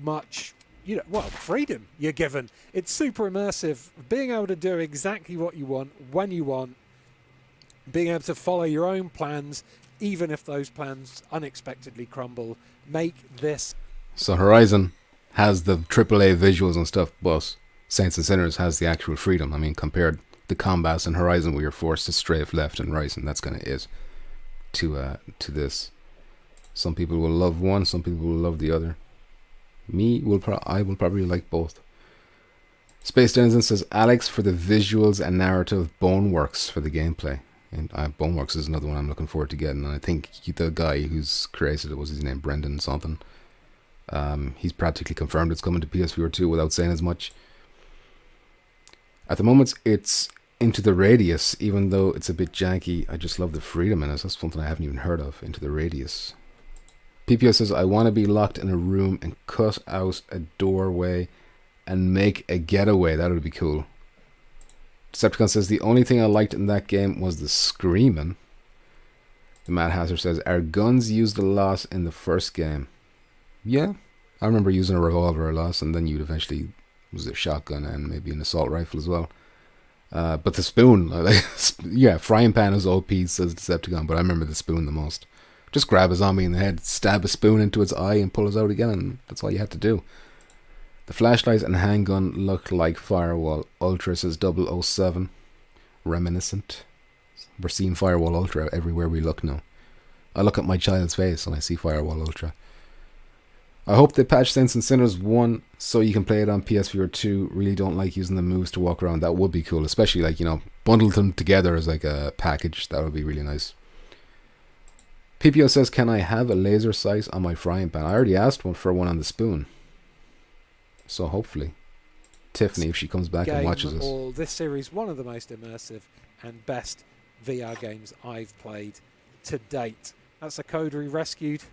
much, you know, well, freedom you're given. It's super immersive, being able to do exactly what you want, when you want, being able to follow your own plans, even if those plans unexpectedly crumble, make this. So Horizon has the AAA visuals and stuff, but Saints and Sinners has the actual freedom. I mean, compared the combats in Horizon where you're forced to strafe left and right, and that's kind of it to this. Some people will love one, some people will love the other. I will probably like both. Space Denizen says, Alex, for the visuals and narrative, Boneworks for the gameplay. And Boneworks is another one I'm looking forward to getting. And I think the guy who's created it, was his name Brendan something. He's practically confirmed it's coming to PSVR 2 without saying as much. At the moment, it's Into the Radius, even though it's a bit janky. I just love the freedom in it. That's something I haven't even heard of. Into the Radius. PPO says, I want to be locked in a room and cut out a doorway and make a getaway. That would be cool. Decepticon says, the only thing I liked in that game was the screaming. The Mad Hatter says, our guns used a lot in the first game. Yeah, I remember using a revolver a lot, and then you'd eventually use a shotgun and maybe an assault rifle as well. But the spoon, yeah, frying pan is OP, says Decepticon, but I remember the spoon the most. Just grab a zombie in the head, stab a spoon into its eye, and pull it out again, and that's all you had to do. The flashlight and handgun look like Firewall. Ultra says 007. Reminiscent. We're seeing Firewall Ultra everywhere we look now. I look at my child's face and I see Firewall Ultra. I hope they patch Saints and Sinners 1 so you can play it on PSVR 2. Really don't like using the moves to walk around. That would be cool, especially like, you know, bundle them together as like a package. That would be really nice. PPO says, can I have a laser sight on my frying pan? I already asked for one on the spoon. So hopefully, Tiffany, if she comes back and watches us. Or this series, one of the most immersive and best VR games I've played to date. That's a code we rescued.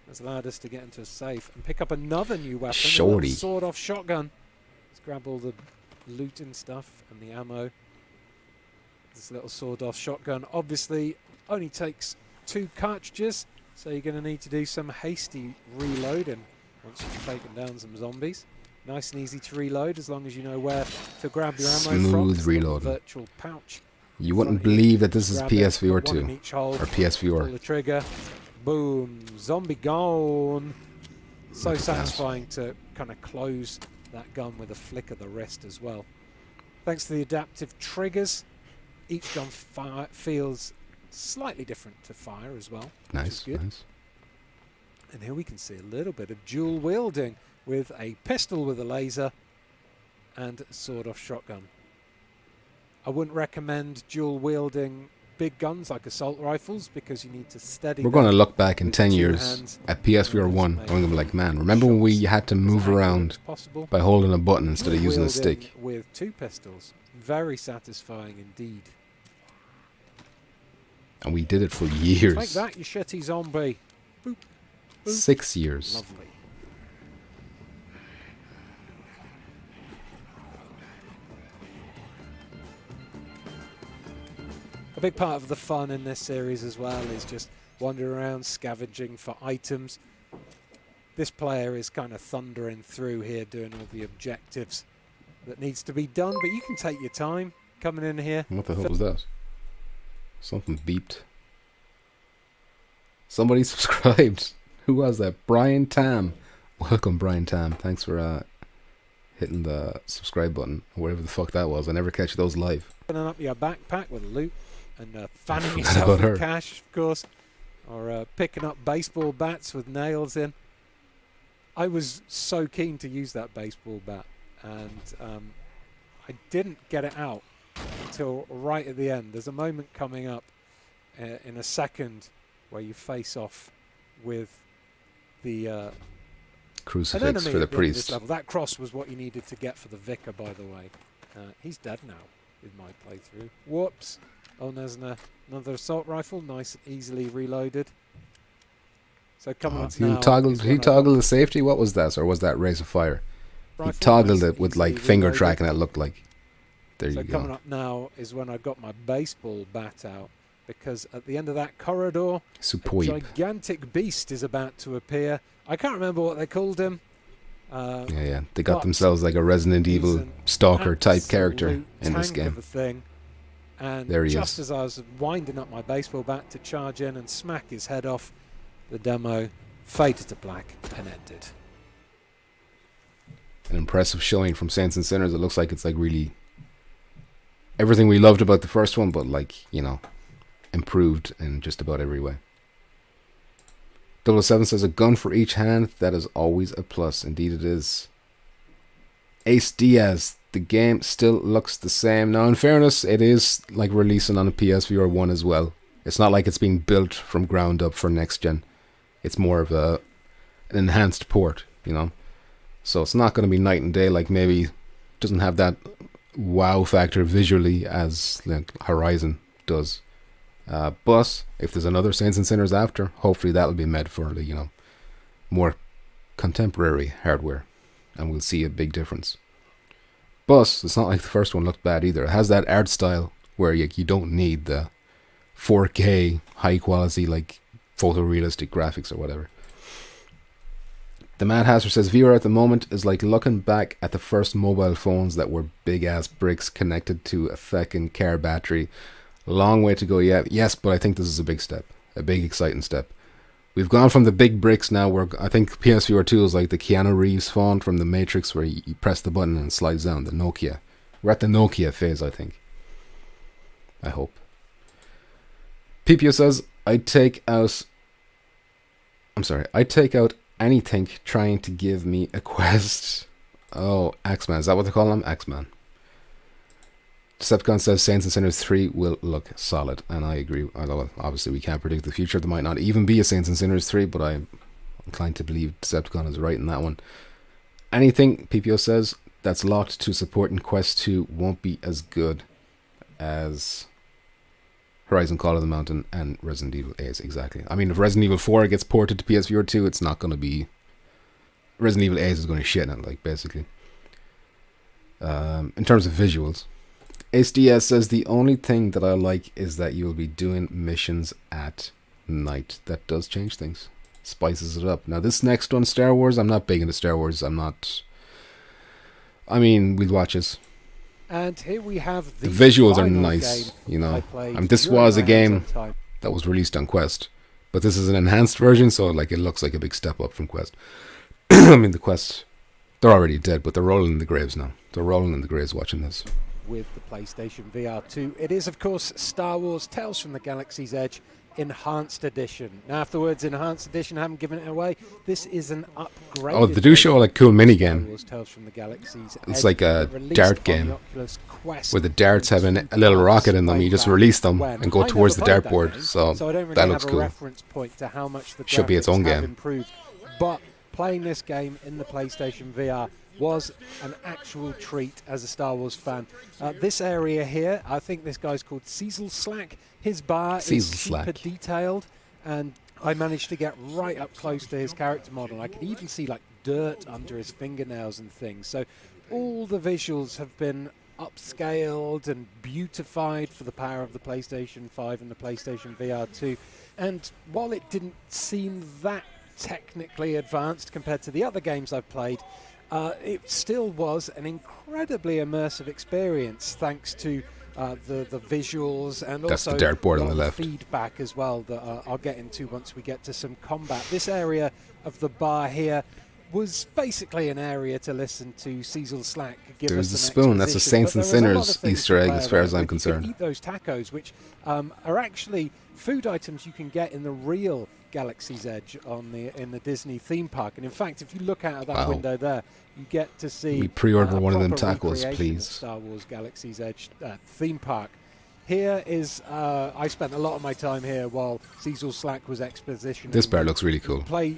That's allowed us to get into a safe and pick up another new weapon. Shorty. A sawed-off shotgun. Let's grab all the loot and stuff and the ammo. This little sawed-off shotgun obviously only takes 2 cartridges, so you're going to need to do some hasty reloading once you've taken down some zombies. Nice and easy to reload as long as you know where to grab your ammo from. Smooth reload. Virtual pouch. You wouldn't believe that this is PSVR 2 or PSVR. Pull the trigger. Boom. Zombie gone. So satisfying to kind of close that gun with a flick of the wrist as well. Thanks to the adaptive triggers, each gun feels slightly different to fire as well. Nice, nice. And here we can see a little bit of dual wielding with a pistol with a laser and a sawed-off shotgun. I wouldn't recommend dual wielding big guns like assault rifles because you need to steady. We're going to look back in 10 years at PSVR 1 and we're going to be like, man, remember when we had to move around by holding a button instead of using a stick? With 2 pistols. Very satisfying indeed. And we did it for years. Take that, you shitty zombie. Boop, boop. 6 years. Lovely. A big part of the fun in this series as well is just wandering around scavenging for items. This player is kind of thundering through here doing all the objectives that needs to be done, but you can take your time coming in here. What the hell was that? Something beeped. Somebody subscribed. Who was that? Brian Tam. Welcome, Brian Tam. Thanks for hitting the subscribe button, or whatever the fuck that was. I never catch those live. Opening up your backpack with loot and fanning yourself with cash, of course, or picking up baseball bats with nails in. I was so keen to use that baseball bat, and I didn't get it out until right at the end. There's a moment coming up in a second where you face off with the crucifix for the priest. That cross was what you needed to get for the vicar, by the way. He's dead now. with my playthrough. Whoops. Oh, there's another assault rifle, nice and easily reloaded. So coming up now... He toggled the safety? What was that? Or was that Race of Fire? He toggled it with like finger tracking, it looked like. There you go. So coming up now is when I got my baseball bat out, because at the end of that corridor, a gigantic beast is about to appear. I can't remember what they called him. Yeah. They got themselves like a Resident Evil stalker type character in this game. And there he just is. as I was winding up my baseball bat to charge in and smack his head off, the demo faded to black and ended. An impressive showing from Saints and Sinners. It looks like it's like really everything we loved about the first one, but like, you know, improved in just about every way. 007 says a gun for each hand. That is always a plus. Indeed it is. Ace Diaz. The game still looks the same. Now, in fairness, it is like releasing on a PSVR 1 as well. It's not like it's being built from ground up for next gen. It's more of an enhanced port, you know. So it's not going to be night and day. Like, maybe doesn't have that wow factor visually as like Horizon does. But if there's another Saints and Sinners after, hopefully that'll be made for the, you know, more contemporary hardware, and we'll see a big difference. But it's not like the first one looked bad either. It has that art style where you don't need the 4K high quality like photorealistic graphics or whatever. The Mad Hasser says VR at the moment is like looking back at the first mobile phones that were big ass bricks connected to a fucking car battery. Long way to go yet. Yes, but I think this is a big step, a big exciting step. We've gone from the big bricks now where I think PSVR 2 is like the Keanu Reeves phone from The Matrix where you press the button and it slides down, the Nokia. We're at the Nokia phase, I think. I hope. PPO says, I'd take out anything trying to give me a quest. Oh, Axeman. Is that what they call him? Axeman. Decepticon says Saints and Sinners 3 will look solid, and I agree. Although obviously we can't predict the future. There might not even be a Saints and Sinners 3, but I'm inclined to believe Decepticon is right in that one. Anything, PPO says, that's locked to support in Quest 2 won't be as good as Horizon Call of the Mountain and Resident Evil Ace, exactly. I mean, if Resident Evil 4 gets ported to PSVR 2, it's not going to be... Resident Evil Ace is going to shit in it, like, basically. In terms of visuals, Ace Diaz says, the only thing that I like is that you'll be doing missions at night. That does change things. Spices it up. Now, this next one, Star Wars, I'm not big into Star Wars. I mean, we'll watch this. And here we have the visuals are nice, you know. This was a game that was released on Quest, but this is an enhanced version, so like it looks like a big step up from Quest. I mean, the Quest, they're already dead, but they're rolling in the graves now. They're rolling in the graves watching this. With the PlayStation VR 2, it is of course Star Wars Tales from the Galaxy's Edge Enhanced Edition. Now, if the words Enhanced Edition haven't given it away, this is an upgrade. Oh, they do show like cool mini game. It's Edge, like a dart game where the darts have a little rocket in them. You just release them and go towards the dartboard. So I don't really that looks have a cool. reference point to how much the should be its own game. Improved. But playing this game in the PlayStation VR was an actual treat as a Star Wars fan. This area here, I think this guy's called Cecil Slack. His bar is super detailed, and I managed to get right up close to his character model. I could even see like dirt under his fingernails and things. So all the visuals have been upscaled and beautified for the power of the PlayStation 5 and the PlayStation VR 2. And while it didn't seem that technically advanced compared to the other games I've played, it still was an incredibly immersive experience thanks to the visuals and that's also the dartboard on the left. Feedback as well that I'll get into once we get to some combat. This area of the bar here was basically an area to listen to Cecil Slack give us There's a spoon. That's a Saints and Sinners Easter egg as far as I'm concerned. You can eat those tacos, which are actually food items you can get in the real Galaxy's Edge in the Disney theme park. And in fact, if you look out of that window there, you get to see we pre-order one of them tacos, please. Star Wars Galaxy's Edge theme park. Here is I spent a lot of my time here while Cecil Slack was expositioning. This bar looks really cool. Play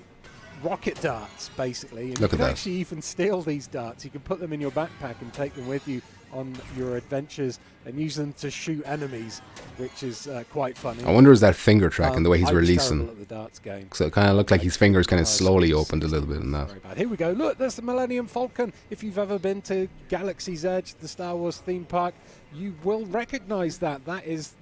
rocket darts, basically. And look you at can that. actually even steal these darts. You can put them in your backpack and take them with you on your adventures and use them to shoot enemies, which is quite funny. I wonder is that finger tracking the way he's I was releasing. terrible at the darts game. So it kind of looked like his fingers kind of slowly opened a little bit in that. Very bad. Here we go. Look, there's the Millennium Falcon. If you've ever been to Galaxy's Edge, the Star Wars theme park, you will recognize that. That is,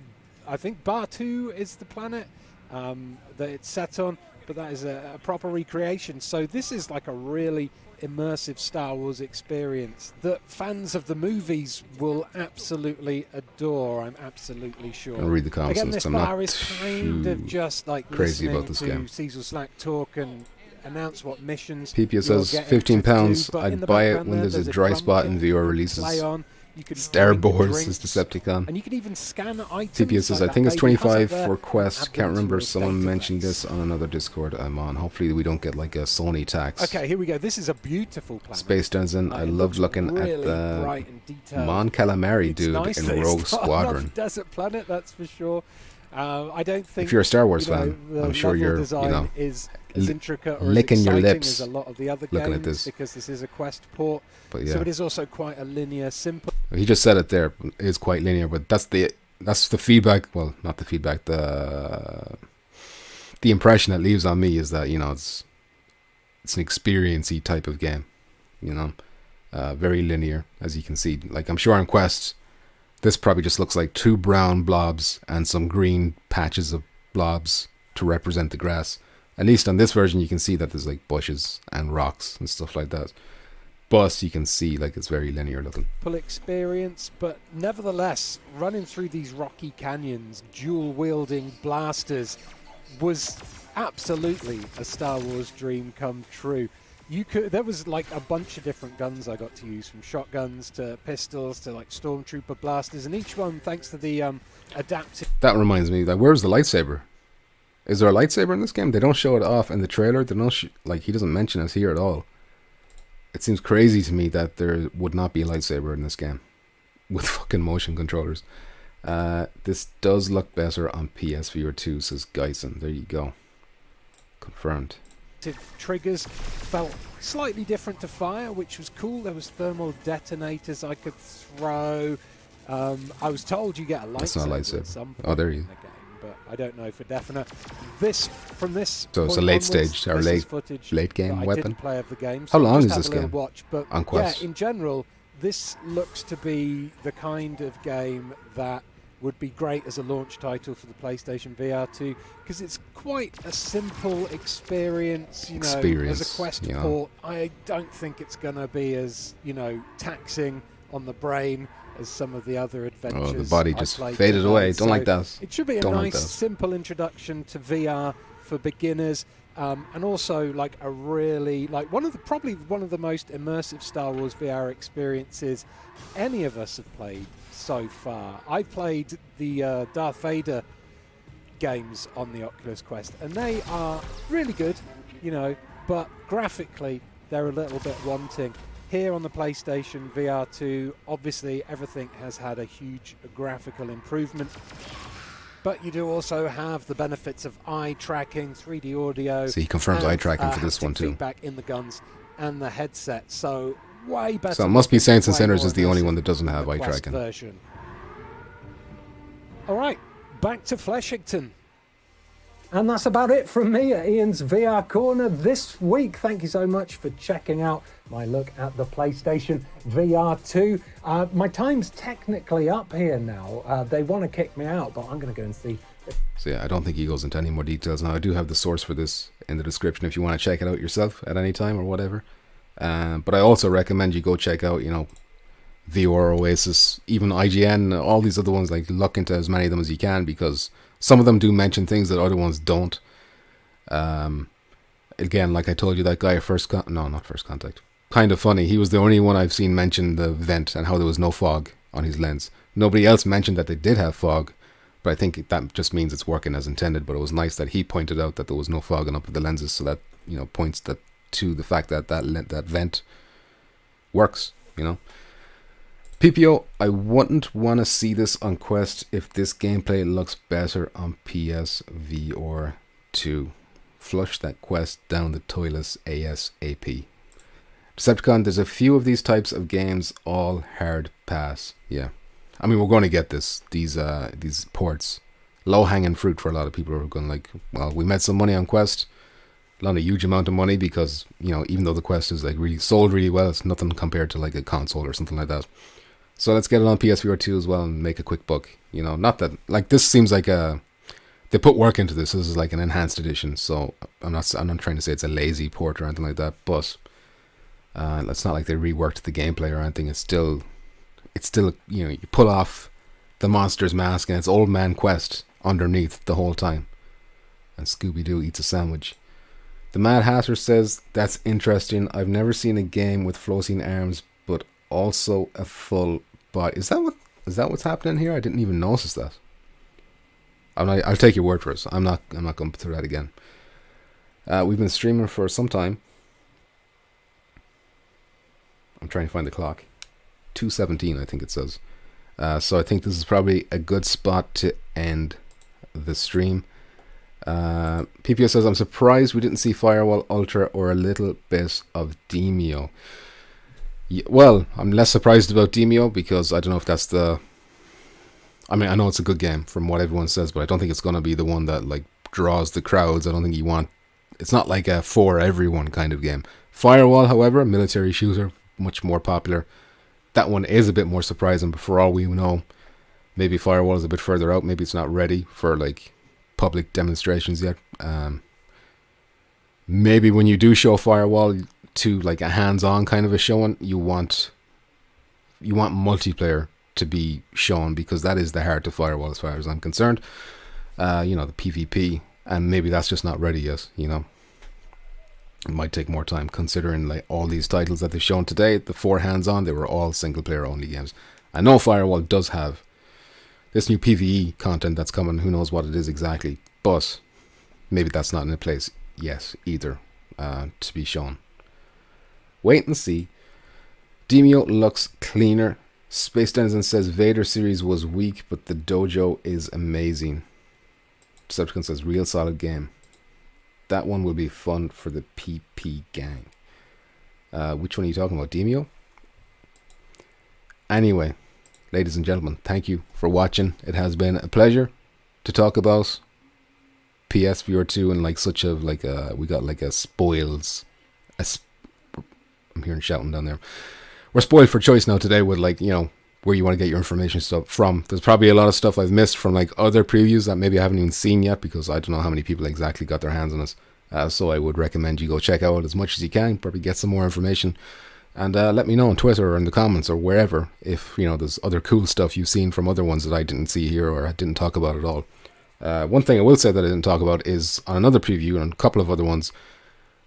I think, Batuu is the planet that it's set on, but that is a proper recreation. So this is like a really immersive Star Wars experience that fans of the movies will absolutely adore. I'm absolutely sure. I'll read the comments. Again, this bar is kind of just like crazy listening about this to game. Cecil Slack talk and announce what missions. PPO says £15. I'd buy it when there's a dry spot in VR releases. Starboard says Decepticon. And you can even scan items. PPO says I think it's 25 for Quest. Can't remember. Someone mentioned this on another Discord I'm on. Hopefully we don't get like a Sony tax. Okay, here we go. This is a beautiful planet. Space Dungeon. I loved looking at the Mon Calamari dude in Rogue Squadron. Desert planet, that's for sure. I don't think if you're a Star Wars fan, I'm sure you're is as intricate or licking as your exciting lips as a lot of the other looking games at this, because this is a Quest port. But yeah. So it is also quite a linear, simple. He just said it there. It is quite linear, but that's the feedback. Well, not the feedback. The impression it leaves on me is that it's an experience-y type of game. Very linear, as you can see. Like I'm sure on Quest, this probably just looks like 2 brown blobs and some green patches of blobs to represent the grass. At least on this version, you can see that there's like bushes and rocks and stuff like that. But you can see like it's very linear looking. Full experience, but nevertheless, running through these rocky canyons, dual-wielding blasters, was absolutely a Star Wars dream come true. There was like a bunch of different guns I got to use, from shotguns to pistols to like stormtrooper blasters, and each one, thanks to the adaptive. That reminds me, like, where's the lightsaber? Is there a lightsaber in this game? They don't show it off in the trailer. They don't he doesn't mention it here at all. It seems crazy to me that there would not be a lightsaber in this game with fucking motion controllers. This does look better on PSVR 2, says Geisen. There you go. Confirmed. Triggers felt slightly different to fire, which was cool. There was thermal detonators I could throw. I was told you get a lightsaber. That's not a lightsaber. There you go. But I don't know for definite. From this. So it's a late stage or late game weapon. Play of the game, How so long is this game? Watch, but on Quest? Yeah, in general, this looks to be the kind of game that would be great as a launch title for the PlayStation VR 2, because it's quite a simple experience. As a Quest port, I don't think it's going to be as taxing on the brain as some of the other adventures. Oh, the body just faded away. Don't like that. It should be a nice, simple introduction to VR for beginners, and also like a really probably one of the most immersive Star Wars VR experiences any of us have played so far. I played the Darth Vader games on the Oculus Quest, and they are really good, but graphically they're a little bit wanting. Here on the PlayStation VR 2, obviously everything has had a huge graphical improvement, but you do also have the benefits of eye tracking, 3D audio. So he confirms eye tracking for this one too. Feedback in the guns and the headset, so way better. So it must be Saints and Sinners is the only one that doesn't have eye tracking. Version. All right, back to Fleshington. And that's about it from me at Ian's VR Corner this week. Thank you so much for checking out my look at the PlayStation VR 2. My time's technically up here now. They want to kick me out, but I'm going to go and see. So yeah, I don't think he goes into any more details. Now, I do have the source for this in the description if you want to check it out yourself at any time or whatever. But I also recommend you go check out, VR Oasis, even IGN, all these other ones. Like, look into as many of them as you can, because some of them do mention things that other ones don't. Again, like I told you, that guy at not First Contact. Kind of funny. He was the only one I've seen mention the vent and how there was no fog on his lens. Nobody else mentioned that they did have fog, but I think that just means it's working as intended. But it was nice that he pointed out that there was no fogging up of the lenses, so that points to the fact that that vent works. PPO, I wouldn't want to see this on Quest if this gameplay looks better on PSVR 2. Flush that Quest down the toilet ASAP. Decepticon, there's a few of these types of games, all hard pass. Yeah. I mean, we're going to get these ports. Low-hanging fruit for a lot of people who are going like, well, we made some money on Quest. Not a huge amount of money because, you know, even though the Quest is like really sold really well, it's nothing compared to like a console or something like that. So let's get it on PSVR 2 as well and make a quick buck. You know, not that, like, this seems like they put work into this. This is like an enhanced edition, so I'm not trying to say it's a lazy port or anything like that, but it's not like they reworked the gameplay or anything. It's still, you know, you pull off the monster's mask and it's Old Man Quest underneath the whole time, and Scooby-Doo eats a sandwich. The Mad Hatter says, that's interesting. I've never seen a game with floating arms, but also a full body. Is that what's happening here? I didn't even notice that. I'll take your word for it. I'm not going through that again. We've been streaming for some time. I'm trying to find the clock. 2:17, I think it says. So I think this is probably a good spot to end the stream. PPO says, I'm surprised we didn't see Firewall Ultra or a little bit of Demio. Well, I'm less surprised about Demio because I don't know if that's the... I mean, I know it's a good game from what everyone says, but I don't think it's going to be the one that like draws the crowds. I don't think you want... It's not like a for everyone kind of game. Firewall, however, military shooter, much more popular. That one is a bit more surprising, but for all we know, maybe Firewall is a bit further out. Maybe it's not ready for like public demonstrations yet. Maybe when you do show Firewall to like a hands-on kind of a showing, you want multiplayer to be shown, because that is the heart of Firewall as far as I'm concerned. You know, the PvP, and maybe that's just not ready yet. You know, it might take more time considering like all these titles that they've shown today. The 4 hands-on, they were all single-player only games. I know Firewall does have this new PvE content that's coming. Who knows what it is exactly, but maybe that's not in a place yet either to be shown. Wait and see. Demio looks cleaner. Space Denizen says Vader series was weak, but the dojo is amazing. Decepticon says real solid game. That one will be fun for the PP gang. Which one are you talking about, Demio? Anyway, ladies and gentlemen, thank you for watching. It has been a pleasure to talk about PSVR 2 and like such a we got like a spoils. I'm hearing shouting down there. We're spoiled for choice now today with like, you know, where you want to get your information stuff from. There's probably a lot of stuff I've missed from like other previews that maybe I haven't even seen yet, because I don't know how many people exactly got their hands on this. So I would recommend you go check out as much as you can, probably get some more information, and let me know on Twitter or in the comments or wherever if, you know, there's other cool stuff you've seen from other ones that I didn't see here or I didn't talk about at all. One thing I will say that I didn't talk about is on another preview and a couple of other ones,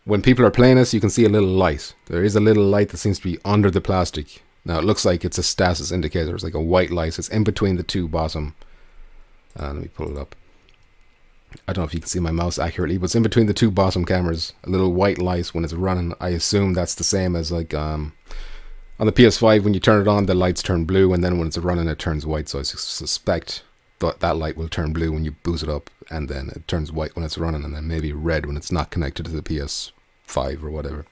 when people are playing this, you can see a little light. There is a little light that seems to be under the plastic. Now, it looks like it's a stasis indicator. It's like a white light. It's in between the two bottom. Let me pull it up. I don't know if you can see my mouse accurately, but it's in between the two bottom cameras. A little white light when it's running. I assume that's the same as like on the PS5. When you turn it on, the lights turn blue, and then when it's running, it turns white. So I suspect that light will turn blue when you boot it up, and then it turns white when it's running, and then maybe red when it's not connected to the PS5 or whatever.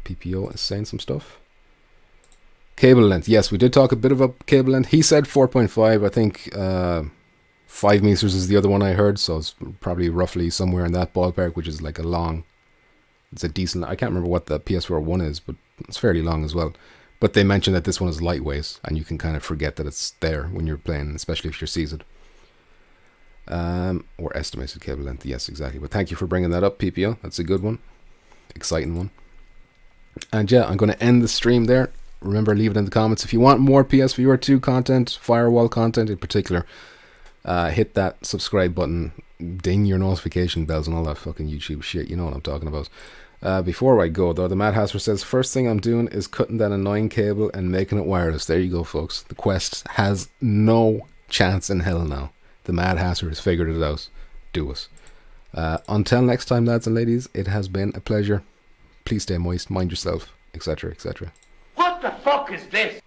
PPO is saying some stuff. Cable length. Yes, we did talk a bit about cable length. He said 4.5. I think 5 meters is the other one I heard, so it's probably roughly somewhere in that ballpark, which is like a long... It's a decent... I can't remember what the PS4 one is, but it's fairly long as well. But they mentioned that this one is lightweight, and you can kind of forget that it's there when you're playing, especially if you're seated. Or estimated cable length. Yes, exactly. But thank you for bringing that up, PPO. That's a good one. Exciting one. And yeah, I'm going to end the stream there. Remember, leave it in the comments. If you want more PSVR 2 content, Firewall content in particular, hit that subscribe button, ding your notification bells and all that fucking YouTube shit. You know what I'm talking about. Before I go, though, the Mad Hatter says, first thing I'm doing is cutting that annoying cable and making it wireless. There you go, folks. The Quest has no chance in hell now. The Mad Hatter has figured it out. Do it. Until next time, lads and ladies, it has been a pleasure. Please stay moist, mind yourself, etc., etc. What the fuck is this?